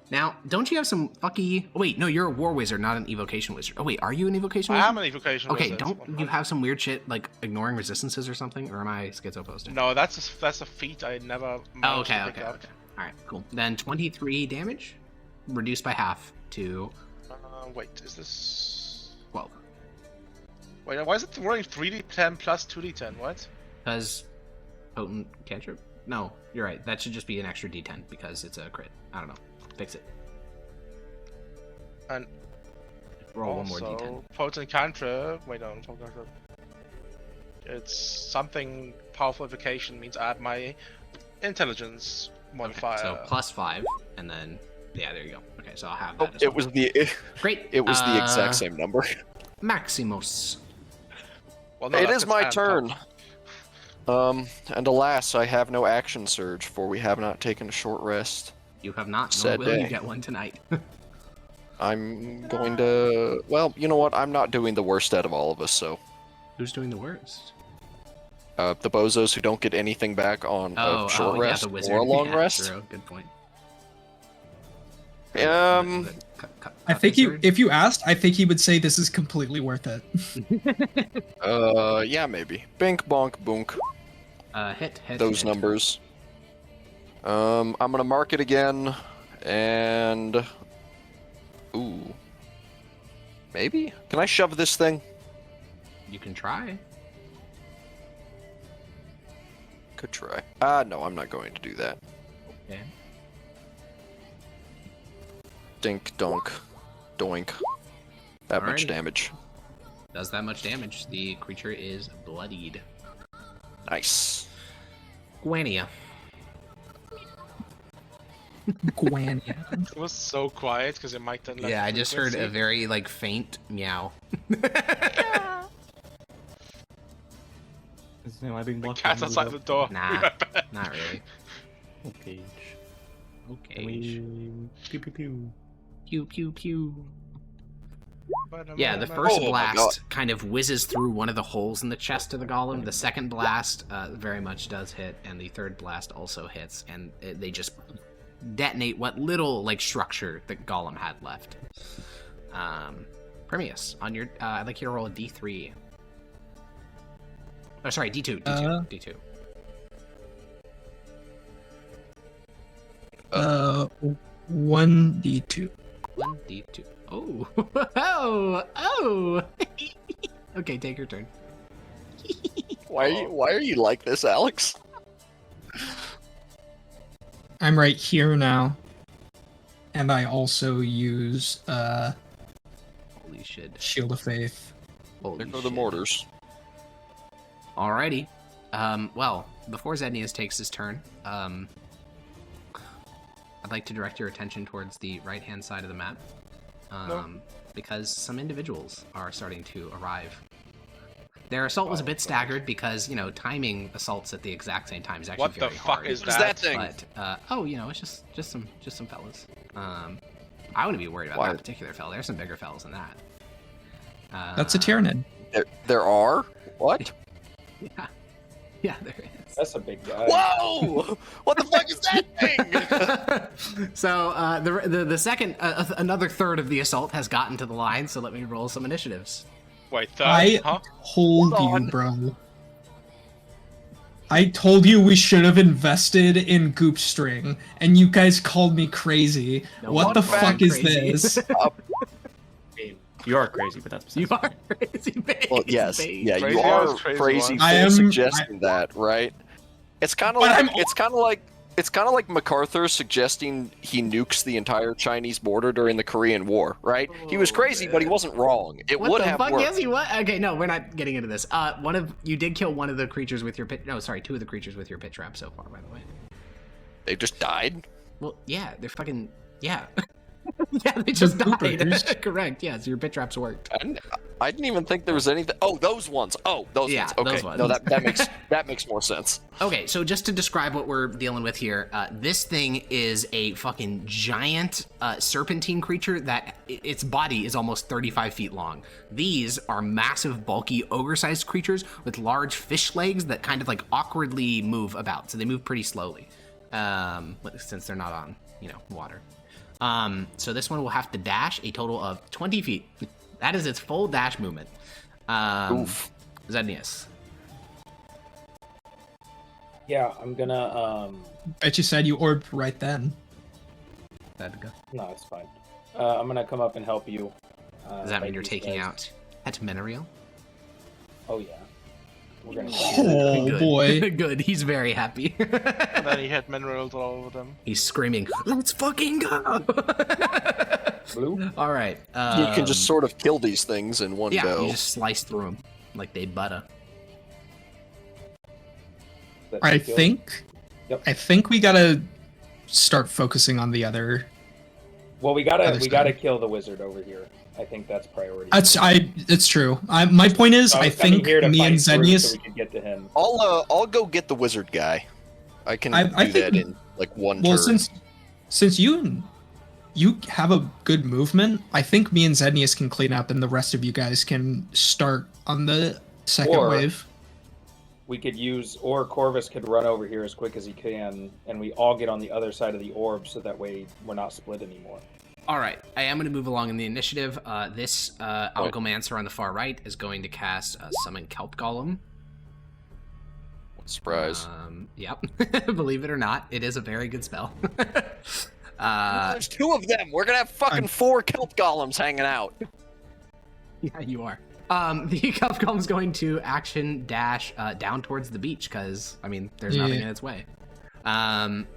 Now, don't you have some fucky... Oh, wait, no, you're a war wizard, not an evocation wizard. Oh, wait, are you an evocation I wizard? am an evocation Okay, wizard. don't you have some weird shit, like ignoring resistances or something? Or am I schizo-posting? No, that's a feat I never Oh, managed okay, to pick okay, up. okay. Alright, cool. Then 23 damage, reduced by half to Wait, is this... 12. Wait, why is it rolling 3d10 plus 2d10? What? Because potent cantrip? No, you're right. That should just be an extra d10 because it's a crit. I don't know. Fix it. And Roll one more also, d10. potent cantrip. Wait, no, potent cantrip. It's something powerful evocation means add my intelligence modifier. Okay, so plus 5, and then yeah, there you go. Okay, so I'll have Oh, that. As it well. was the Great. it was the exact same number. Maximus. Well, no, It that's is my and turn. top. And alas, I have no action surge, for we have not taken a short rest. You have not, nor Sad will you day. get one tonight. I'm going to... Well, you know what? I'm not doing the worst out of all of us, so... Who's doing the worst? The bozos who don't get anything back on a short rest yeah, the wizard. or a long Yeah, rest. True. Good point. I think if you asked, I think he would say this is completely worth it. Yeah, maybe. Bink, bonk, boonk. Hit. Those numbers. I'm gonna mark it again, and... Ooh. Maybe? Can I shove this thing? You can try. Could try. No, I'm not going to do that. Okay. Dink, donk, doink. That much Alrighty. damage. Does that much damage. The creature is bloodied. Nice. Guania. Gwen. It was so quiet because it might then. Yeah, I just heard a very like faint meow. Am I being blocked? Cat's outside the door. Nah, not really. Okay. Okay. Pew pew pew. Pew pew pew. Yeah, the first Oh my God. blast kind of whizzes through one of the holes in the chest of the golem. The second blast very much does hit, and the third blast also hits, and they just detonate what little like structure the golem had left. Primius, on your, I'd like you to roll a d3. Oh, sorry, d2, d2. 1d2. 1d2. Oh, oh. Okay, take your turn. Why are you like this, Alex? I'm right here now. And I also use Holy shit. Shield of Faith. Holy There go the shit. mortars. Alrighty. Well, before Zednius takes his turn, I'd like to direct your attention towards the right-hand side of the map. Because some individuals are starting to arrive. Their assault was a bit staggered because, timing assaults at the exact same time is actually What the very fuck hard. is What is that thing? But it's just some fellas. I wouldn't be worried about Why? that particular fella. There's some bigger fellas than that. That's a Tyrannid. There are? What? Yeah, there is. That's a big guy. Whoa! What the fuck is that thing? So the second, another third of the assault has gotten to the line. So let me roll some initiatives. Wait, third? I Huh? told Hold you, bro. I told you we should have invested in Goop String, and you guys called me crazy. No, what the I'm fuck is crazy. this? You are crazy, but that's besides You the are crazy, babe. Well, yes, babe. yeah, Crazy you are eyes, crazy crazy ones. for I am- suggesting that, right? It's kind of But like I'm- it's kind of like MacArthur suggesting he nukes the entire Chinese border during the Korean War, right? He was crazy, but he wasn't wrong. It What would the have fuck? worked. Yes, you what? Okay, no, we're not getting into this. You did kill one of the creatures with your pit. No, sorry, two of the creatures with your pit trap so far, by the way. They just died. Well, yeah, they're fucking yeah. Yeah, they just died. poopers. Correct. Yeah, so your pit traps worked. I didn't even think there was anything. Oh, those ones. Oh, those Yeah, ones. Okay, those ones. no, that makes more sense. Okay, so just to describe what we're dealing with here, this thing is a fucking giant serpentine creature that its body is almost 35 feet long. These are massive, bulky, ogre-sized creatures with large fish legs that kind of like awkwardly move about. So they move pretty slowly, since they're not on, water. So this one will have to dash a total of 20 feet. That is its full dash movement. Oof. Zednius. Yeah, I'm gonna. Bet you said you orbed right then. That'd go. No, it's fine. I'm gonna come up and help you. Does that mean fight you're these taking guys. out at Menariel? Oh yeah. We're gonna. Oh Good. boy. Good. He's very happy. And then he had minerals all over them. He's screaming, "Let's fucking go!" Blue. All right. You can just sort of kill these things in one yeah, go. you just slice through them like they butter. That's I the kill. think. Yep. I think we gotta start focusing on the other. Well, we gotta Understand. kill the wizard over here. I think that's priority. It's true. My point is, So I was coming think here to me fight and through Zenius. so we could get to him. I'll go get the wizard guy. I can I do think- that in like one Well, turn. since you have a good movement, I think me and Zednius can clean up, and the rest of you guys can start on the second Or- wave. We could use, or Corvus could run over here as quick as he can, and we all get on the other side of the orb, so that way we're not split anymore. All right, I am going to move along in the initiative. This Algomancer on the far right is going to cast Summon Kelp Golem. Surprise. Yep. Believe it or not, it is a very good spell. There's two of them. We're gonna have fucking 4 kelp golems hanging out. Yeah, you are. The Kelp Golem is going to action dash down towards the beach because, there's nothing in its way.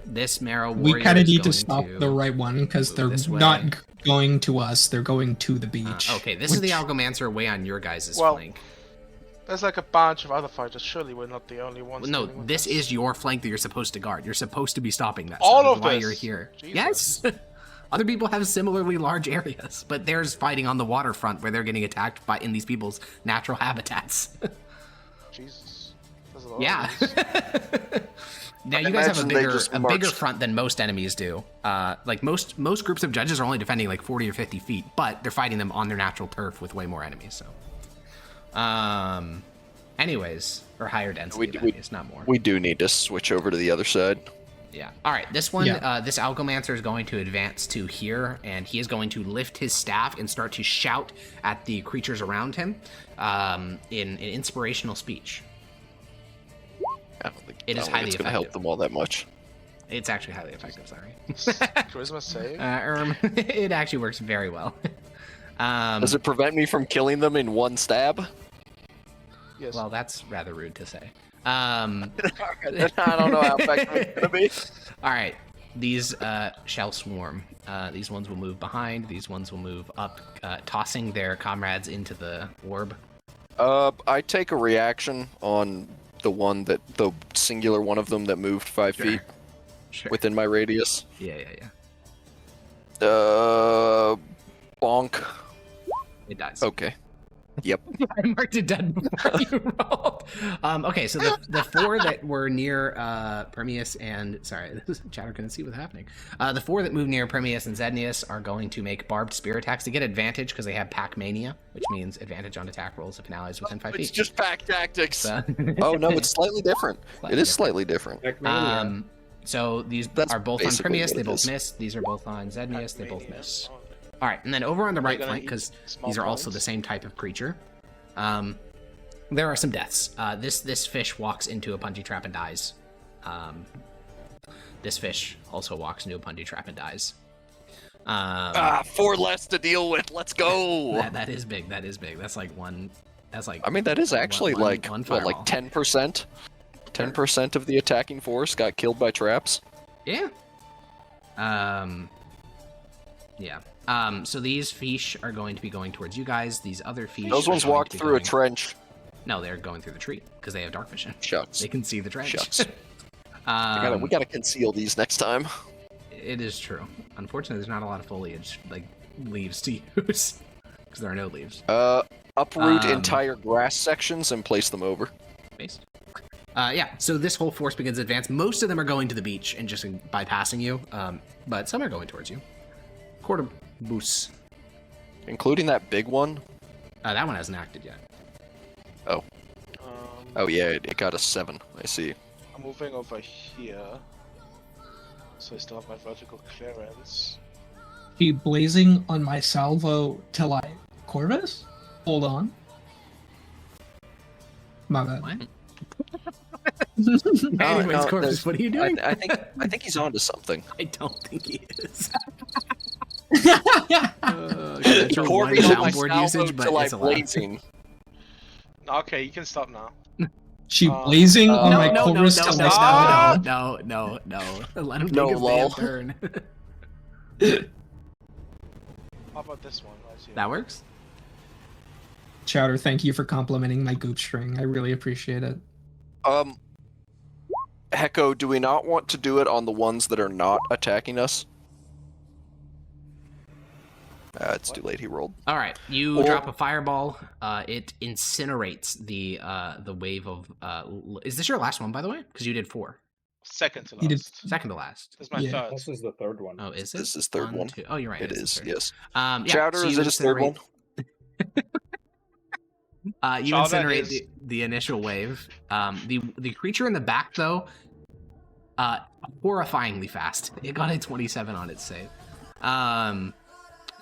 This Marrow Warrior We kind of is need to going stop to the right one because move they're this way. not going to us; they're going to the beach. Okay, this is the which- Algomancer way on your guys' Well, flank. There's like a bunch of other fighters. Surely we're not the only ones. No, dealing with this is your flank that you're supposed to guard. You're supposed to be stopping that. All stuff. of Why this? you're here. Jesus. Yes. Other people have similarly large areas, but there's fighting on the waterfront where they're getting attacked by in these people's natural habitats. Jesus. There's a lot of Yeah. these. Now you guys have a imagine they bigger just bigger marched- front than most enemies do. Like most groups of judges are only defending like 40 or 50 feet, but they're fighting them on their natural turf with way more enemies. So, anyways, or higher density of enemies, not more. We do need to switch over to the other side. Yeah. All right. This one, Yeah. this Algomancer is going to advance to here, and he is going to lift his staff and start to shout at the creatures around him in an inspirational speech. I don't think, It is I don't think highly it's gonna help effective. them all that much. It's actually highly effective. Sorry. Charisma save. It actually works very well. Does it prevent me from killing them in one stab? Yes. Well, that's rather rude to say. I don't know how effective it's gonna be. All right. These shall swarm. These ones will move behind. These ones will move up, tossing their comrades into the orb. I take a reaction on the singular one of them that moved 5 Sure. feet Sure. within my radius. Yeah. Bonk. It dies. Okay. Yep. I marked it dead before you rolled. Okay, so the 4 that were near Permeus and sorry, chatter couldn't see what's happening. The 4 that moved near Permeus and Zednius are going to make barbed spear attacks to get advantage because they have Pack Mania, which means advantage on attack rolls if an ally is within 5 feet. It's just pack tactics. So- Oh no, it's slightly different. Slightly It is different. slightly different. Backmania. So these That's are both on basically Permeus, what they it both is. miss. These are both on Zednius, they both Mania. miss. All right, and then over on the right gonna flank, eat because small these are also points? the same type of creature, there are some deaths. This fish walks into a punji trap and dies. This fish also walks into a punji trap and dies. 4 less to deal with. Let's go. That is big. That is big. That's like one. That's like. I mean, that is actually one like fireball. 10%. 10% of the attacking force got killed by traps. Yeah. Yeah. So these fish are going to be going towards you guys. These other fish. Those are ones going walked to be through a going- trench. No, they're going through the tree because they have dark vision. Shucks. They can see the trench. Shucks. We gotta conceal these next time. It is true. Unfortunately, there's not a lot of foliage, like leaves to use, because there are no leaves. Uproot Um, entire grass sections and place them over. Based. Yeah. So this whole force begins to advance. Most of them are going to the beach and just bypassing you, but some are going towards you. Quarter boost. Including that big one. That one hasn't acted yet. Oh yeah, it got a 7. I see. I'm moving over here, so I still have my vertical clearance. Be blazing on my salvo till I Corvus? Hold on. My bad. What? No, Anyways, no, Corvus, there's- what are you doing? I think he's onto something. I don't think he is. That's your one Corby on my soundboard salvo usage, but till it's I'm allowed. blazing. Okay, you can stop now. She blazing on no, my no, Corvus no, till no, I stop. salvo. no. Let him No, take his lol. damn turn. How about this one? Right here? That works. Chowder, thank you for complimenting my goop string. I really appreciate it. Hecko, do we not want to do it on the ones that are not attacking us? It's too late. He rolled. All right, you Or- drop a fireball. It incinerates the wave of. Is this your last one, by the way? Because you did 4. Second to You did- last. Second to last. This is my Yeah. third. This is the third one. Oh, is it? This is third one. 2. Oh, you're right. It is is, the third. yes. Yeah, Chowder, so is you it his third one? You Chowder incinerate is- the initial wave. The creature in the back, though, horrifyingly fast. It got a 27 on its save.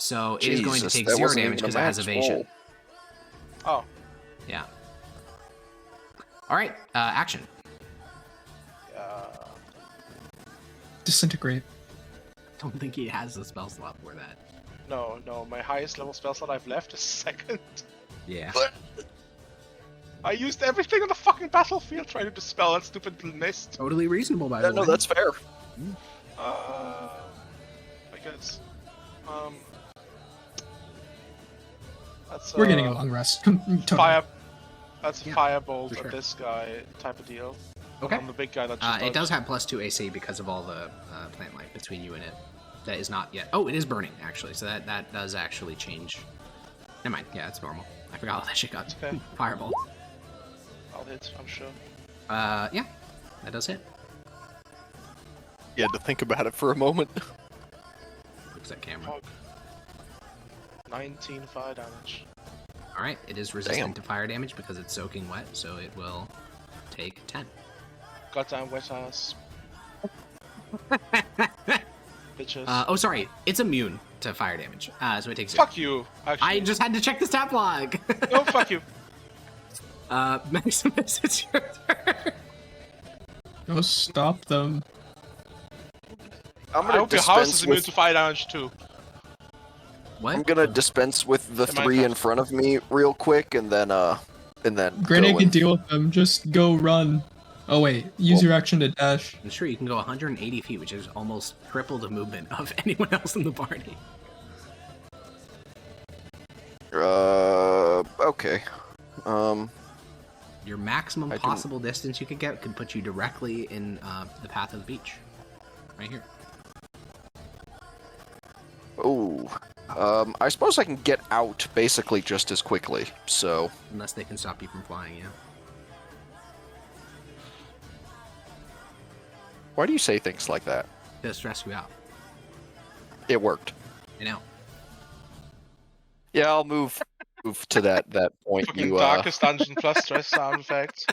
So it is going to Jesus, take that 0 wasn't damage even a because it has max evasion. roll. Oh, Yeah. All right, action. Disintegrate. Don't think he has the spell slot for that. no. My highest level spell slot I've left is second. Yeah. I used everything on the fucking battlefield trying to dispel that stupid little mist. Totally reasonable, by Yeah, the no, way. that's fair. I guess. That's We're getting a long rest. Totally. fire. That's a Yeah, firebolt for sure. at this guy type of deal. Okay. I'm the big guy that just It does have +2 AC because of all the plant life between you and it. That is not yet. Oh, it is burning actually, so that does actually change. Never mind. Yeah, it's normal. I forgot all that shit got. Okay. Fireball. I'll hit, I'm sure. Yeah, that does hit. You had to think about it for a moment. Fix that camera. Fog. 19 fire damage. All right, it is resistant Damn. to fire damage because it's soaking wet, so it will take 10. Goddamn wet ass. Bitches. Oh, sorry, it's immune to fire damage, so it takes 0. Fuck you, actually. I just had to check the stat log. No, fuck you. Maximus, it's your turn. Go stop them. I'm I gonna hope your house is dispense immune with. to fire damage too. What? I'm gonna dispense with the The 3 in Minecraft. front of me real quick, and then Grenade go can in. deal with them. Just go run. Oh wait, use Well- your action to dash. I'm sure you can go 180 feet, which is almost triple the movement of anyone else in the party. Okay. Your maximum I can- possible distance you could get could put you directly in the path of the beach. Right here. Oh. I suppose I can get out basically just as quickly, so... Unless they can stop you from flying, yeah. Why do you say things like that? To stress you out. It worked. You know. Yeah, I'll move to that point. Fucking You, Darkest Dungeon plus stress sound effects.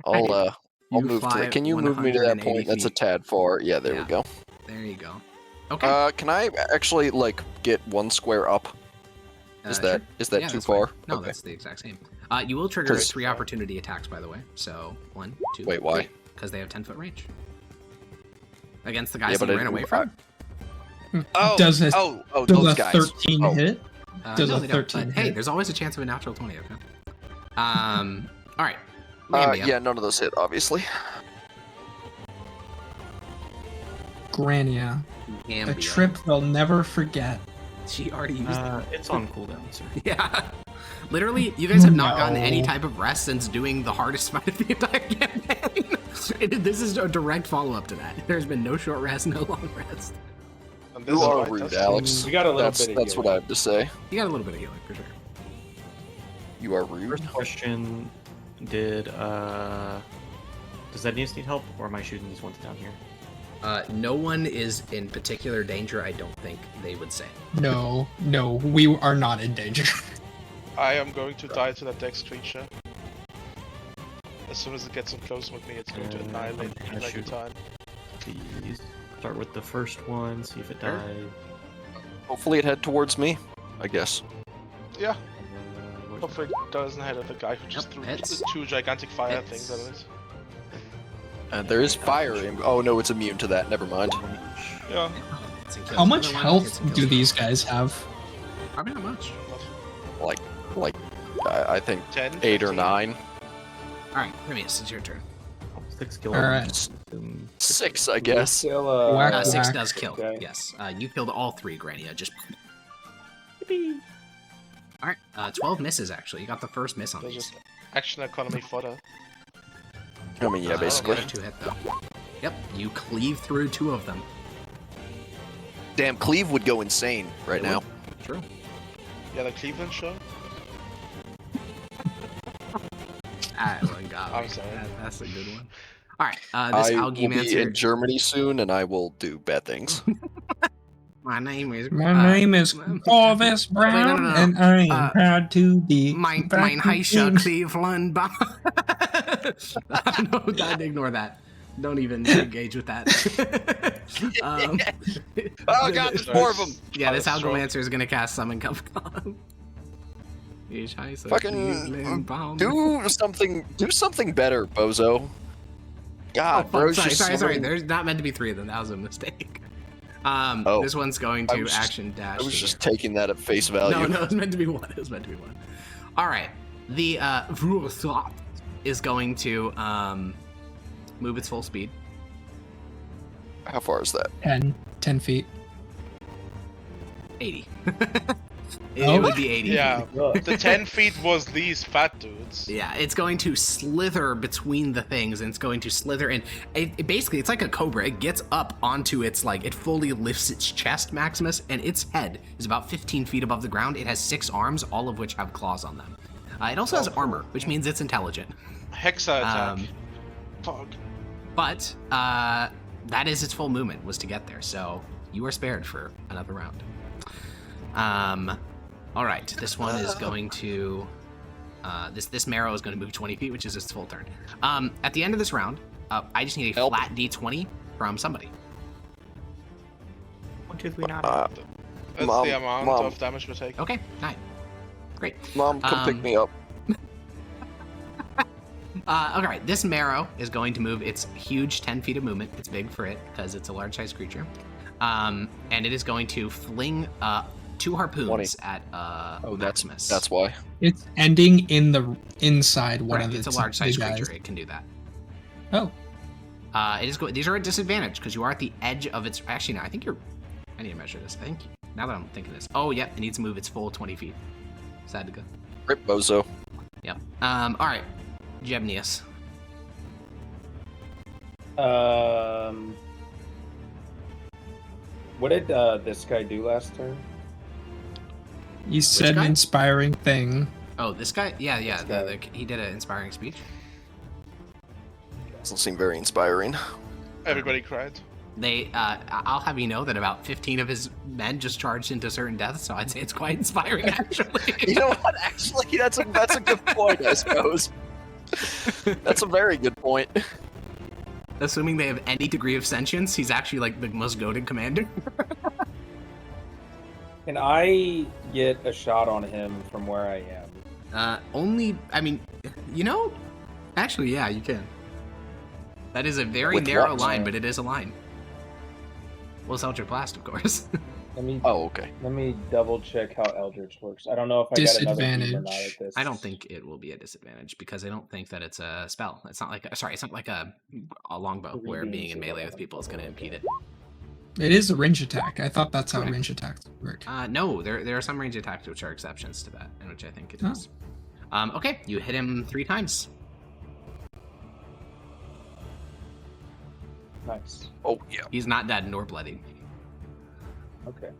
I'll You move to fly it. Can you move me to that 180 point? That's a feet. tad far. Yeah, there Yeah. we go. There you go. Okay. Can I actually like get one square up? Is that sure. Yeah, too that's far? fine. No, Okay. that's the exact same. You will trigger 'Cause- 3 opportunity attacks, by the way. So 1, 2. Wait, why? Because they have 10-foot range. Against the guys Yeah, that but you ran away from. Oh, Does a, oh, does those a guys. 13 Oh. hit? Does no, a they don't, 13 but hey, hit? there's always a chance of a natural 20, okay? All right. Gambia. Yeah, none of those hit, obviously. Grania. A Gambia. trip they'll never forget. She already used it. It's on cooldown, sir. Yeah. Literally, you guys have not gotten No. any type of rest since doing the hardest fight of the entire campaign. This is a direct follow-up to that. There's been no short rest, no long rest. And You this is are why it rude, does- Alex. We got a little That's bit of what I healing. have to say. You got a little bit of healing, for sure. You are rude. First question: does Zednius need help, or am I shooting these ones down here? No one is in particular danger, I don't think they would say. No, we are not in danger. I am going to die to that Dex creature. As soon as it gets in close with me, it's going to annihilate I'm me gonna like a shoot. time. Please start with the first one. See if it Sure. dies. Hopefully it head towards me, I guess. Yeah, Where's hopefully it doesn't hit at the guy who just threw hits. 2 gigantic fire Hits. things at it. There is fire in... Oh, no, it's immune to that. Never mind. one each? Yeah, Hits and kills. How much Another one, health hits and do kills. these guys have? Probably not much. Like, I think 10, 8 or 15. 9. Alright, Remius, it's your turn. 6 kills. Alright. 6, I guess. Kill, Whack. 6 Whack. does kill, Okay. yes. You killed all 3, Grania, just... Alright, 12 misses, actually. You got the first miss on They're these. just action economy fodder. I mean, yeah, The basically. other 2 hit, though. Yep, you cleave through 2 of them. Damn, Cleve would go insane right now. True. Yeah, the Cleveland show. Oh, God. I'm sorry. That's a good one. Alright, this I will be in Algimancer... Germany soon, and I will do bad things. My name is... My name is Corvus Brown, no. and I am Uh, proud to be. Mein back Heisha in- Cleveland. No, ignore that. Don't even engage with that. Oh god, there's more of them! Yeah, this Oh, that's Algomancer is gonna cast Summon Capcom. Fucking do something better, bozo. God, Oh, bro. sorry. There's not meant to be 3 of them. That was a mistake. Oh. This one's going I to was just- action dash. I was to just there. taking that at face value. No, it was meant to be 1. It was meant to be 1. All right, the Vrusop is going to move its full speed. How far is that? 10 feet. 80. Oh. It would be 80. Yeah, Look. the 10 feet was these fat dudes. Yeah, it's going to slither between the things, and it's going to slither in. Basically, it's like a cobra. It gets up onto its, like, it fully lifts its chest, Maximus, and its head is about 15 feet above the ground. It has 6 arms, all of which have claws on them. It also has armor, which means it's intelligent. Hexa attack. Um, Fuck. But that is its full movement, was to get there, so you are spared for another round. All right, this one is going to... this Marrow is going to move 20 feet, which is its full turn. At the end of this round, I just need a Help. flat d20 from somebody. 1, 2, 3, 9. That's Mom, the amount Mom. of damage we take. Okay, 9. Great. Mom, come pick Um, me up. All right, this Marrow is going to move its huge 10 feet of movement. It's big for it because it's a large-sized creature. And it is going to fling 2 harpoons 20. at Oh, Maximus. that's why. It's ending in the inside one Correct, of it's a its large-sized big creature. eyes. It can do that. Oh, It is these are at disadvantage because you are at the edge of its. Actually, no. I think you're. I need to measure this. I think now that I'm thinking this. Oh, yep. It needs to move its full 20 feet. Sad to go. Rip bozo. Yep. All right. Jebnius. What did this guy do last turn? You said guy? an inspiring thing. Oh, this guy? Yeah. This guy. He did an inspiring speech. Doesn't seem very inspiring. Everybody cried. I'll have you know that about 15 of his men just charged into certain deaths, so I'd say it's quite inspiring, actually. You know what? Actually, that's a good point, I suppose. That's a very good point. Assuming they have any degree of sentience, he's actually like the most goated commander. Can I get a shot on him from where I am? Actually, yeah, you can. That is a very With narrow what? line, but it is a line. Well, it's Eldritch Blast, of course. Oh, okay. Let me double check how Eldritch works. I don't know if I got another beam or not Disadvantage. at this. I don't think it will be a disadvantage because I don't think that it's a spell. It's not like a longbow Three where being beams in or melee with whatever. people is going to impede it. It is a range attack. I thought that's how Correct. range attacks work. No, there are some range attacks which are exceptions to that, and which I think it Oh. is. Okay, you hit him 3 times. Nice. Oh, yeah. He's not dead nor bloodied. Okay.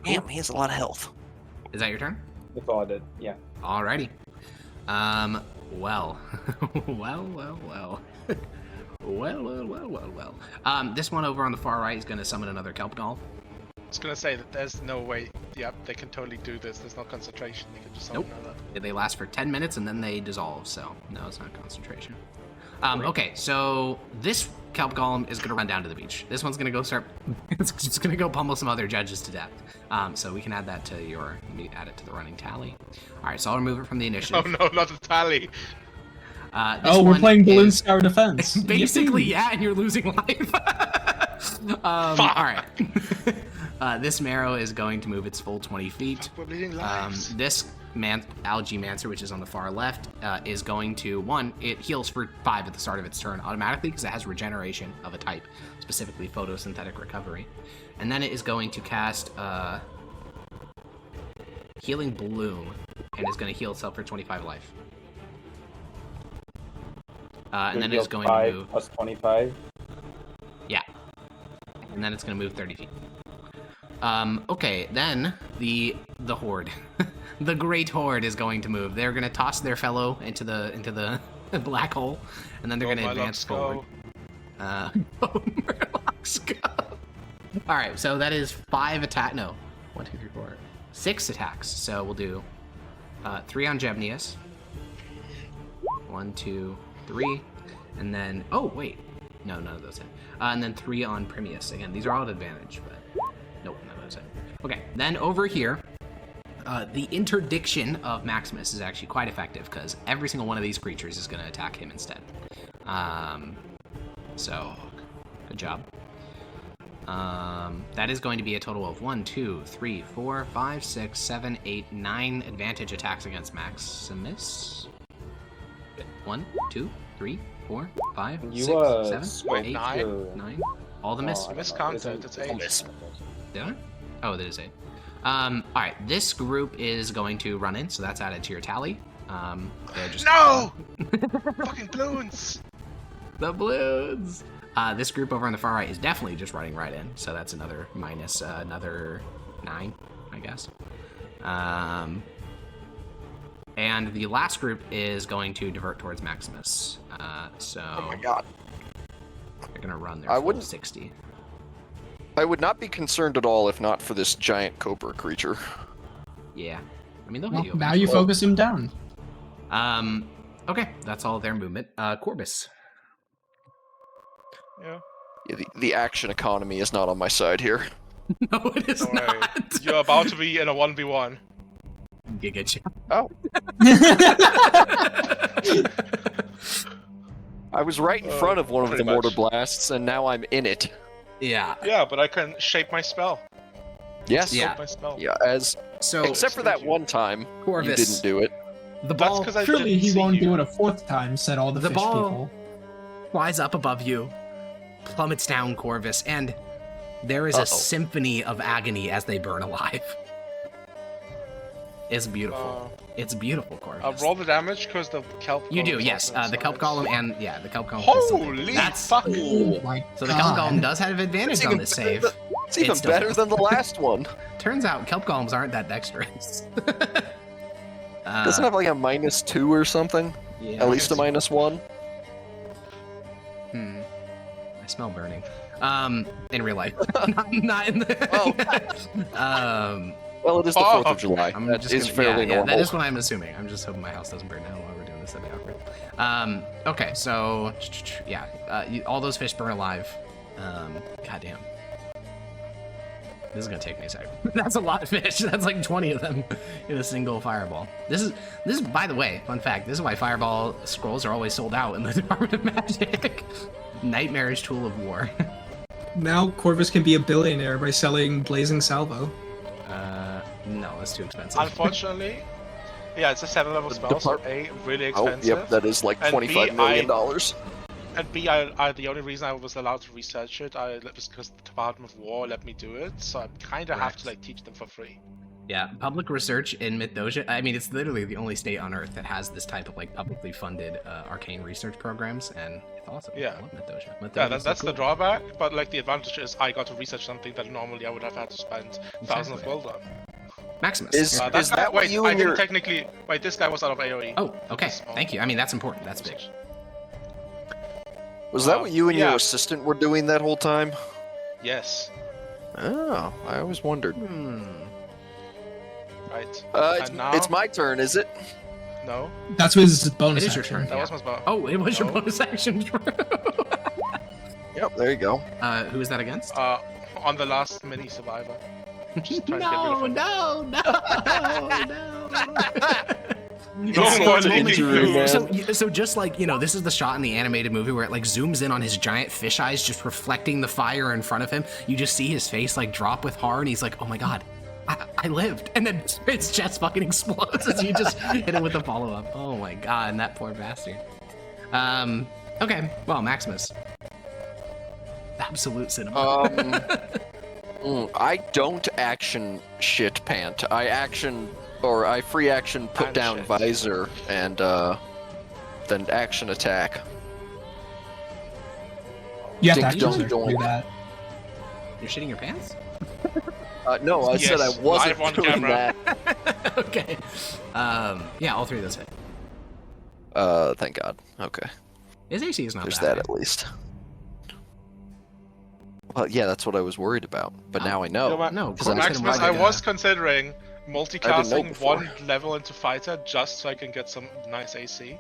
Damn, he has a lot of health. Is that your turn? That's all I did. Yeah. Alrighty. Well. well. This one over on the far right is going to summon another kelp doll. I was gonna say that there's no way. Yeah, they can totally do this. There's no concentration. They can just summon another. They last for 10 minutes and then they dissolve, so no, it's not concentration. Okay, so this kelp golem is going to run down to the beach. This one's going to go it's just going to go pummel some other judges to death. So we can add that to let me add it to the running tally. All right, so I'll remove it from the initiative. Oh no, not a tally. This We're one playing Balloon is- Scour Defense. Basically, Yippee. yeah, and you're losing life. All right. This marrow is going to move its full 20 feet. We're bleeding lives. This algae mancer, which is on the far left, is going to it heals for 5 at the start of its turn automatically because it has regeneration of a type, specifically photosynthetic recovery, and then it is going to cast healing bloom and is going to heal itself for 25 life. And then it's going to 5 move. plus 25. Yeah. And then it's going to move 30 feet. Okay, then the horde. The great horde is going to move. They're going to toss their fellow into the black hole, and then they're going to advance forward. Murlocs go. All right, so that is 5 attack. No, 1, 2, 3, 4, 6 attacks. So we'll do 3 on Jebnius. 1, 2, 3, and then wait, no, none of those hit. And then 3 on Primius. Again, these are all at advantage, but nope, none of those hit. Okay, then over here, the interdiction of Maximus is actually quite effective because every single one of these creatures is going to attack him instead. So good job. That is going to be a total of 1, 2, 3, 4, 5, 6, 7, 8, 9 advantage attacks against Maximus. 1, 2, 3, 4, 5, You 6, 7, switch 8, your- 9. All the miss. Oh, I don't know. Miscounted, it's 8. miss. Did I? Oh, that is 8. Alright, this group is going to run in, so that's added to your tally. They're just No! Fucking balloons! the balloons! This group over on the far right is definitely just running right in, so that's another minus another 9, I guess. And the last group is going to divert towards Maximus. So Oh my god. they're gonna run their I full wouldn't- 60. I would not be concerned at all if not for this giant cobra creature. Yeah. I mean, they'll Well, hit you. now you focus him down. Okay, that's all their movement. Corbus. Yeah. Yeah, the action economy is not on my side here. No, it is Don't worry. not. You're about to be in a 1v1. Giga Chad. Oh. I was right in front of one of pretty the mortar much. blasts, and now I'm in it. Yeah. Yeah, but I can shape my spell. Yes. Yeah. Shape my spell. Yeah. As So except for that one time, you Corvus, didn't do it. the That's ball 'cause I Surely didn't he see won't you. do it a 4th time, said all the The fish ball- people. flies up above you, plummets down, Corvus, and there is a symphony of agony as they burn alive. It's beautiful. It's beautiful, Corvus. Roll the damage because the kelp. You do, golem is yes. also The kelp inside. golem and the kelp golem. is something. Holy That's fuck! Oh my so the kelp golem God. does have advantage It's on even this better save. than- It's even still better fails. than the last one. Turns out kelp golems aren't that dexterous. Doesn't have like a -2 or something? yeah. At least a -1? I smell burning. In real life, not in the. Well, it is the 4th of July. I'm That just is gonna- fairly yeah, normal. that is what I'm assuming. I'm just hoping my house doesn't burn down while we're doing this. That'd be awkward. Okay, so yeah, all those fish burn alive. Goddamn. This is gonna take me a second. That's a lot of fish. That's like 20 of them in a single fireball. This is, by the way, fun fact. This is why fireball scrolls are always sold out in the Department of Magic. Nightmarish tool of war. Now Corvus can be a billionaire by selling Blazing Salvo. No, that's too expensive. Unfortunately, yeah, it's a 7-level spell, so A, really Oh, expensive. yep, that is like And B, $25 million. And B, I the only reason I was allowed to research it, was because the Department of War let me do it, so I kind of have Correct. to like teach them for free. Yeah, public research in Mithdosica. I mean, it's literally the only state on Earth that has this type of like publicly funded arcane research programs, and it's awesome. Yeah. I love Mithdosica. Yeah, Mithdosica's so that's the cool. drawback, but like the advantage is I got to research something that normally I would have had to spend thousands of Exactly. gold on. Maximus. Is- you're- is that what wait, you I and didn't your- technically. Wait, this guy was out of AoE. Oh, okay. Small. Thank you. I mean, that's important. That's big. Was that what you and yeah. your assistant were doing that whole time? Yes. Oh, I always wondered. Right. It's, And now- it's my turn, is it? No. That's his bonus It is your action. turn. That Yeah. was my spell. Oh, it was your No. bonus action. Yep, there you go. Who is that against? On the last mini survivor. Just trying to get rid No, of him. no, no. No It's more so leading injury, through. man. so just like, this is the shot in the animated movie where it like zooms in on his giant fish eyes just reflecting the fire in front of him. You just see his face like drop with horror and he's like, oh my god, I lived. And then his chest fucking explodes as you just hit him with the follow-up. Oh my god, and that poor bastard. Okay, well, Maximus. Absolute cinema. I don't action shit pant. I free action put And down shit. visor and then action attack. You have to Ding actually dong do dong. that. You're shitting your pants? No, I said I Yes, wasn't live on doing camera. that. Okay. Yeah, all three of those hit. Thank God. Okay, His AC is not there's bad. that at least. Well, yeah, that's what I was worried about. But now I know. No, Because I'm Corvus hit him Maximus, with, I like, was considering I didn't multiclassing know before. one level into fighter just so I can get some nice AC.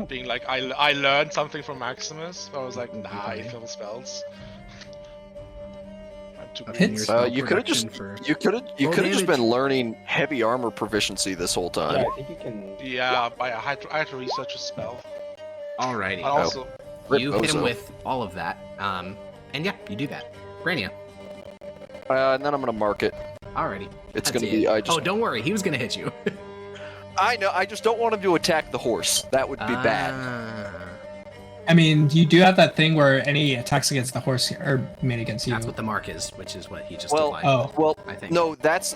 Being like, I learned something from Maximus. I was like, nah, I fill spells. I'm too upping good. your spell You could have just production for- you could Roll have just damage. been learning heavy armor proficiency this whole time. Yeah, I think you can. Yeah, I had to research a spell. Alrighty. And also, You hit him Bozo. with all of that. And yeah, you do that. Grania. And then I'm gonna mark it. Alrighty. It's That's gonna it. be. Oh, don't worry. He was gonna hit you. I know. I just don't want him to attack the horse. That would be bad. I mean, you do have that thing where any attacks against the horse are made against you. That's what the mark is, which is what he just Well, applied. Oh, Well, I think. no, that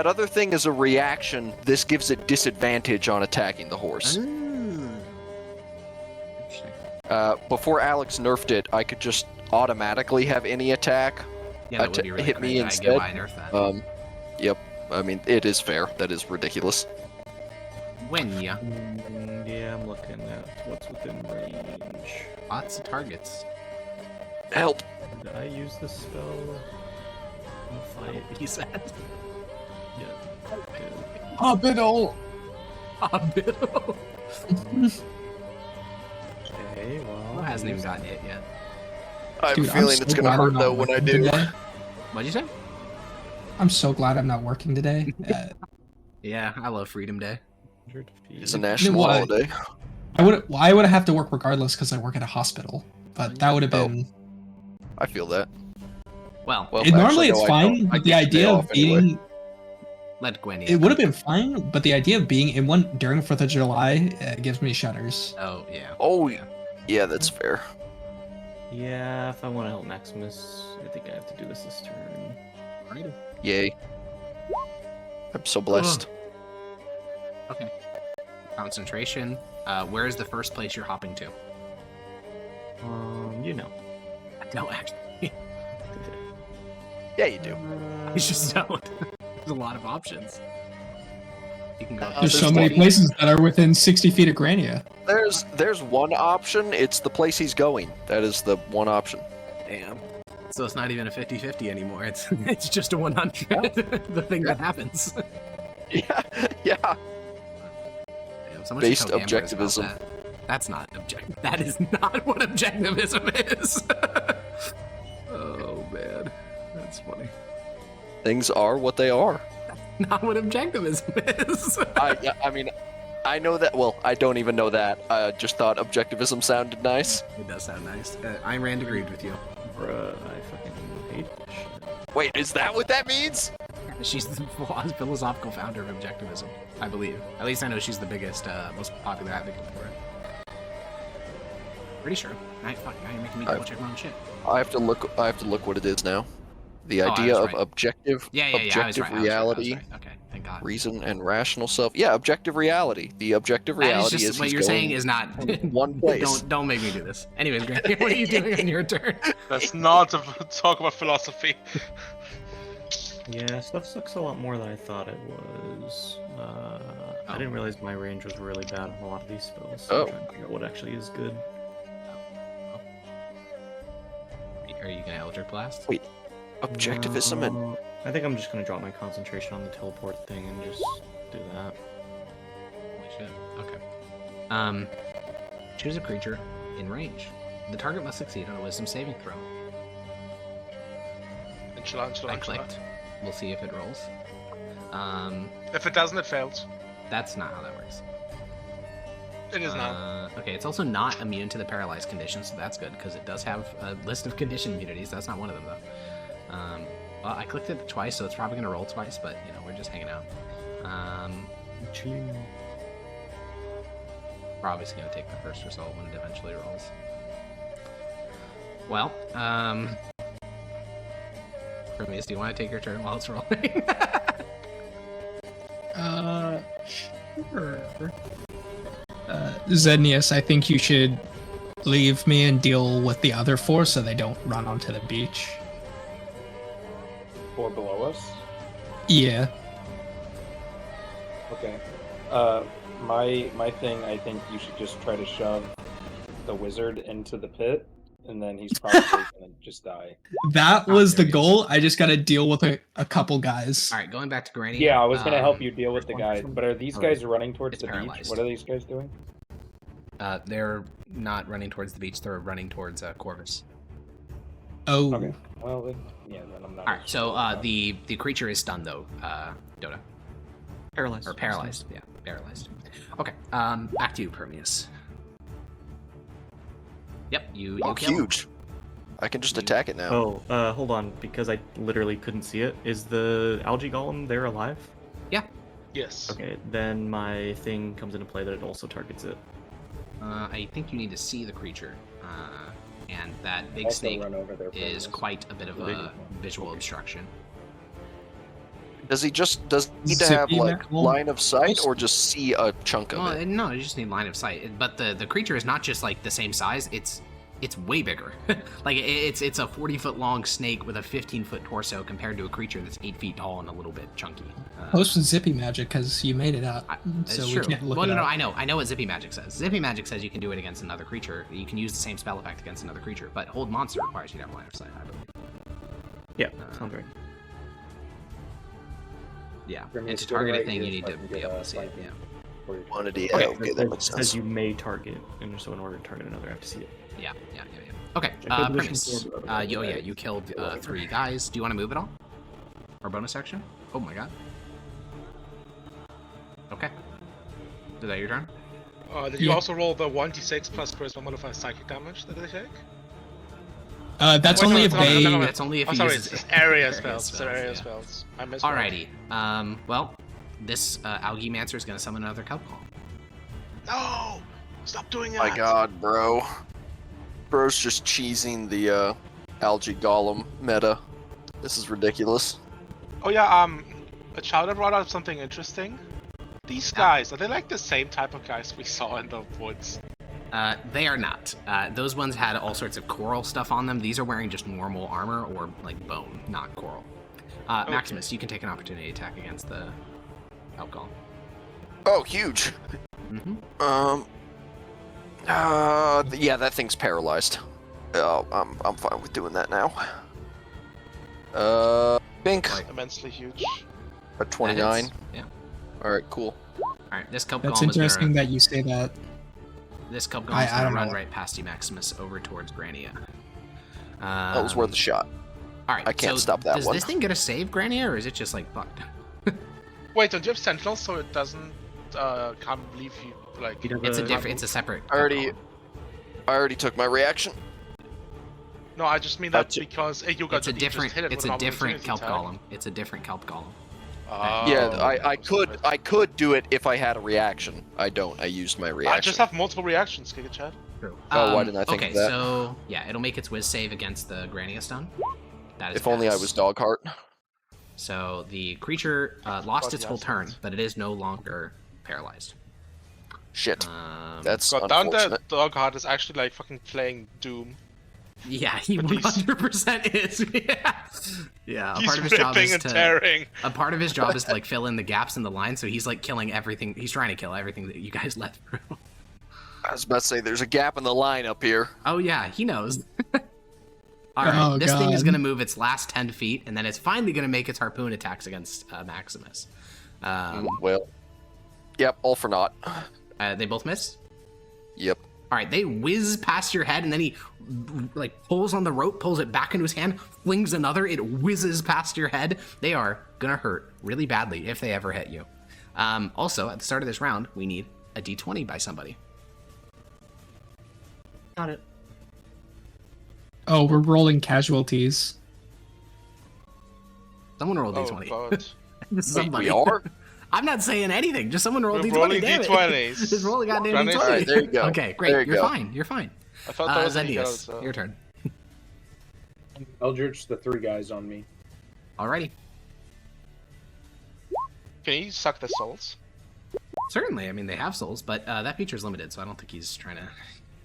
other thing is a reaction. This gives it disadvantage on attacking the horse. Interesting. Before Alex nerfed it, I could just automatically have any attack. Yeah, that would be really hit me crazy. I instead. get why I nerfed that. Yep. I mean, it is fair. That is ridiculous. When ya? Yeah, I'm looking at what's within range. Lots of targets. Help. Did I use this spell? Fight. He said. Yeah. Okay. Hospital. Hospital. Okay, well. Who hasn't even gotten hit yet? I have Dude, a feeling I'm it's so gonna glad I'm hurt not though when I working do. today. What'd you say? I'm so glad I'm not working today. Yeah, I love Freedom Day. 100 feet. It's a national what? holiday. I would have to work regardless because I work at a hospital. But that would have Oh. been. I feel that. Well, Well, Normally actually, it's no, I fine, don't. I but the get the day idea of off anyway. being let Gwen. it would have been fine, but the idea of being in one during 4th of July gives me shudders. Oh yeah. Oh, yeah, that's fair. Yeah, if I want to help Maximus, I think I have to do this turn. Alrighty. Yay. I'm so blessed. Okay. Concentration. Where is the first place you're hopping to? You know. I don't actually. Yeah, you do. I just don't. There's a lot of options. You can go. There's so there's many one. places that are within 60 feet of Grania. There's one option. It's the place he's going. That is the one option. Damn. So it's not even a 50-50 anymore. It's just a 100. The thing that happens. Yeah, yeah. Damn, someone should Based tell gamers about objectivism. that. That's not objective. That is not what objectivism is. Oh man, that's funny. Things are what they are. Not what objectivism is. I mean, I know that. Well, I don't even know that. I just thought objectivism sounded nice. It does sound nice. Ayn Rand agreed with you. Bruh, I fucking hate this shit. Wait, is that what that means? She's the philosophical founder of objectivism, I believe. At least I know she's the biggest, most popular advocate for it. Pretty sure. Now you're making me double check my own shit. I have to look what it is now. The Oh, I idea was of right. objective I was objective right, I was reality, right. Okay, thank God. reason, and rational self. Yeah, objective reality. The objective That is reality just is what he's you're saying going is not in one place. Don't make me do this. Anyways, Grant, what are you doing on your turn? That's not a talk about philosophy. Yeah, stuff sucks a lot more than I thought it was. I didn't realize my range was really bad on a lot of these spells. So Oh. I'm trying to figure out what actually is good. Are you gonna Eldritch Blast? Wait, objectivism and I think I'm just gonna drop my concentration on the teleport thing and just do that. Holy shit. Okay. Choose a creature in range. The target must succeed on a Wisdom saving throw. I clicked. We'll see if it rolls. If it doesn't, it fails. That's not how that works. It is now. Okay, it's also not immune to the paralyzed condition, so that's good because it does have a list of condition immunities. That's not one of them though. Well, I clicked it twice, so it's probably gonna roll twice, but you know we're just hanging out. We're obviously gonna take the first result when it eventually rolls. Well, Prometheus, do you want to take your turn while it's rolling? Sure. Zednius, I think you should leave me and deal with the other four so they don't run onto the beach. 4 below us. Yeah. Okay. My thing. I think you should just try to shove the wizard into the pit, and then he's probably gonna just die. That was the goal. I just gotta deal with a couple guys. All right, going back to Granny. Yeah, I was gonna help you deal with the guys, but are these Alright. guys running towards It's the beach? paralyzed. What are these guys doing? They're not running towards the beach. They're running towards Corvus. Oh. Okay. Well, then, yeah, then I'm not. All right, so the creature is stunned though, Dota, Paralyzed. or paralyzed. Yeah, paralyzed. Okay, back to you, Permeus. Yep, you oh, kill him. huge. I can just attack it now. Oh, hold on, because I literally couldn't see it. Is the algae golem there alive? Yes. Okay, then my thing comes into play that it also targets it. I think you need to see the creature, and that big Also snake run over there, is Permeus. quite a bit of a visual obstruction. Does he need to have Zippy like Mac- line of sight or just see a chunk of Well, it? no, you just need line of sight. But the creature is not just like the same size; it's way bigger. Like it's a 40-foot long snake with a 15-foot torso compared to a creature that's 8 feet tall and a little bit chunky. Post with Zippy Magic because you made it up, so It's we true. can't look Well, it no, up. I know what Zippy Magic says. Zippy Magic says you can do it against another creature. You can use the same spell effect against another creature, but Hold Monster requires you to have line of sight, I believe. Yeah, sounds right. Yeah, and Permeus, to go target a right thing, here you need so I to can be get, able to see it. flanking Yeah, for your turn. Quantity. Okay, Okay, that makes it says sense. you may target, and so in order to target another, I have to see it. yeah. Okay, Check the position Permeus. for the other guy. You killed 3 guys. Do you want to move at all? Or bonus action? Oh my god. Okay. Is that your turn? Did you Yeah. also roll the 1d6 plus charisma modifier psychic damage that they take? That's Wait, only no, if no, no, they. no, no. That's only if Oh, he sorry, uses it's area area spells. It's area yeah. spells. I missed one. Alrighty. Well, this Algae Mancer is going to summon another Kelp Claw. No! Stop doing that! My God, bro. Bro's just cheesing the algae golem meta. This is ridiculous. Oh yeah, a Chowder brought up something interesting. These guys, are they like the same type of guys we saw in the woods? They are not. Those ones had all sorts of coral stuff on them. These are wearing just normal armor or like bone, not coral. Okay. Maximus, you can take an opportunity attack against the Kelp Golem. Oh, huge. Mm-hmm. Yeah, that thing's paralyzed. Oh, I'm fine with doing that now. Pink. Immensely huge. A 29. Yeah. All right, cool. All right, this Kelp That's Golem is interesting gonna, that you say that. this Kelp Golem I is gonna don't run know. right past you, Maximus, over towards Grania. That was worth a shot. All right, I can't so stop that does one. this thing get a save, Grania, or is it just like fucked? Wait, don't you have sentinels so it doesn't can't leave you like? It's a different. It's a separate. I Kelp Golem. already took my reaction. No, I just mean that That's it. because you got It's a to different. Just hit it It's with a an different opportunity Kelp attack. Golem. It's a different Kelp Golem. Oh, Yeah, I right. could do it if I had a reaction. I don't. I used my reaction. I just have multiple reactions, Giga Chad. True. Oh, why didn't I think okay, of that? so yeah, it'll make its whiz save against the Grania stun. That is If only I pass. was Dogheart. So the creature lost Got its the whole turn, absence. but it is no longer paralyzed. Shit. That's That's God, down there, unfortunate. Dogheart is actually like fucking playing Doom. yeah, he But he's- 100% is. Yeah, a He's part of his job ripping is and to tearing. a part of his job is to like fill in the gaps in the line. So he's like killing everything. He's trying to kill everything that you guys let through. I was about to say there's a gap in the line up here. Oh yeah, he knows. All right, Oh, this thing is God. going to move its last 10 feet, and then it's finally going to make its harpoon attacks against Maximus. Well, yep, all for naught. They both miss. Yep. All right, they whiz past your head, and then he like pulls on the rope, pulls it back into his hand, flings another. It whizzes past your head. They are gonna hurt really badly if they ever hit you. Also, at the start of this round, we need a d20 by somebody. Got it. Oh, we're rolling casualties. Someone roll Oh d20. god. Wait, Somebody. we are? I'm not saying anything. Just someone roll We're d20. rolling damn it. D20s. Just roll a goddamn Granny. d20. All right, there you go. Okay, great. There you You're go. fine. You're fine. I thought that was an Zendius, so. your turn. Eldritch the 3 guys on me. Alrighty. Can you suck the souls? Certainly. I mean, they have souls, but that feature's limited, so I don't think he's trying to.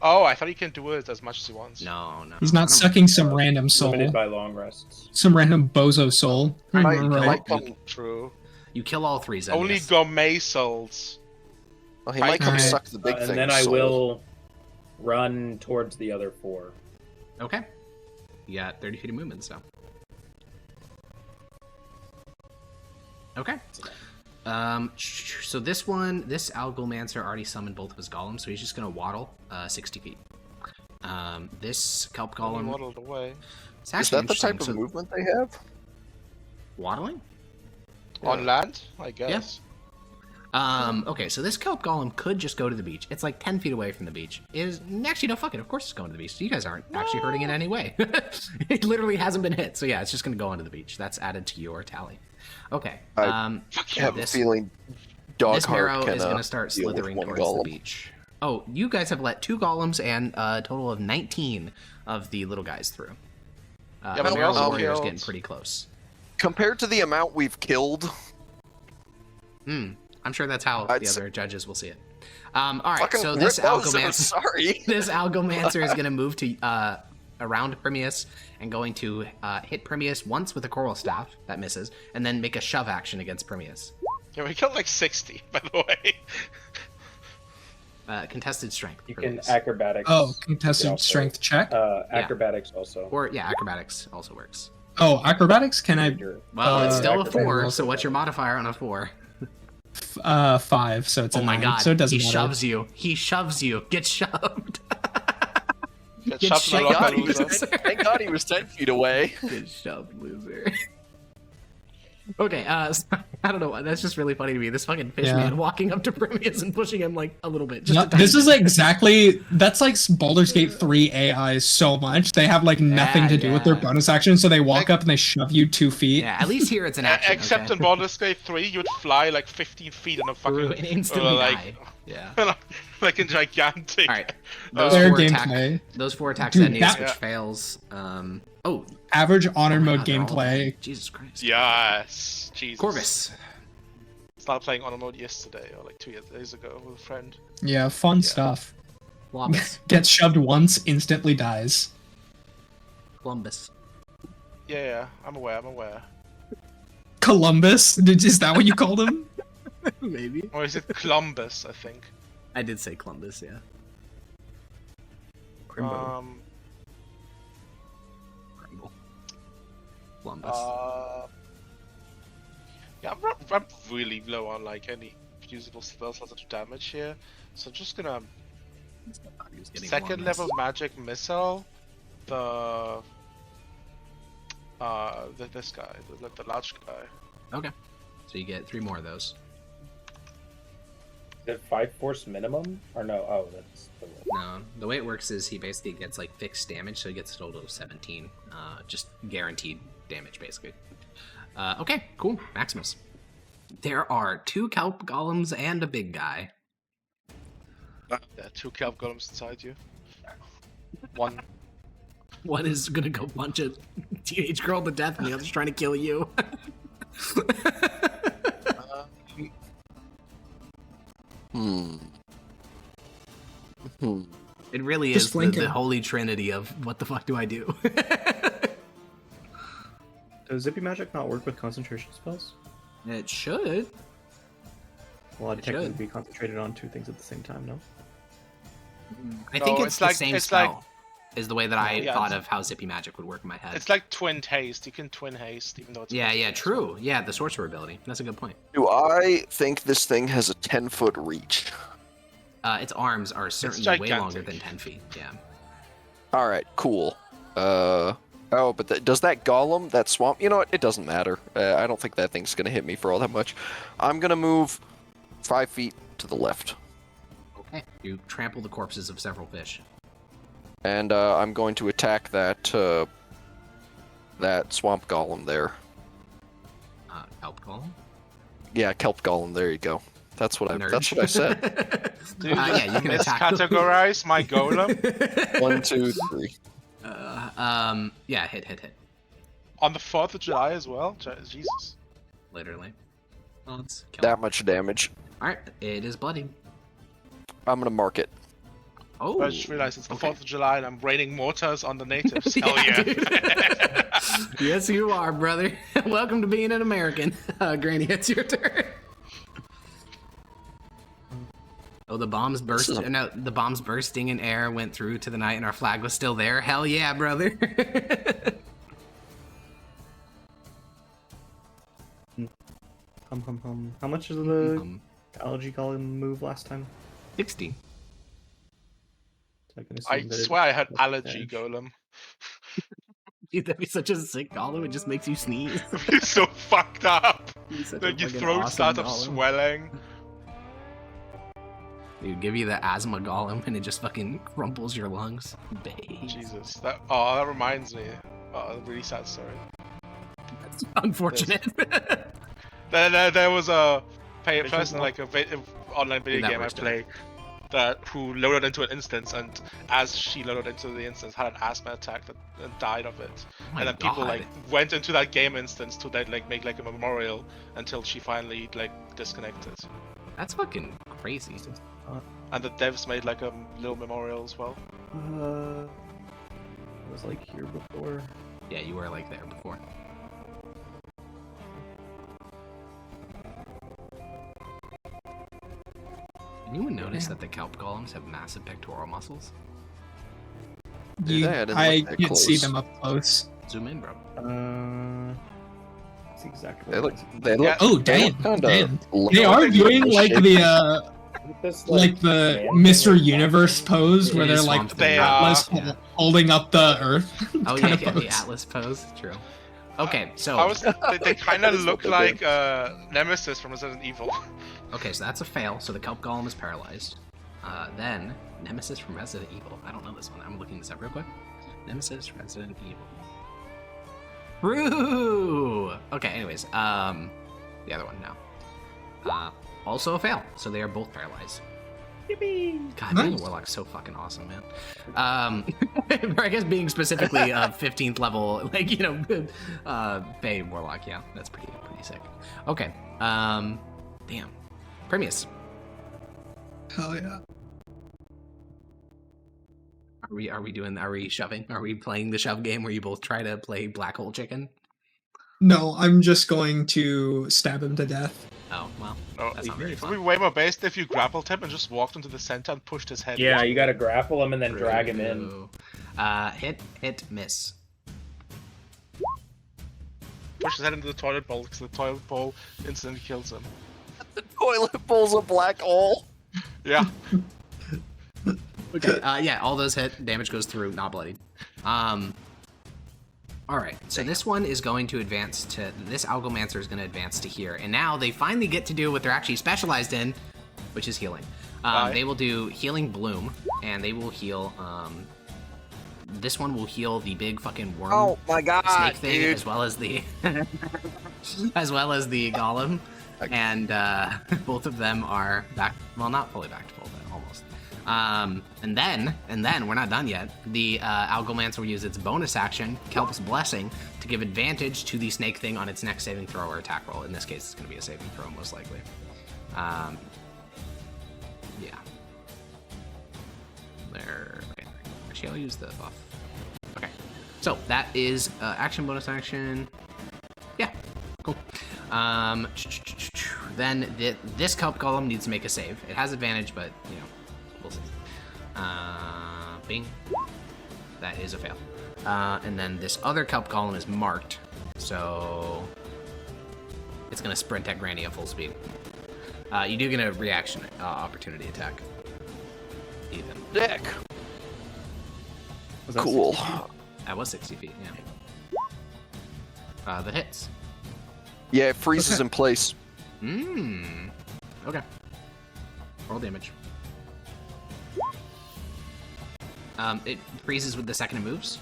Oh, I thought he can do it as much as he wants. No. He's I not don't- sucking some random soul. Limited by long rests. Some random bozo soul. Might- Right. might come- True. You kill all three, Zendius. Only gourmet souls. well, he might come Alright. suck the big and thing. then I so- will run towards the other 4. Okay. You got 30 feet of movement, so. Okay. So this Algomancer already summoned both of his golems, so he's just gonna waddle 60 feet. This Kelp He Golem. waddled away. It's Is actually that the type of interesting. So movement they have? waddling? On land? I guess. Okay, so this Kelp Golem could just go to the beach. It's like 10 feet away from the beach. Actually, no, fuck it. Of course it's going to the beach. You guys aren't actually hurting it in any way. It literally hasn't been hit. So yeah, it's just going to go onto the beach. That's added to your tally. Okay. I Fuck I have this- a feeling This Dogheart Marrow can is going to start deal with slithering one towards golem. the beach. Oh, you guys have let 2 golems and a total of 19 of the little guys through. but The we Marrow also Warrior is killed- getting pretty close. Compared to the amount we've killed, I'm sure that's how I'd the say- other judges will see it. All right, fucking so this rip those, I'm Algomancer... sorry. This Algomancer is going to move to around Primius and going to hit Primius once with a coral staff that misses, and then make a shove action against Primius. Yeah, we killed like 60, by the way. Contested strength. You for can this. acrobatics. Oh, Yeah, contested also. strength check. Acrobatics also. Or yeah, acrobatics also works. Oh, acrobatics? Can I? Well, it's still a acrobatics 4. also So what's your modifier on a 4? 5. So it's a Oh my 9, god! So it doesn't he matter. shoves you. He shoves you. Get shoved. Get Get shoved in the shoved. locker, God, loser. Thank God he was 10 feet away. Get shoved, loser. Okay, so, I don't know. That's just really funny to me. This fucking fish Yeah. man walking up to Primius and pushing him like a little bit. Just No, a tiny this is bit. exactly that's like Baldur's Gate 3 AI so much. They have like nothing to do with their yeah. bonus action, so they walk Like- up and they shove you 2 feet. Yeah, at least here it's an action. Except okay? in Baldur's Gate 3, you would fly like 15 feet in a Through fucking... and instantly like, die. Yeah. like a gigantic... All right. Uh, Those Fair four gameplay. those 4 attacks Dude, Zendius, that- which fails. Oh, Average honor oh my mode God, they're all gameplay. dead. Jesus Christ. Yes. Jesus. Corvus. started playing on mode yesterday or like 2 days ago with a friend. Yeah, fun Yeah. stuff. Columbus. Gets shoved once, instantly dies. Columbus. Yeah, I'm aware. Columbus? Is that what you called him? Maybe. Or is it Columbus? I think. I did say Columbus, yeah. Crimbo. Crimble. Columbus. Yeah, I'm really low on like any usable spells that do damage here, so I'm just gonna He was getting second Columbus. level magic missile this guy, the large guy. Okay. So you get 3 more of those. Is it 5 force minimum? Or no? Oh, that's the one. No, the way it works is he basically gets like fixed damage, so he gets a total of 17. Just guaranteed damage, basically. Okay, cool. Maximus. There are 2 kelp golems and a big guy. Yeah, 2 kelp golems inside you. One. One is gonna go punch a teenage girl to death, and the other's trying to kill you. It really Just is flank the him. holy trinity of what the fuck do I do? Does Zippy Magic not work with concentration spells? It should. Well, I'd It technically should. be concentrated on 2 things at the same time, no? I think No, it's it's the like- same it's spell. like- is the way that I Yeah, thought it's- of how Zippy Magic would work in my head. It's like twin haste. You can twin haste even though it's Yeah, concentration spell. true. Yeah, the sorcerer ability. That's a good point. Do I think this thing has a 10-foot reach? Its arms are certainly way longer gigantic. than 10 feet. Yeah. All right, cool. Oh, but does that golem, that swamp? You know what? It doesn't matter. I don't think that thing's gonna hit me for all that much. I'm gonna move 5 feet to the left, Okay. You trample the corpses of several fish. and I'm going to attack that swamp golem there. Kelp golem? Yeah, kelp golem. There you go. That's what I. Nerd. That's what I said. Yeah, you can attack them. Miscategorize my golem 1, 2, 3. Yeah, hit. on the 4th of July as well. Jesus. Literally. Well, let's kill That him. much damage. Alright, it is bloody. I'm gonna mark it. Oh. I just realized it's the okay. 4th of July and I'm raining mortars on the natives. Hell Yeah, yeah. dude. Yes, you are, brother. Welcome to being an American. Granny, it's your turn. Oh, the bombs burst. This is a- No, the bombs bursting in air went through to the night, and our flag was still there. Hell yeah, brother. How much is the Um, allergy golem move last time? 60. So I can I assume that it swear I had does allergy damage. golem. Dude, that'd be such a sick golem. It just makes you sneeze. It's so fucked up. He's such a Like your fucking throat awesome starts up golem. swelling. Dude, give you the asthma golem, and it just fucking crumples your lungs. Babe. Jesus. That reminds me. A really sad story. That's unfortunate. There was a Vision person, block. like online video That game I works, play, who loaded into an instance, and as she loaded into the instance, had an asthma attack and died of it. Oh my And then people God. like went into that game instance to like make like a memorial until she finally like disconnected. That's fucking crazy. And the devs made like a little memorial as well. I was like here before. Yeah, you were like there before. Anyone notice that the kelp golems have massive pectoral muscles? Dude, I didn't I look that can't see close. them up close. Zoom in, bro. That's exactly They what look. I was They look. Yeah. Oh, they damn. look kinda Damn. low. They are doing like the This, like the man Mr. thing is Universe awesome. pose It where they're is like Swamp the They Thing. are. Atlas Yeah. holding up the Earth. Oh kind yeah, of the pose. Atlas pose. True. Okay, so They kind of That is look what they like Nemesis from Resident Evil. okay, so that's a fail. So the kelp golem is paralyzed. Then Nemesis from Resident Evil. I don't know this one. I'm looking this up real quick. Nemesis Resident Evil. True. Okay. Anyways, the other one now. Also a fail. So they are both paralyzed. God, being a Nice. warlock's so fucking awesome, man. I guess being specifically 15th level, like, you know, Bay warlock, yeah, that's pretty sick. Okay, Damn. Premius. Hell yeah. Are we shoving? Are we playing the shove game where you both try to play black hole chicken? No, I'm just going to stab him to death. Oh, well. Oh, That's not very it would fun. be way more based if you grappled him and just walked into the center and pushed his head. Yeah, into you gotta grapple him and then drag him in. True. Hit, miss. push his head into the toilet bowl because the toilet bowl instantly kills him. The toilet bowl's a black hole. Yeah. Okay. Yeah, all those hit. Damage goes through, not bloodied. All right. So this one is going to advance to this Algomancer is going to advance to here, and now they finally get to do what they're actually specialized in, which is healing. They will do Healing Bloom, and they will heal. This one will heal the big fucking worm. Oh my god, snake thing, dude. as well as the golem, and both of them are back. Well, not fully back to full, but almost. And then we're not done yet. The Algomancer will use its bonus action, Kelp's Blessing, to give advantage to the snake thing on its next saving throw or attack roll. In this case, it's going to be a saving throw, most likely. Yeah. There. Okay. Actually, I'll use the buff. Okay. So that is action, bonus action. Yeah. Cool. Then this Kelp Golem needs to make a save. It has advantage, but you know, we'll see. Bing. That is a fail. And then this other Kelp Golem is marked, so it's gonna sprint at Granny at full speed. You do get a reaction opportunity attack. Even. Dick. Was that Cool. 60 feet? That was 60 feet, yeah. That hits. Yeah, it freezes in place. Okay. Roll damage. It freezes with the second it moves.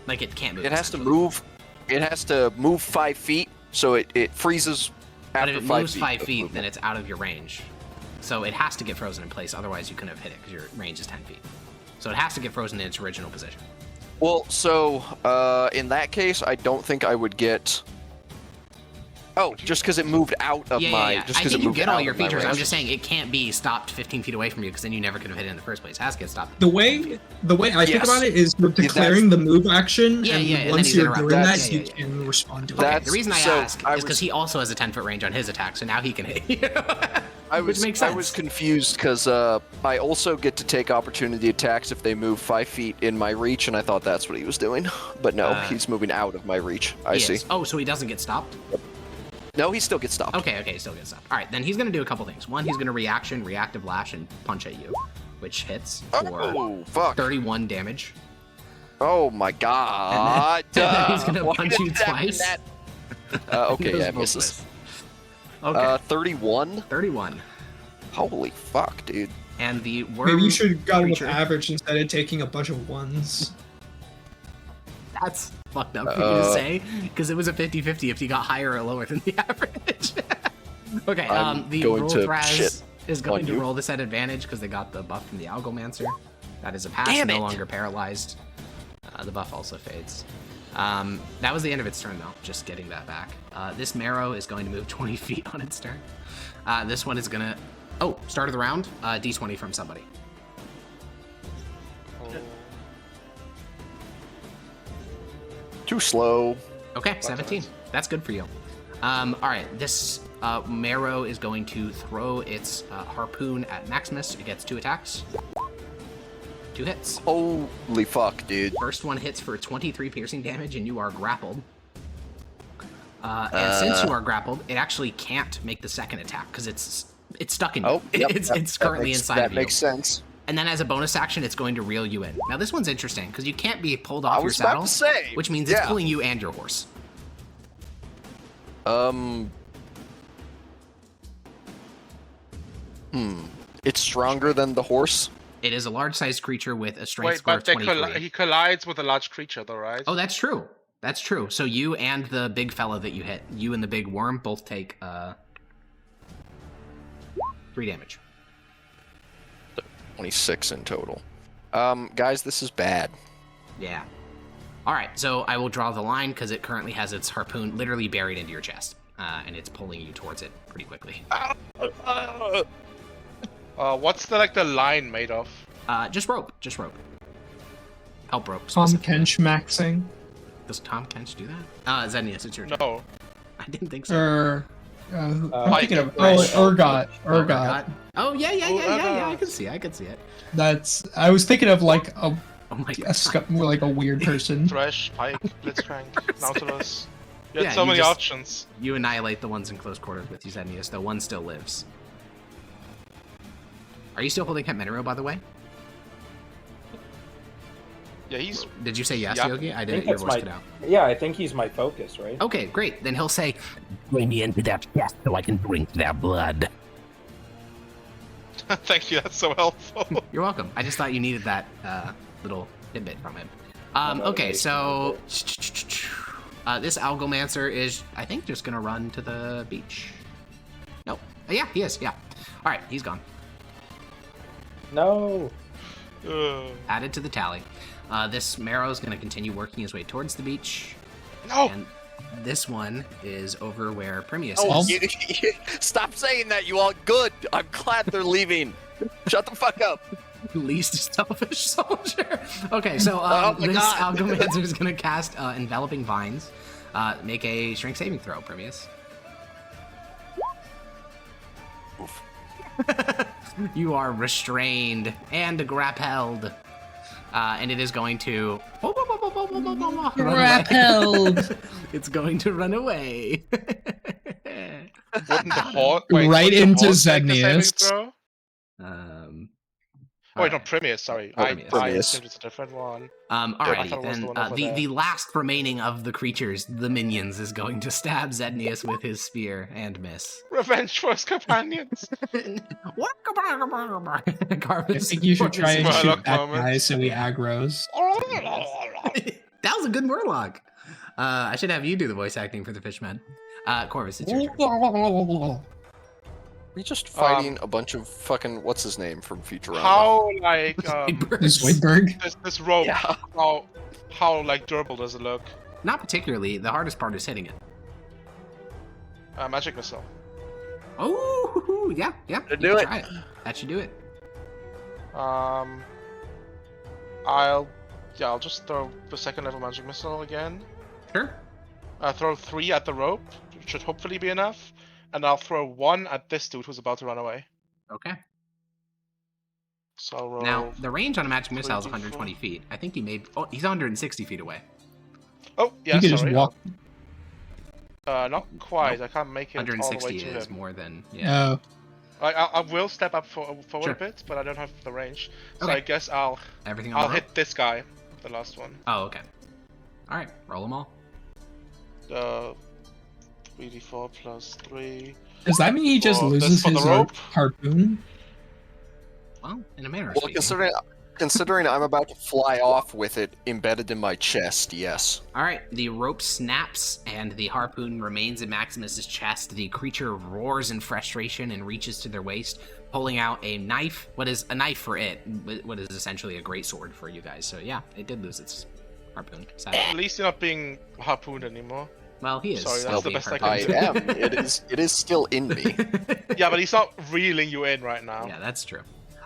Like it can't move. It has to essentially. move. It has to move 5 feet, so it freezes But after if it 5 moves feet. 5 of feet, movement. then it's out of your range. So it has to get frozen in place, otherwise you couldn't have hit it because your range is 10 feet. So it has to get frozen in its original position. Well, so in that case, I don't think I would get. Oh, just because it moved out of my. Just I because think it you moved get all out your of my features. I'm range. just saying it can't be stopped 15 feet away from you because then you never could have hit it in the first place. It has to get stopped. The way I think Yes. about it is you're declaring the move action, Yeah, and yeah, and then once he's you're interrupted. doing That's- that, yeah, you yeah. can respond to it. Okay, That's- the reason I so ask I is because was- he also has a 10-foot range on his attack, so now he can hit you. Which makes I sense. was confused because I also get to take opportunity attacks if they move 5 feet in my reach, and I thought that's what he was doing. But no, he's moving out of my reach. I He see. is. Oh, so he doesn't get stopped? No, he still gets stopped. Okay, he still gets stopped. All right, then he's going to do a couple things. One, he's going to reactive lash, and punch at you, which hits for Oh, fuck. 31 damage. Oh my god. And then he's going to Why punch did you that happen twice. that- okay, Goes yeah, both misses. ways. Okay, 31? 31. Holy fuck, dude. And the worm Maybe you should have gone with creature- average instead of taking a bunch of ones. That's fucked up for you to say, because it was a 50-50 if you got higher or lower than the average. Okay, I'm the going to Rothraz shit is going on to you. roll this at advantage because they got the buff from the Algomancer. That is a pass, Damn no it. longer paralyzed. The buff also fades. That was the end of its turn, though, just getting that back. This Marrow is going to move 20 feet on its turn. This one is going to... Oh, start of the round, D20 from somebody. Too slow. Okay, 17. That's good for you. All right, this Marrow is going to throw its harpoon at Maximus. It gets 2 attacks. 2 hits. Holy fuck, dude. First one hits for 23 piercing damage, and you are grappled. And since you are grappled, it actually can't make the second attack because it's stuck in you. Oh, yep, it's that currently makes- inside that of you. makes sense. And then as a bonus action, it's going to reel you in. Now this one's interesting because you can't be pulled off I your was about saddle, to say, which means it's yeah. pulling you and your horse. It's stronger than the horse. It is a large-sized creature with a strength Wait, score but of 23. he collides with a large creature, though, right? Oh, that's true. That's true. So you and the big fella that you hit, you and the big worm, both take 3 damage. 26 in total. Guys, this is bad. Yeah. All right. So I will draw the line because it currently has its harpoon literally buried into your chest. and it's pulling you towards it pretty quickly. What's the line made of? Just rope. Help rope. Tom specifically. Kench maxing. Does Tom Kench do that? Zenius, it's your turn. No. I didn't think so. I'm Mike, thinking of Fresh. Urgot. Oh yeah. Urgot. I can see it. I was thinking of like Oh my god. like a weird person. Thresh, Pike, Blitzcrank, Nautilus. You had Yeah, so you many just- options. You annihilate the ones in close quarters with you, Zenius, though one still lives. Are you still holding Kent Menero, by the way? Yeah, he's Did you say yes, Yeah. Yogi? I I didn't. think Your that's voice my. cut out. Yeah, I think he's my focus, right? Okay, great. Then he'll say, Bring me into their chest so I can drink their blood. Thank you, that's so helpful. "You're welcome." I just thought you needed that little tidbit from him. that Okay, makes so this Algomancer is, I think, just gonna run to the beach. Nope. Yeah, he is. Yeah. All right, he's gone. No. Added to the tally. This Marrow is gonna continue working his way towards the beach, No! and this one is over where Primius Oh, is. stop saying that, you all. Good. I'm glad they're leaving. Shut the fuck up. Least selfish soldier. Okay, so Oh my this God. Algomancer is going to cast Enveloping Vines. Make a strength saving throw, Primius. You are restrained and grappled. And it is going to... Grappled. It's going to run away. Wouldn't the horse... Right into Zenius. Wait, no, Primius, sorry. Oh, I Primius. assumed it's a different one. I Alrighty, thought it was then the one over the there. last remaining of the creatures, the minions, is going to stab Zednius with his spear and miss. Revenge for his companions. I think you should try and Murloc shoot that moments. guy so he aggroes. That was a good Murloc. I should have you do the voice acting for the Fishman. Corvus, it's your turn. We're just fighting a bunch of fucking what's his name from Futurama. How, Zoidberg. this rope, Yeah. how durable does it look? Not particularly. The hardest part is hitting it. Magic missile. Oh, yeah. You Do can it. try it. That should do it. I'll just throw the second level magic missile again. Sure. Throw 3 at the rope, which should hopefully be enough. And I'll throw 1 at this dude who's about to run away. Okay. So I'll roll... Now, the range on a magic missile is 3d4. 120 feet. I think he made... Oh, he's 160 feet away. Oh, yeah, You can sorry. just walk. Not quite. I can't make it all the way 160 to is him. more than... Yeah. I will step up forward Sure. a bit, but I don't have the range. So Okay. I guess I'll Everything on the rope? hit this guy, the last one. Oh, okay. All right, roll them all. 3d4 plus 3. Does that mean he just Well, loses that's for the his rope. harpoon? Well, in a manner of Well, speaking. considering I'm about to fly off with it embedded in my chest, yes. All right, the rope snaps and the harpoon remains in Maximus's chest. The creature roars in frustration and reaches to their waist, pulling out a knife. What is a knife for it? What is essentially a great sword for you guys. So yeah, it did lose its harpoon. Sadly. At least you're not being harpooned anymore. Well, he is. Sorry, still that's the being best I can I harpooned. do. am. It is still in me. Yeah, but he's not reeling you in right now. Yeah, that's true.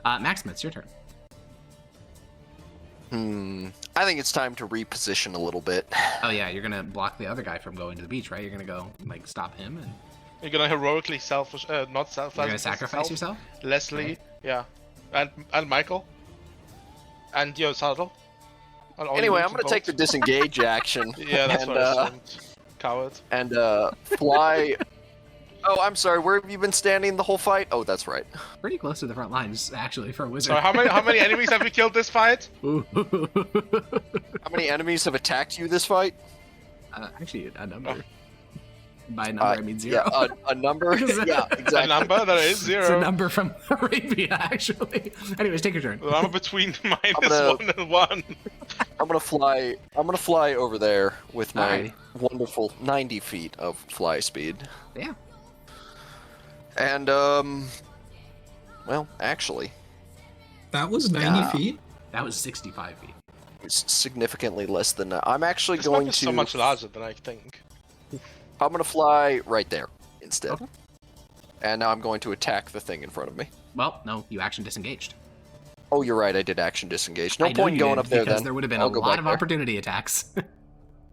Maximus, it's your turn. I think it's time to reposition a little bit. Oh yeah, you're gonna block the other guy from going to the beach, right? You're gonna go like stop him, and You're gonna heroically selfish, not self. you're gonna sacrifice yourself. Leslie, yeah, and Michael, and your saddle. And all Anyway, your I'm gonna take the disengage action. Yeah, that's and, what I assumed. Coward. and fly. Oh, I'm sorry. Where have you been standing the whole fight? Oh, that's right. Pretty close to the front lines, actually, for a wizard. So how many enemies have we killed this fight? Ooh. How many enemies have attacked you this fight? Actually, a number. By number, I mean 0. Yeah, a number. Yeah, exactly. A number that is 0. It's a number from Arabia, actually. Anyways, take your turn. The number between gonna- -1 and 1. I'm gonna fly over there with my Alrighty. wonderful 90 feet of fly speed. Yeah. And well, actually, That was 90 Yeah. feet? That was 65 feet. it's significantly less than that. I'm actually This going map is to. so much larger than I think. I'm gonna fly right there instead. Okay. And now I'm going to attack the thing in front of me. Well, no, you action disengaged. Oh, you're right. I did action disengage. I No know point you going did, up there because then. there would have been I'll a go lot back of there. opportunity attacks.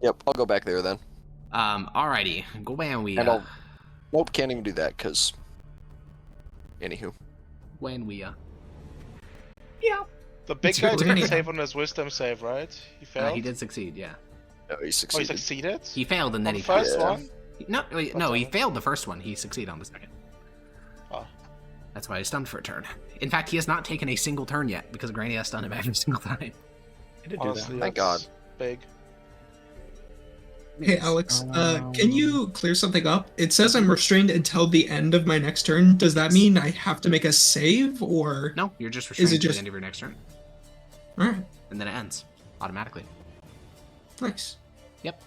Yep, I'll go back there then. Alrighty, go when we. And I'll. Nope, can't even do that because. Anywho. When we. The big It's guy your didn't turn. save on his wisdom save, right? He failed. He did succeed, yeah. No, he Oh, he succeeded. succeeded. He failed and then On he the first Yeah. one. No, wait, no, he That's failed the first one. He succeeded on the second. Oh. That's why he's stunned for a turn. In fact, he has not taken a single turn yet because Granny has stunned him every single time. I did do Honestly, Thank that's big. Hey Alex, can you clear something up? It says I'm restrained until the end of my next turn. Does that mean I have to make a save, or No, you're just Is restrained it to the just- end of your next turn, Alright, and then it ends automatically. nice. Yep.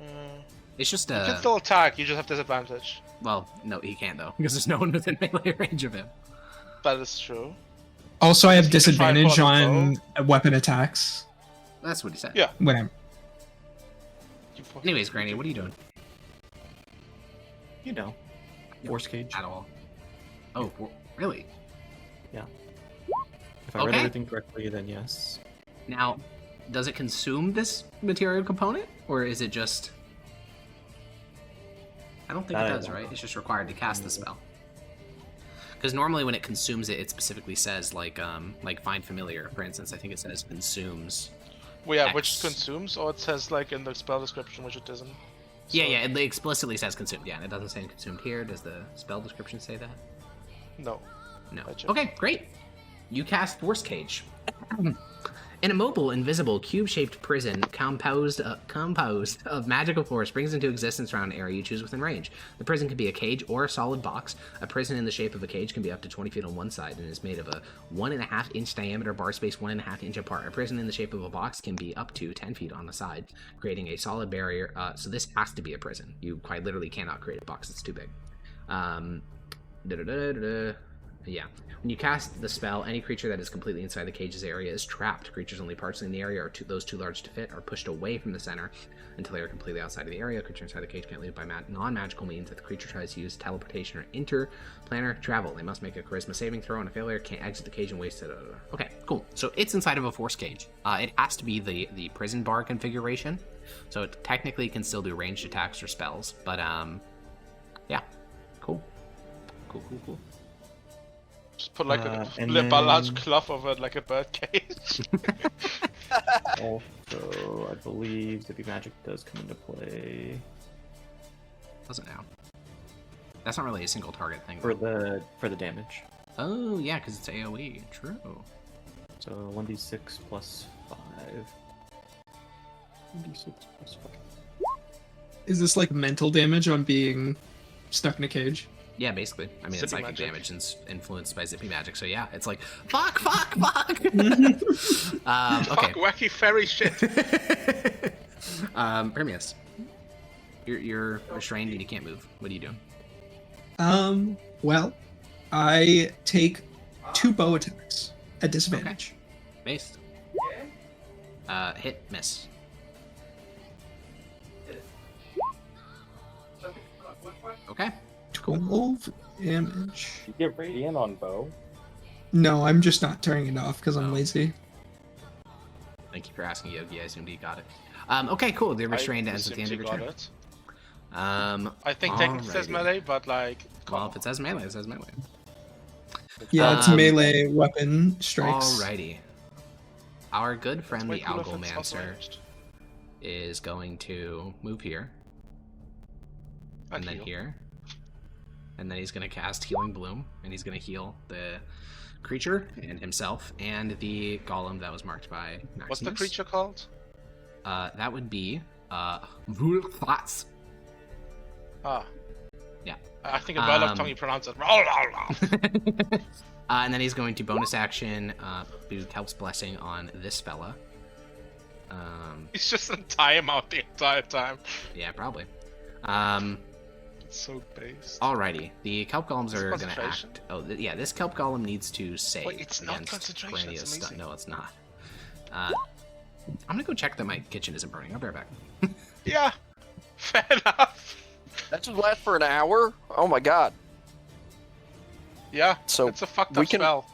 Mm. It's just You can still attack. You just have disadvantage. well, no, he can't though because there's no one within melee range of him. That is true. Also, I have You can try disadvantage pulling a on weapon attacks That's what he said. Yeah. when I'm. Anyways, Granny, what are you doing You know, force cage. at all? Oh, really? If I read Okay. everything correctly, then yes. Now, does it consume this material component, or is it just? I don't think That it I does, don't right? know. It's just required to cast the spell. Because normally when it consumes it, it specifically says like find familiar, for instance. I think it says consumes. Well, yeah, which X. consumes, or it says like in the spell description, which it doesn't. Yeah, So- yeah, it explicitly says consumed. Yeah, and it doesn't say consumed here. Does the spell description say that? No. No. Gotcha. Okay, great. You cast Force Cage. An immobile, invisible, cube-shaped prison composed of magical force brings into existence around an area you choose within range. The prison can be a cage or a solid box. A prison in the shape of a cage can be up to 20 feet on one side and is made of a 1.5-inch diameter bar spaced 1.5 inch apart. A prison in the shape of a box can be up to 10 feet on the side, creating a solid barrier. So this has to be a prison. You quite literally cannot create a box that's too big. Yeah. When you cast the spell, any creature that is completely inside the cage's area is trapped. Creatures only partially in the area, or those too large to fit, are pushed away from the center until they are completely outside of the area. A creature inside the cage can't leave by non-magical means. If the creature tries to use teleportation or interplanar travel, they must make a charisma saving throw, and a failure can't exit the cage and waste it. Okay, cool. So it's inside of a force cage. It has to be the prison bar configuration, so it technically can still do ranged attacks or spells. But yeah, cool. Just put like and a large then- cloth over it, like a bird cage. Also, I believe Zippy Magic does come into play Does it now? That's not really a single target thing. for the damage. Oh yeah, because it's AOE. True. So 1d6 plus 5. 1d6 plus 5. Is this like mental damage on being stuck in a cage? Yeah, basically. I mean, it's Zippy psychic magic. damage and influenced by Zippy Magic. So yeah, it's like fuck. Okay. Fuck wacky fairy shit. Permius, you're restrained and you can't move. What are you doing? Well, I take 2 bow attacks at disadvantage. Based. Hit, miss. Okay. 12 damage. You get radiant on bow. No, I'm just not turning it off because I'm lazy. Thank you for asking, Yogi. I assumed you got it. Okay, cool. They're restrained ends at the end of your turn. It. I I think technically it says melee, but like. Well, if it says melee, it says melee. Yeah, it's Um, melee weapon strikes. Alrighty. Our good friend, the Way cool if it's also Algomancer, ranged. is going to move here, and then heal. here, and then he's going to cast Healing Bloom, and he's going to heal the creature and himself and the golem that was marked by Maximus. What's the creature called? That would be Vulthats. Ah. Yeah. I think in Murloc tongue you pronounce it. And then he's going to bonus action do Kelp's Blessing on this fella. He's just in time out the entire time. Yeah, probably. It's so based. Alrighty, the kelp golems Is it are going to concentration? act. Oh, yeah, this kelp golem needs to save. Wait, it's not against concentration, Grania's that's stun. amazing. No, it's not. I'm gonna go check that my kitchen isn't burning. I'll be right back. Yeah. Fair enough. That just lasts for an hour? Oh my god. Yeah. So it's a fucked we up can- spell.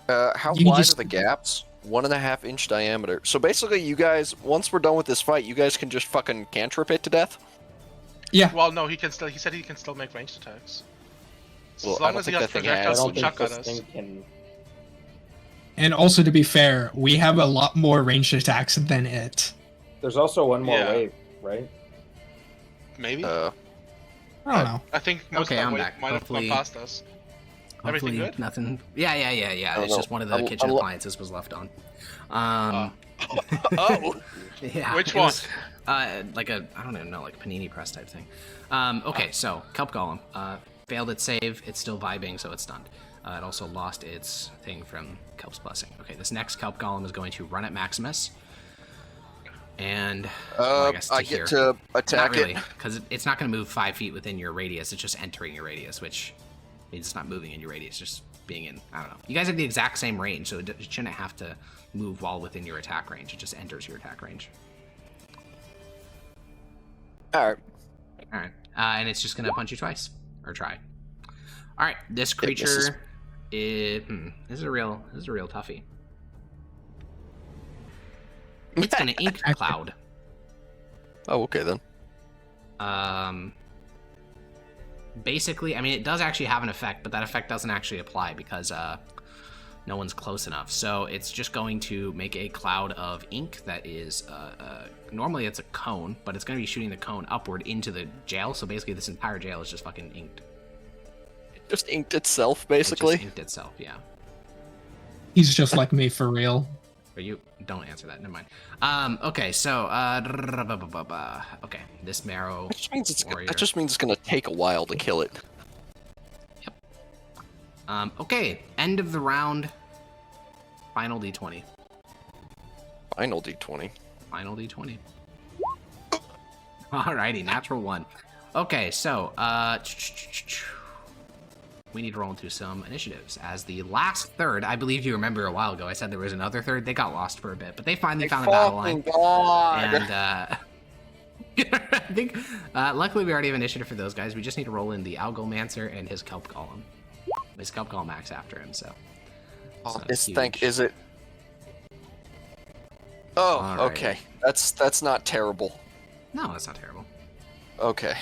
How You wide just- are the gaps? 1.5 inch diameter. So basically, you guys, once we're done with this fight, you guys can just fucking cantrip it to death? Yeah. Well, no, he said he can still make ranged attacks. Well, As I long don't as he think has that thing I has- projectiles don't to think chuck at this us. thing can. And also, to be fair, we have a lot more ranged attacks than it. There's also one more Yeah. wave, right? Maybe. I don't know. I think most Okay, of that I'm wave back. might have gone Hopefully- past us. Everything Hopefully good? nothing. Yeah. Oh, It's no. just one of the I'm- kitchen I'm- appliances was left on. Oh! Yeah. Which it one? was, like a, I don't even know, like a panini press type thing. Okay, so Kelp Golem failed its save. It's still vibing, so it's stunned. It also lost its thing from Kelp's Blessing. Okay, this next Kelp Golem is going to run at Maximus. And well, I guess to I here. get to attack Not really, it. because it's not going to move 5 feet within your radius. It's just entering your radius, which means it's not moving in your radius, just being in, I don't know. You guys have the exact same range, so it shouldn't have to move while within your attack range. It just enters your attack range. Alright. All right, and it's just gonna punch you twice, or try. All right, this It misses. creature this is a real toughie. It's gonna ink cloud. Oh, okay then. Basically, I mean, it does actually have an effect, but that effect doesn't actually apply because no one's close enough. So it's just going to make a cloud of ink that is normally it's a cone, but it's going to be shooting the cone upward into the jail. So basically, this entire jail is just fucking inked. It just inked itself, It basically. just inked itself, yeah. He's just like me for real. Or you don't answer that. Never mind. Okay, so okay, this marrow. Warrior. That just means it's gonna take a while to kill it. Okay, end of the round. Final D20. Final D20. Final D20. Alrighty, natural one. Okay, so we need to roll into some initiatives. As the last third, I believe you remember a while ago, I said there was another third. They got lost for a bit, but they finally found a battle line. God. And I think, luckily we already have initiative for those guys. We just need to roll in the Algomancer and his Kelp Golem. His Kelp Golem acts after him, so. This huge. thing is it? Oh, Alrighty. okay. That's not terrible. No, that's not terrible. Okay.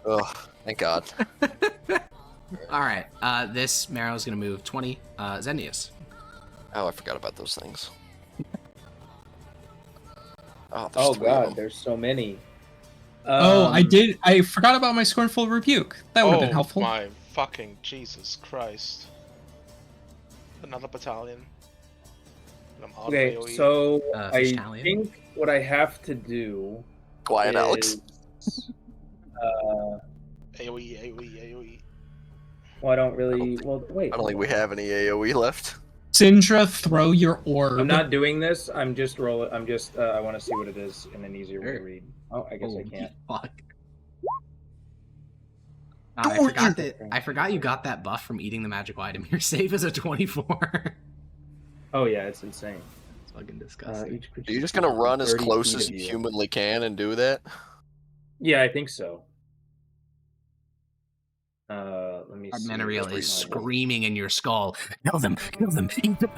Ugh, thank God. Alright, this Marrow is going to move 20. Zendius. Oh, I forgot about those things. Oh, there's Oh 3 of god, them. there's so many. I forgot about my Scornful Rebuke. That would have been helpful. My fucking Jesus Christ. Another battalion. And I'm out of Okay, AoE. so I Fishtalion. think what I have to do Quiet, Alex. is, AoE. well, I don't really. Well, wait. I don't think we have any AoE left. Syndra, throw your orb. I'm not doing this. I'm just rolling. I'm just. I want to see what it is in an easier way to Sure. read. Oh, I guess I can't. Fuck. I forgot you got that buff from eating the magical item. Your save is a 24. Oh yeah, it's insane. It's fucking disgusting. Each creature Are you just gonna run as 30 close feet as of you you. humanly can and do that? Yeah, I think so. Let me see. Menariel Where's is my- screaming in your skull. Kill them, eat them.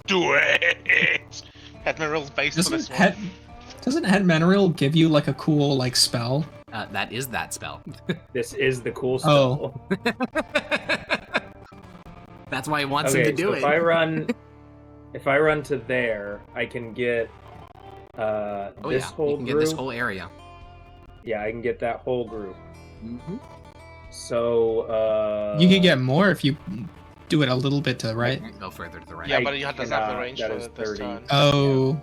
Do it! Admiral's based for this one. Doesn't Head Menaril give you like a cool like spell? That is that spell. This is the cool Oh. spell. That's why he wants him Okay, to do so it. if I run to there, I can get Oh this yeah, whole you can group. get this whole area. Yeah, I can get that whole group. Mm-hmm. So You could get more if you do it a little bit to the right. Go further to the right. Yeah, I but you have to have the cannot. range That for is it this 30. turn. Oh,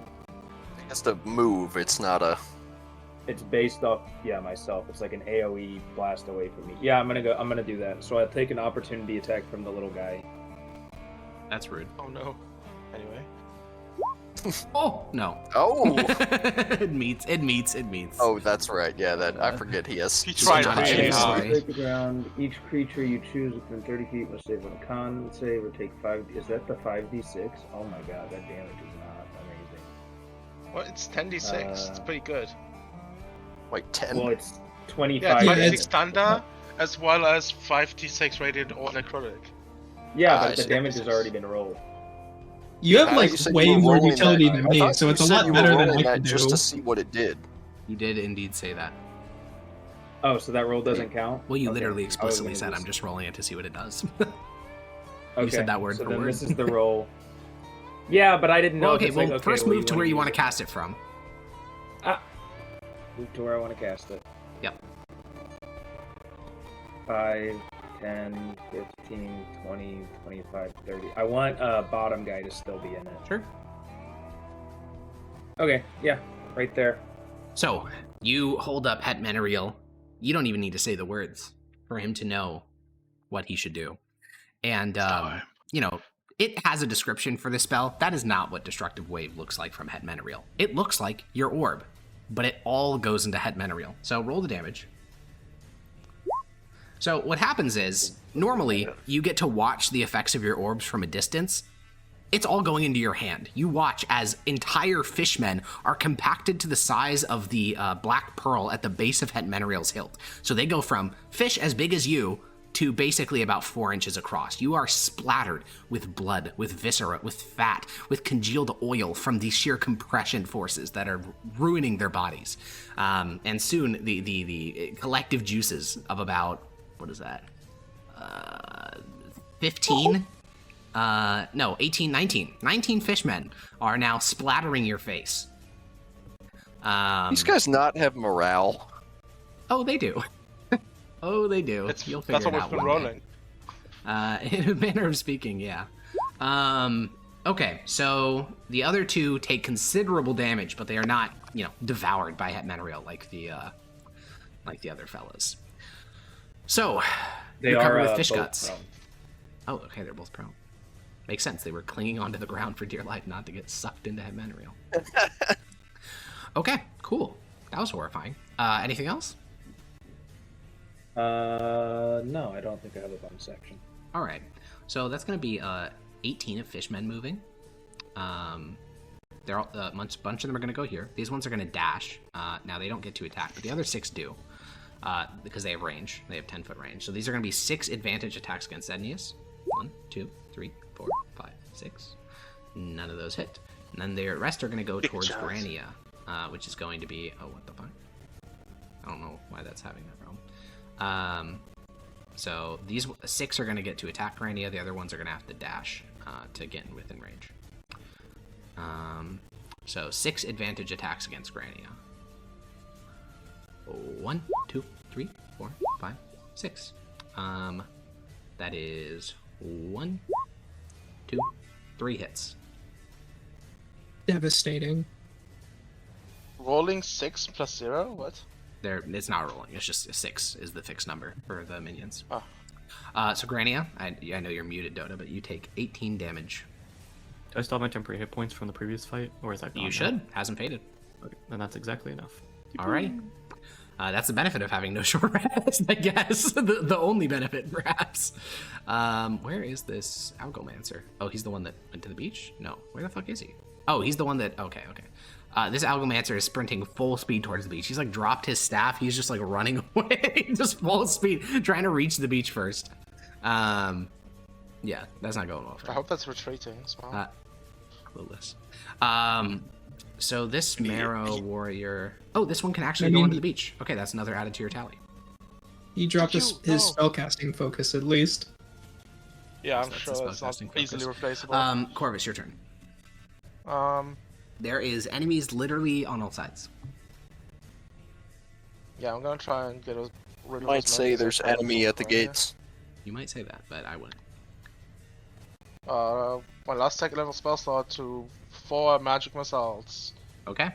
It has to move. It's not a. it's based off myself. It's like an AoE blast away from me. Yeah, I'm gonna do that. So I take an opportunity attack from the little guy. That's rude. Oh no. Anyway. Oh no. Oh. it meets. Oh, that's right. Yeah, that I forget he has. He tried not really achieved. hard. Sorry. Break the ground. Each creature you choose within 30 feet must save on a con save or take 5. Is that the 5d6? Oh my god, that damage is not amazing. Well, it's 10d6. It's pretty good. Wait, 10. Well, it's 25. Yeah, Yeah, 5d6 it's- thunder as well as 5d6 radiant or necrotic. Yeah, I but the see. damage has already been rolled. You have I like thought you said way you were more rolling utility that. than I me, thought so you it's a said lot you were better than rolling I that can just do. to see what it did. You did indeed say that. Oh, so that roll doesn't count? Well, you Okay. literally I was explicitly gonna said, just- "I'm just rolling it to see what it does." Okay. said that word so for then word. this is the roll. Yeah, but I didn't know. well, if okay. it's Well, like, okay, first well, move to where you want to use cast it from. Move to where I want to cast it. Yep. 5, 10, 15, 20, 25, 30. I want bottom guy to still be in it. Sure. Okay, yeah, right there. So you hold up Het Menariel. You don't even need to say the words for him to know what he should do. And it has a description for the spell. That is not what Destructive Wave looks like from Het Menariel. It looks like your orb, but it all goes into Het Menariel. So roll the damage. So what happens is, normally, you get to watch the effects of your orbs from a distance. It's all going into your hand. You watch as entire fishmen are compacted to the size of the black pearl at the base of Het Menariel's hilt. So they go from fish as big as you to basically about 4 inches across. You are splattered with blood, with viscera, with fat, with congealed oil from these sheer compression forces that are ruining their bodies. And soon the collective juices of about, what is that? 15? 18, 19. 19 fishmen are now splattering your face. These guys not have morale. Oh, they do. Oh, they do. You'll figure That's what it we've out been one rolling. day. In a manner of speaking, yeah. Okay, so the other two take considerable damage, but they are not, devoured by Het Menariel like the other fellas. So They you're are covered with fish both guts. prone. Oh, okay, they're both prone. Makes sense. They were clinging onto the ground for dear life, not to get sucked into Het Menariel. Okay, cool. That was horrifying. Anything else? No, I don't think I have a bonus action. All right. So that's going to be 18 of fishmen moving. They're all, a bunch of them are going to go here. These ones are going to dash. Now they don't get to attack, but the other 6 do. Because they have range. They have 10-foot range. So these are going to be 6 advantage attacks against Ednius. 1, 2, 3, 4, 5, 6. None of those hit. And then the rest are going to go towards Grania, which is going to be... Oh, what the fuck? I don't know why that's having that problem. So these 6 are going to get to attack Grania. The other ones are going to have to dash to get within range. So 6 advantage attacks against Grania. 1, 2, 3, 4, 5, 6. That is 1, 2, 3 hits. Devastating. Rolling 6 plus 0? What? It's not rolling. It's just 6 is the fixed number for the minions. Oh. So Grania, I know you're muted, Dota, but you take 18 damage. Do I still have my temporary hit points from the previous fight, or is that gone You now? should. Hasn't faded. Okay, then that's exactly enough. Alrighty. That's the benefit of having no short rest, I guess. the only benefit, perhaps. Where is this Algomancer? Oh, he's the one that went to the beach? No. Where the fuck is he? Oh, he's the one that... Okay. This Algomancer is sprinting full speed towards the beach. He's, dropped his staff. He's just, running away. Just full speed, trying to reach the beach first. Yeah, that's not going well for I him. hope that's retreating as well. Clueless. So this Marrow Warrior... Oh, this one can actually go onto the beach. Okay, that's another added to your tally. He dropped his No. spellcasting focus at least. Yeah, I'm that's sure the it's not spellcasting easily focus. replaceable. Corvus, your turn. Yeah, There is enemies literally on all sides. I'm gonna try and get rid of Might as say many as I there's can enemy at the from here. gates. You might say that, but I wouldn't. My last second level spell slot to 4 magic missiles. Okay.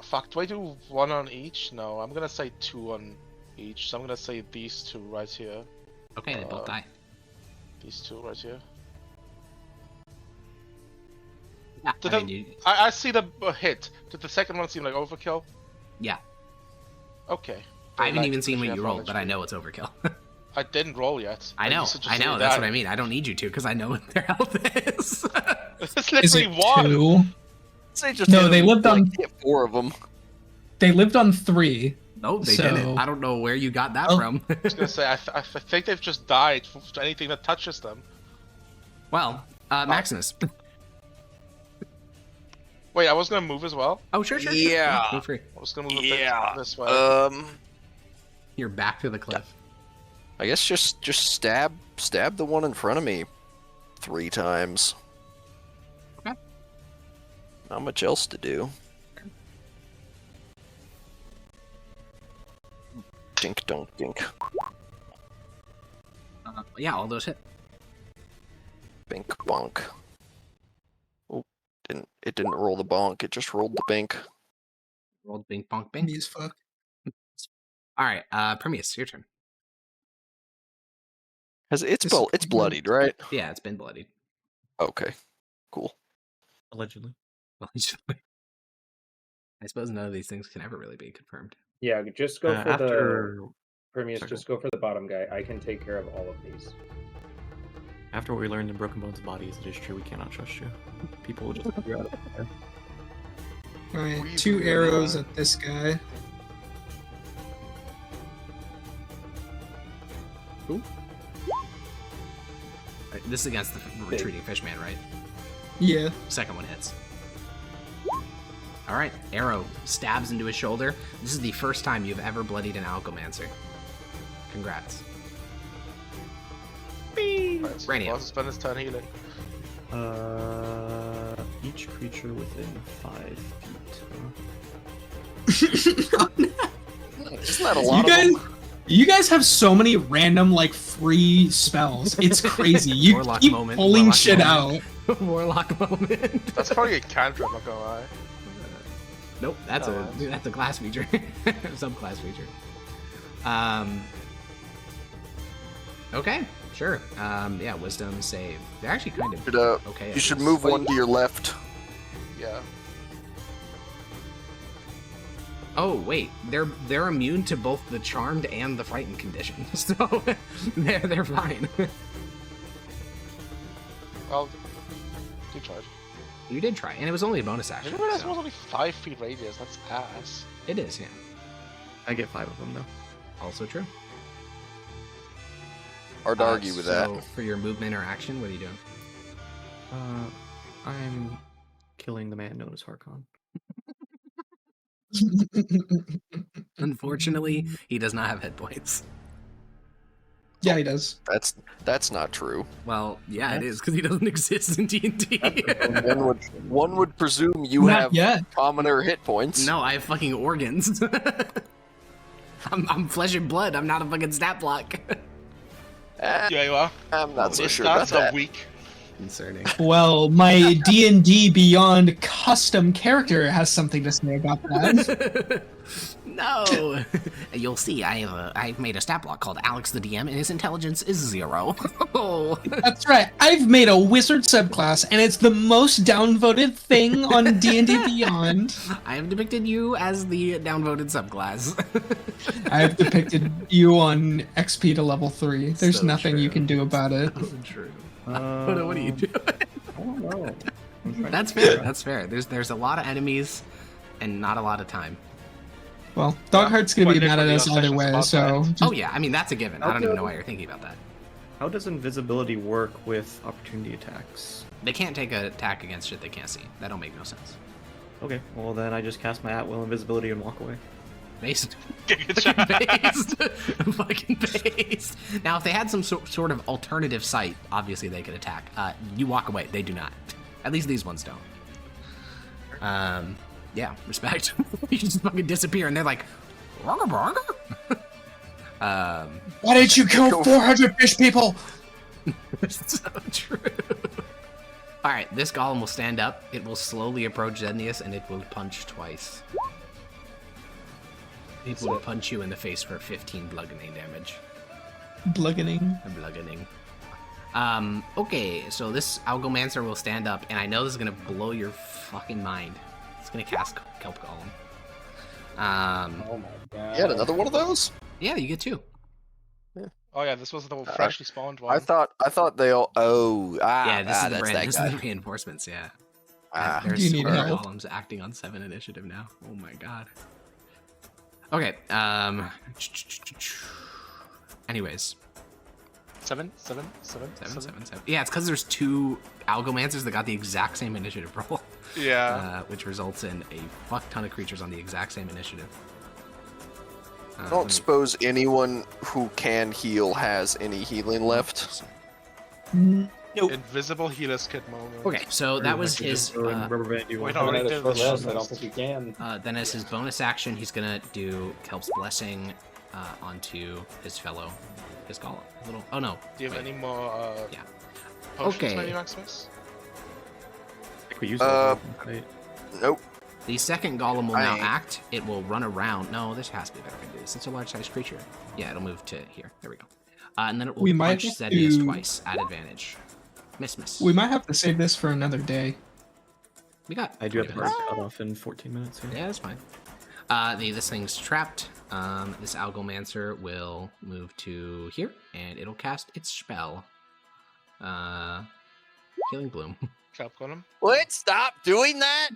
Fuck, do I do 1 on each? No, I'm gonna say 2 on each. So I'm gonna say these 2 right here. Okay, they both die. These 2 right here. Yeah, Did I mean, I see the hit. Did the second one seem like overkill? yeah. Okay. I haven't Like, even seen what share you rolled, knowledge but I tree. know it's overkill. I didn't roll yet. I know, You said just I know. say That's that. what I mean. I don't need you to because I know what their health is. It's Is literally it one. 2? They just No, hit they him, lived on- hit 4 of them. They lived on 3. No, they So- didn't. I don't know where you got that Oh. from. I was gonna say, I think they've just died from anything that touches them. Well, Maximus. Wait, I was gonna move as well. Oh, sure. Yeah. Feel free. I was gonna move a Yeah. bit this way. You're back to the cliff. I guess just stab the one in front of me 3 times. Okay. Not much else to do. Dink dunk dink. Yeah, all those hit. Bink bonk. Oh, it didn't roll the bonk, it just rolled the bink. Rolled bing bonk bing. As fuck. All right, Prometheus, your turn. It's bloodied, right? Yeah, it's been bloodied. Okay. Cool. Allegedly. I suppose none of these things can ever really be confirmed. Yeah, just go for After the Permeus. Sorry, Just go for the bottom guy. I can take care of all of these. what we learned in Broken Bones' bodies, it is true we cannot trust you. People will just put you out of there. Alright, 2 arrows at this guy. This is against the retreating fishman, right? Yeah. Second one hits. All right, arrow stabs into his shoulder. This is the first time you've ever bloodied an alchemancer. Congrats. Rainier. Boss spend his turn healing. Each creature within 5 feet. Isn't that a lot of them? You guys have so many random like free spells. It's crazy. You Warlock keep moment, pulling Warlock shit moment. out. Warlock moment. That's probably a cantrip, I'm not gonna lie. Nope, that's Oh, a class feature, subclass feature. Okay, sure. Yeah, wisdom save. They're actually kind of okay. You should move one to your left. Yeah. Oh wait, they're immune to both the charmed and the frightened condition, so they're fine. Well, you tried. You did try, and it was only a bonus I action. didn't realize it so- was only 5 feet radius. That's ass. It is, yeah. I get 5 of them though. Also true. Hard to argue with that. So for your movement or action, what are you doing? I'm killing the man known as Harkon. Unfortunately, he does not have hit points. Yeah, he does. That's not true. Well, yeah, it is because he doesn't exist in D&D. One would presume you Not have yet. commoner hit points. No, I have fucking organs. I'm flesh and blood. I'm not a fucking stat block. Eh, Yeah, you are. I'm not so His sure about stats are that. weak. Concerning. Well, my D&D Beyond custom character has something to say about that. No, you'll see. I've made a stat block called Alex the DM, and his intelligence is 0. Oh. That's right. I've made a wizard subclass, and it's the most downvoted thing on D&D Beyond. I have depicted you as the downvoted subclass. I've depicted you on XP to level 3. There's So nothing you true. can do about it. True. What are you doing? I don't know. I'm trying That's to fair. figure out- That's fair. There's a lot of enemies, and not a lot of time. Well, Dogheart's gonna Well, be Nick mad at would be us on either sessions way, about so... that. Oh yeah, I mean that's a given. I don't even know why you're thinking about that. How does invisibility work with opportunity attacks? They can't take an attack against shit they can't see. That don't make no sense. Okay, well then I just cast my at-will invisibility and walk away. Based. Good Fucking job. based. Fucking based. Now, if they had some sort of alternative sight, obviously they could attack. You walk away. They do not. At least these ones don't. Yeah, respect. You just fucking disappear, and they're like, "Rugga, rugga." Why did you kill 400 fish people? So true. All right, this golem will stand up. It will slowly approach Zennius, and it will punch twice. It will punch you in the face for 15 bludgeoning damage. Bludgeoning. Bludgeoning. Okay, so this Algomancer will stand up, and I know this is gonna blow your fucking mind. It's gonna cast Kelp Golem. Oh my god. You had another one of those? Yeah, you get 2. Oh yeah, this was the freshly spawned one. I thought they all. Oh, Yeah, this is the that's brand. that This guy. is the reinforcements. Yeah. Ah, There's Do you need square help? golems acting on 7 initiative now. Oh my god. Okay. Anyways, 7. 7. Yeah, it's because there's 2 Algomancers that got the exact same initiative roll. Yeah. Which results in a fuck ton of creatures on the exact same initiative. I don't suppose anyone who can heal has any healing left. Invisible healer's kit moment. Okay, so that was his. rubber band you Wait, want. no, At a did short the rest, I don't short think you can. Then as his bonus action, he's gonna do Kelp's Blessing onto his golem. Oh no. Do you have wait. any more Yeah. potions, Okay. maybe, Maximus? I think we use all right? Nope. The second golem will now I- act. It will run around. No, this has to be better way to do this. It's a large-sized creature. Yeah, it'll move to here. There we go. And then it will We might punch have Zedius to- twice at advantage. Miss. We might have to save this for another day. We got. I do have 20 to minutes. cut off in 14 minutes. Yeah, that's fine. This thing's trapped. This Algomancer will move to here, and it'll cast its spell. Healing Bloom. Kelp Golem? What? Stop doing that!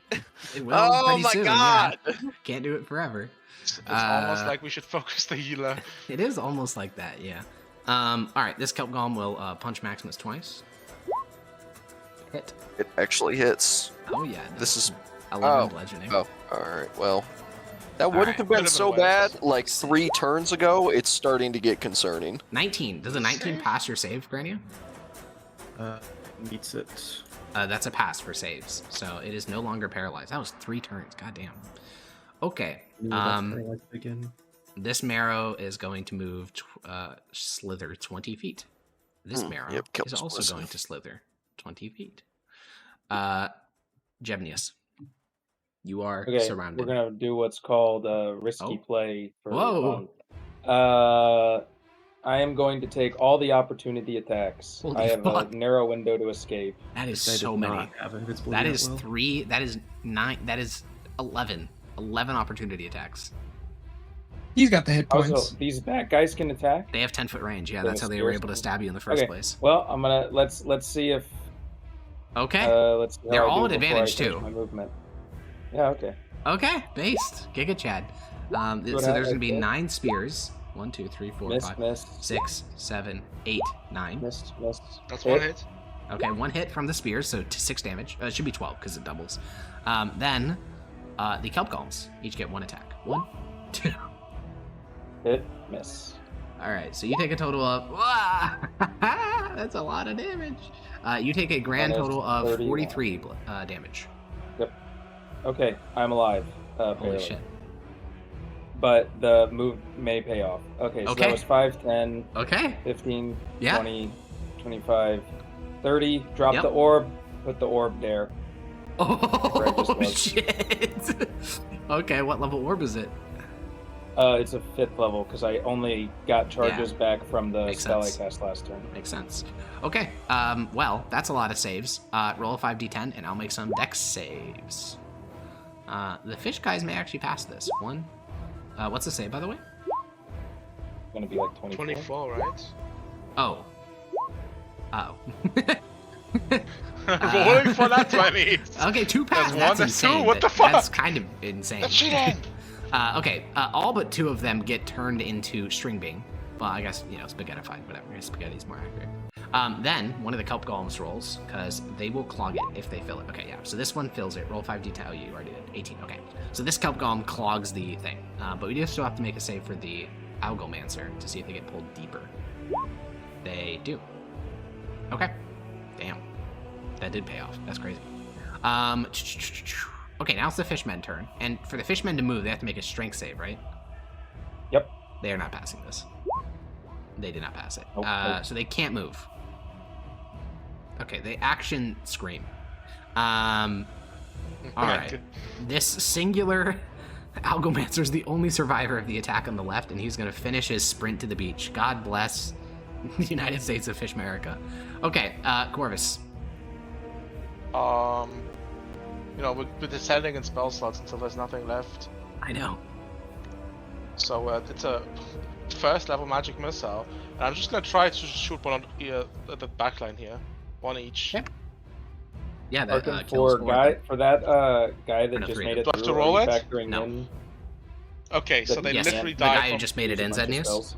It will Oh pretty my soon, god! yeah. Can't do it forever. It's almost like we should focus the healer. It is almost like that, yeah. Alright, this Kelp Golem will punch Maximus twice. Hit. It actually hits. Oh, yeah. no. This is 11 bludgeoning. Oh, alright, well. That wouldn't Alright. have been Could've so been worse. bad like 3 turns ago. It's starting to get concerning. 19. Does a 19 pass your save, Grania? Meets it. That's a pass for saves, so it is no longer paralyzed. That was 3 turns. Goddamn. Okay. Again. This marrow is going to move, slither 20 feet. This marrow yep, Kelp's is also Blessing. going to slither 20 feet. Jevnius, you are Okay, surrounded. we're gonna do what's called a risky Oh. play for Whoa. I am going to take all the opportunity attacks. Holy I have fuck. a narrow window to escape. That is I did so many. not have invincible That yet, is Will. 3. That is 9. That is 11. 11 opportunity attacks. He's got the hit points. Also, these bad guys can attack. They have 10-foot range. Yeah, They that's how have they were spears? able to stab you in the first Okay. place. Well, I'm gonna let's see if Okay. let's. See how They're I all do at before I advantage, finish too. My movement. Yeah. Okay. Okay. Based. Giga Chad. So What there's happened? going to be 9 spears. 1, 2, 3, 4, Miss. 5, Miss. 6, 7, 8, 9. Miss. That's one hit. Okay, 1 hit from the spears, so 6 damage. It should be 12 because it doubles. Then the Kelp Golems each get 1 attack. 1, 2. Hit. Miss. All right, so you take a total of. That's a lot of damage. You take a grand That is total of 31. 43 damage. Okay, I'm alive. Holy Barely. shit. But the move may pay off. Okay, so Okay. that was 5, 10, Okay. 15, Yeah. 20, 25, 30. Drop Yep. the orb. Put the orb there. Oh Right, just was. shit. Okay, what level orb is it? It's a 5th level because I only got charges back from the Makes spell sense. I cast last turn. Makes sense. Okay. Well, that's a lot of saves. Roll a 5d10, and I'll make some dex saves. The fish guys may actually pass this. 1. What's the save, by the way? It's gonna be like 24. 24, right? Oh. Oh. Rolling for that 20. Okay, 2 pass. That's one, That's that's two? insane. What but the fuck? That's kind of insane. That's cheating! Okay, all but 2 of them get turned into string bean. Well, I guess, spaghettified, whatever. Spaghetti's more accurate. Then, one of the Kelp Golems rolls, because they will clog it if they fill it. Okay, yeah, so this one fills it. Roll 5d10. Oh, you already did. 18, okay. So this Kelp Golem clogs the thing. But we do still have to make a save for the Algomancer to see if they get pulled deeper. They do. Okay. Damn. That did pay off. That's crazy. Okay, now it's the fishmen turn. And for the fishmen to move, they have to make a strength save, right? Yep. They are not passing this. They did not pass it. Nope, nope. So they can't move. Okay, they action scream. Alright. This singular Algomancer is the only survivor of the attack on the left, and he's going to finish his sprint to the beach. God bless The United States of Fish America. Okay, Corvus. We're descending in spell slots until there's nothing left. I know. So it's a first level magic missile, and I'm just gonna try to shoot one on the backline here, one each. Okay. Yeah, that Looking kills for that guy that no, just three. made it Do I have through. to roll Are you it? factoring No. in Okay, so they Yes, literally the died. guy who from- just made it in using a bunch of Zednius. spells?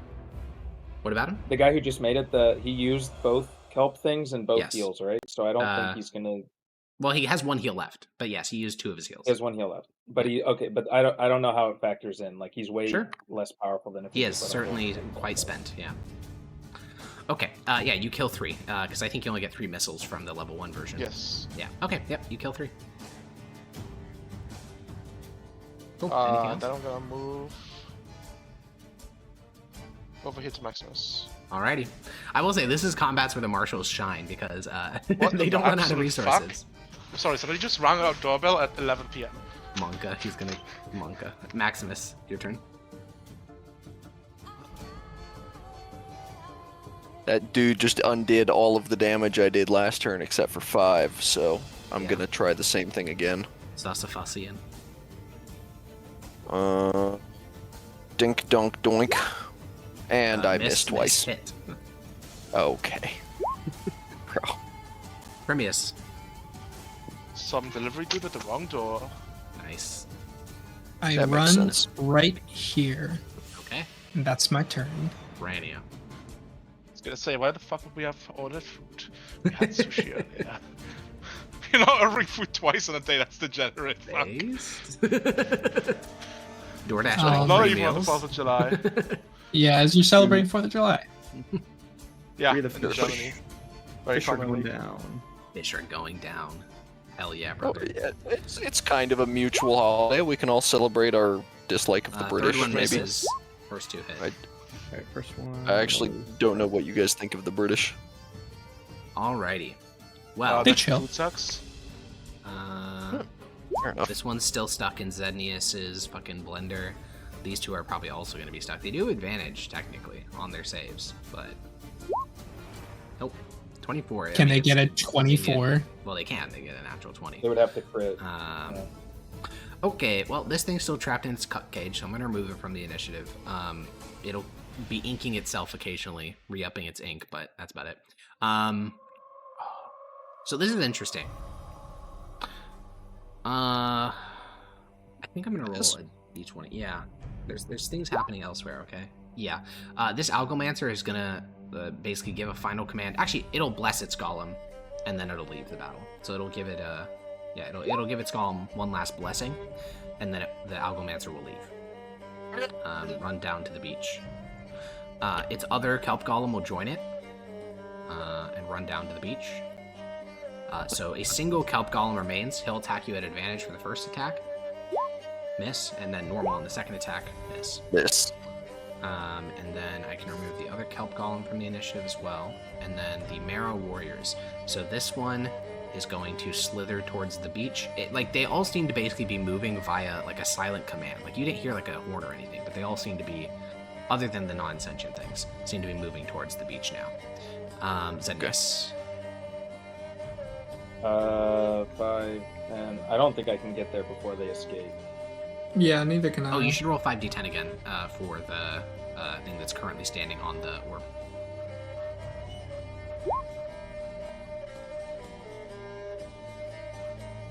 What about him? The guy who just made it, he used both kelp things and both Yes. heals, right? So I don't think he's gonna. Well, he has one heal left, but yes, he used 2 of his heals. He has one heal left, but but I don't know how it factors in. Like he's way Sure. less powerful than if He is just let him certainly roll. quite spent. Yeah. Okay. Yeah, you kill 3 because I think you only get 3 missiles from the level 1 version. Yes. Yeah. Okay. Yep. You kill 3. Cool. Anything else? Then I'm gonna move over here to Maximus. Alrighty. I will say this is combats where the marshals shine because What they the don't run out of absolute resources. Sorry, somebody just rang our doorbell at 11 p.m. Monka, he's gonna Monka. Maximus, your turn. That dude just undid all of the damage I did last turn except for 5, so I'm Yeah. gonna try the same thing again. Sassafasian. Dink donk doink. And I Miss, missed twice. Hit. Okay. Bro. Premius. Some delivery dude at the wrong door. Nice. I That makes run sense. right here. Okay. And that's my turn. Rania. I was gonna say, why the fuck would we have ordered food? We had sushi earlier. You're not ordering food twice in a day, that's degenerate. Fuck. Based. DoorDash. Oh, like Not 3 even on the meals. 4th of July. Yeah, as you're celebrating 4th of July. Yeah, Free in the fish. Germany. Very Fish are commonly. going down. Fish are going down. Hell yeah, Oh, brother. yeah, it's kind of a mutual holiday. We can all celebrate our dislike of the British, Third one maybe. misses. First 2 hit. I- Alright, first one. I actually don't know what you guys think of the British. Alrighty. Well, They the chill. food sucks. Fair enough. this one's still stuck in Zednius's fucking blender. These 2 are probably also going to be stuck. They do have advantage, technically, on their saves, but... Nope. 24. I Can mean, they get a it's- 24? Well, they can. They get a natural 20. They would have to crit. Um, Yeah. Okay, well, this thing's still trapped in its cut cage, so I'm going to remove it from the initiative. It'll be inking itself occasionally, re-upping its ink, but that's about it. So this is interesting. I think I'm going to roll Yes. a d20. Yeah, there's things happening elsewhere, okay? Yeah, this Algomancer is going to basically give a final command. Actually, it'll bless its golem, and then it'll leave the battle. So it'll give it a... Yeah, it'll give its golem one last blessing, and then the Algomancer will leave. Run down to the beach. Its other kelp golem will join it, and run down to the beach. So a single kelp golem remains. He'll attack you at advantage for the first attack. Miss, and then normal on the second attack. Miss. This. And then I can remove the other kelp golem from the initiative as well. And then the Marrow Warriors. So this one is going to slither towards the beach. They all seem to basically be moving via like a silent command. Like you didn't hear like a horn or anything, but they all seem to be, other than the non-sentient things, seem to be moving towards the beach now. Zednius. 5, and I don't think I can get there before they escape. Yeah, neither can I. Oh, you should roll 5d10 again for the thing that's currently standing on the orb.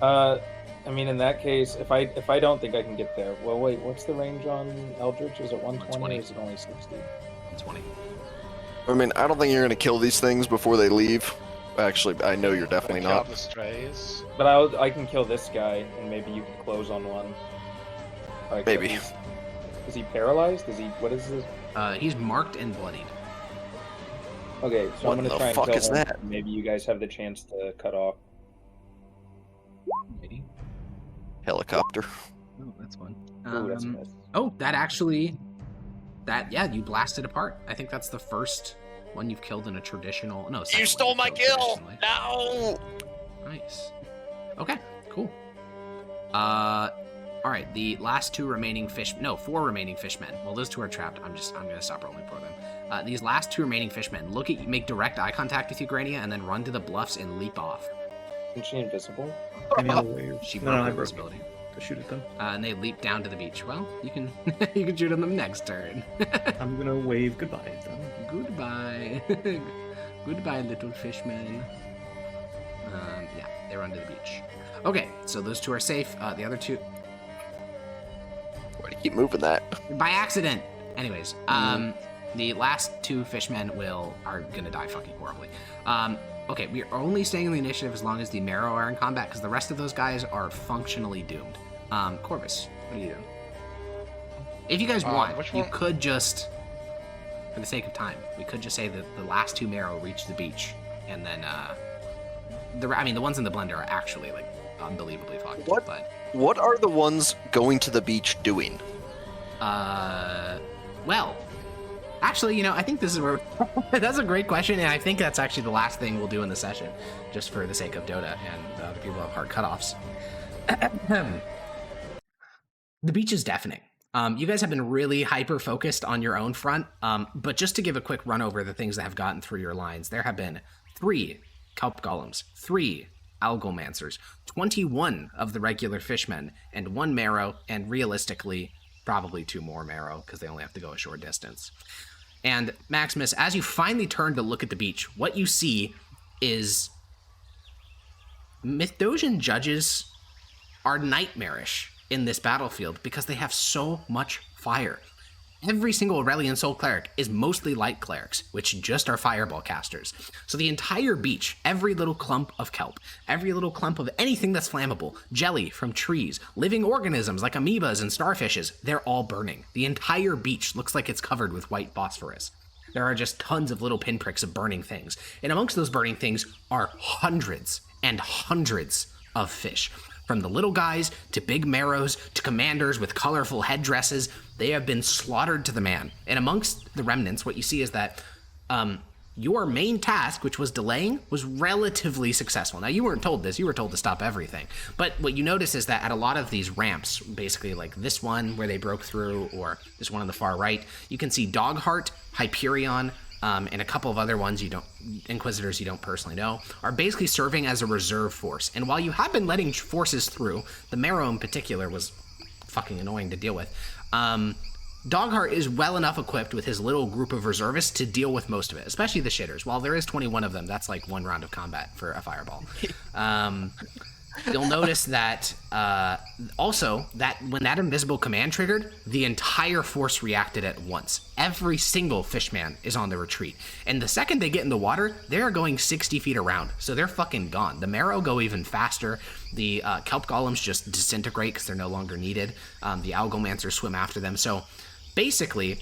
I mean, in that case, if I don't think I can get there, well, wait, what's the range on Eldritch? Is it 120 or is it only 60? 20. I mean, I don't think you're gonna kill these things before they leave. Actually, I know you're definitely Kill not. the strays. But I can kill this guy, and maybe you can close on one. Like, Maybe. Is he paralyzed? What is this? He's marked and bloodied. Okay, so What I'm the gonna try and fuck kill is him. that? Maybe you guys have the chance to cut off. Maybe. Helicopter. Oh, that's fun. Ooh, that's a miss. Oh, yeah, you blasted apart. I think that's the first one you've killed in a traditional. No, second You one stole you've my killed kill! traditionally. No! Nice. Okay, cool. All right, the last 4 remaining fishmen. Well, those 2 are trapped. I'm gonna stop rolling for them. These last two remaining fishmen look at you, make direct eye contact with you, Grania, and then run to the bluffs and leap off. Isn't she invisible? Maybe I'll wave. She No, broke I her broke invisibility. to shoot at them. And they leap down to the beach. Well, you can you can shoot at them next turn. I'm gonna wave goodbye at them. Goodbye. Goodbye, little fishman. Yeah, they run to the beach. Okay, so those two are safe. The other two, Why do you keep moving that? by accident. Anyways, the last two fishmen are gonna die fucking horribly. Okay, we are only staying in the initiative as long as the Marrow are in combat, because the rest of those guys are functionally doomed. Corvus, what are you doing? If you guys want, which you one? could just, for the sake of time, we could just say that the last two Marrow reach the beach, and then the ones in the blender are actually like unbelievably fucked. What? But What are the ones going to the beach doing? well, actually, I think this is where that's a great question, and I think that's actually the last thing we'll do in the session, just for the sake of Dota and the other people who have hard cutoffs. The beach is deafening. You guys have been really hyper focused on your own front, but just to give a quick run over the things that have gotten through your lines, there have been 3 kelp golems, 3 algomancers, 21 of the regular fishmen, and 1 marrow, and realistically, probably 2 more marrow, because they only have to go a short distance. And Maximus, as you finally turn to look at the beach, what you see is Mithdosian judges are nightmarish in this battlefield because they have so much fire. Every single Aurelian Soul Cleric is mostly light clerics, which just are fireball casters. So the entire beach, every little clump of kelp, every little clump of anything that's flammable, jelly from trees, living organisms like amoebas and starfishes, they're all burning. The entire beach looks like it's covered with white phosphorus. There are just tons of little pinpricks of burning things. And amongst those burning things are hundreds and hundreds of fish. From the little guys to big marrows to commanders with colorful headdresses, they have been slaughtered to the man. And amongst the remnants, what you see is that your main task, which was delaying, was relatively successful. Now, you weren't told this. You were told to stop everything. But what you notice is that at a lot of these ramps, basically like this one where they broke through, or this one on the far right, you can see Dogheart, Hyperion, and a couple of other ones Inquisitors you don't personally know, are basically serving as a reserve force. And while you have been letting forces through, the Marrow in particular was fucking annoying to deal with, Dogheart is well enough equipped with his little group of reservists to deal with most of it, especially the shitters. While there is 21 of them, that's like 1 round of combat for a fireball. You'll notice that also that when that invisible command triggered, the entire force reacted at once. Every single fishman is on the retreat. And the second they get in the water, they're going 60 feet around. So they're fucking gone. The Marrow go even faster. The kelp golems just disintegrate because they're no longer needed. The algomancers swim after them. So basically,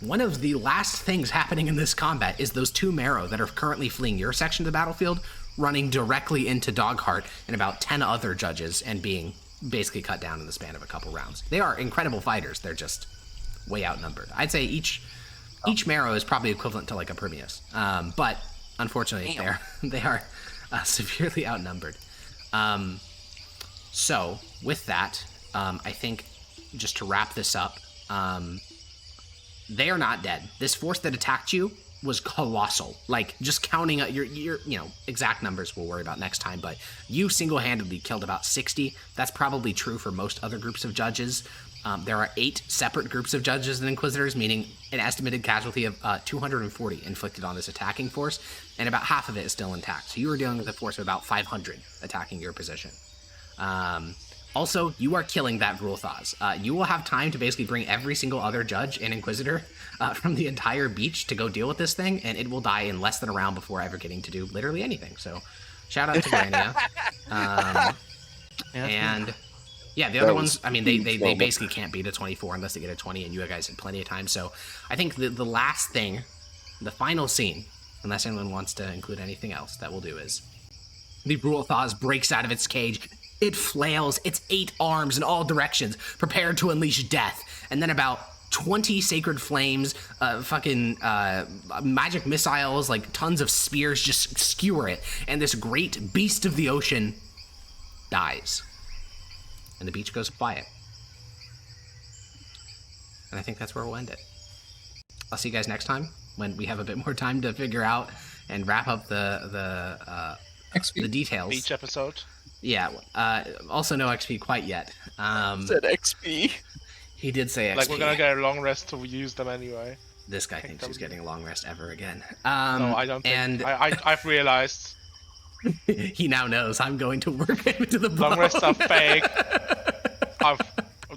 one of the last things happening in this combat is those 2 Marrow that are currently fleeing your section of the battlefield, running directly into Dogheart and about 10 other judges and being basically cut down in the span of a couple rounds. They are incredible fighters. They're just way outnumbered. I'd say each Marrow is probably equivalent to like a Primius. But unfortunately, they are severely outnumbered. So with that, I think just to wrap this up, they are not dead. This force that attacked you was colossal. Like, just counting your exact numbers we'll worry about next time, but you single-handedly killed about 60. That's probably true for most other groups of judges. There are 8 separate groups of judges and Inquisitors, meaning an estimated casualty of 240 inflicted on this attacking force, and about half of it is still intact. So you were dealing with a force of about 500 attacking your position. Also, you are killing that Grulthaz. You will have time to basically bring every single other judge and Inquisitor from the entire beach to go deal with this thing, and it will die in less than a round before ever getting to do literally anything. So, shout out to Grania. The other ones, I mean, they basically can't beat a 24 unless they get a 20, and you guys had plenty of time. So, I think the last thing, the final scene, unless anyone wants to include anything else, that we'll do is the Grulthaz breaks out of its cage. It flails its 8 arms in all directions, prepared to unleash death. And then about 20 sacred flames, magic missiles, like tons of spears just skewer it. And this great beast of the ocean dies. And the beach goes quiet. And I think that's where we'll end it. I'll see you guys next time. when we have a bit more time to figure out and wrap up the XP. details. Beach episode. Yeah. Also, no XP quite yet. Said XP. He did say XP. Like we're gonna get a long rest to use them anyway. This guy thinks he's getting a long rest ever again. No, I don't think. And I've realized he now knows I'm going to work him to the bone. long rests are fake.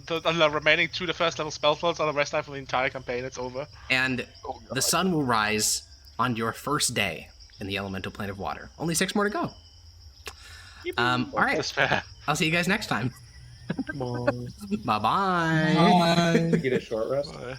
The remaining 2 the first level spell slots are the rest time for the entire campaign. It's over. And the sun will rise on your first day in the elemental plane of water. Only 6 more to go. All right. That's fair. I'll see you guys next time. Bye-bye. Bye. To get a short rest. Bye.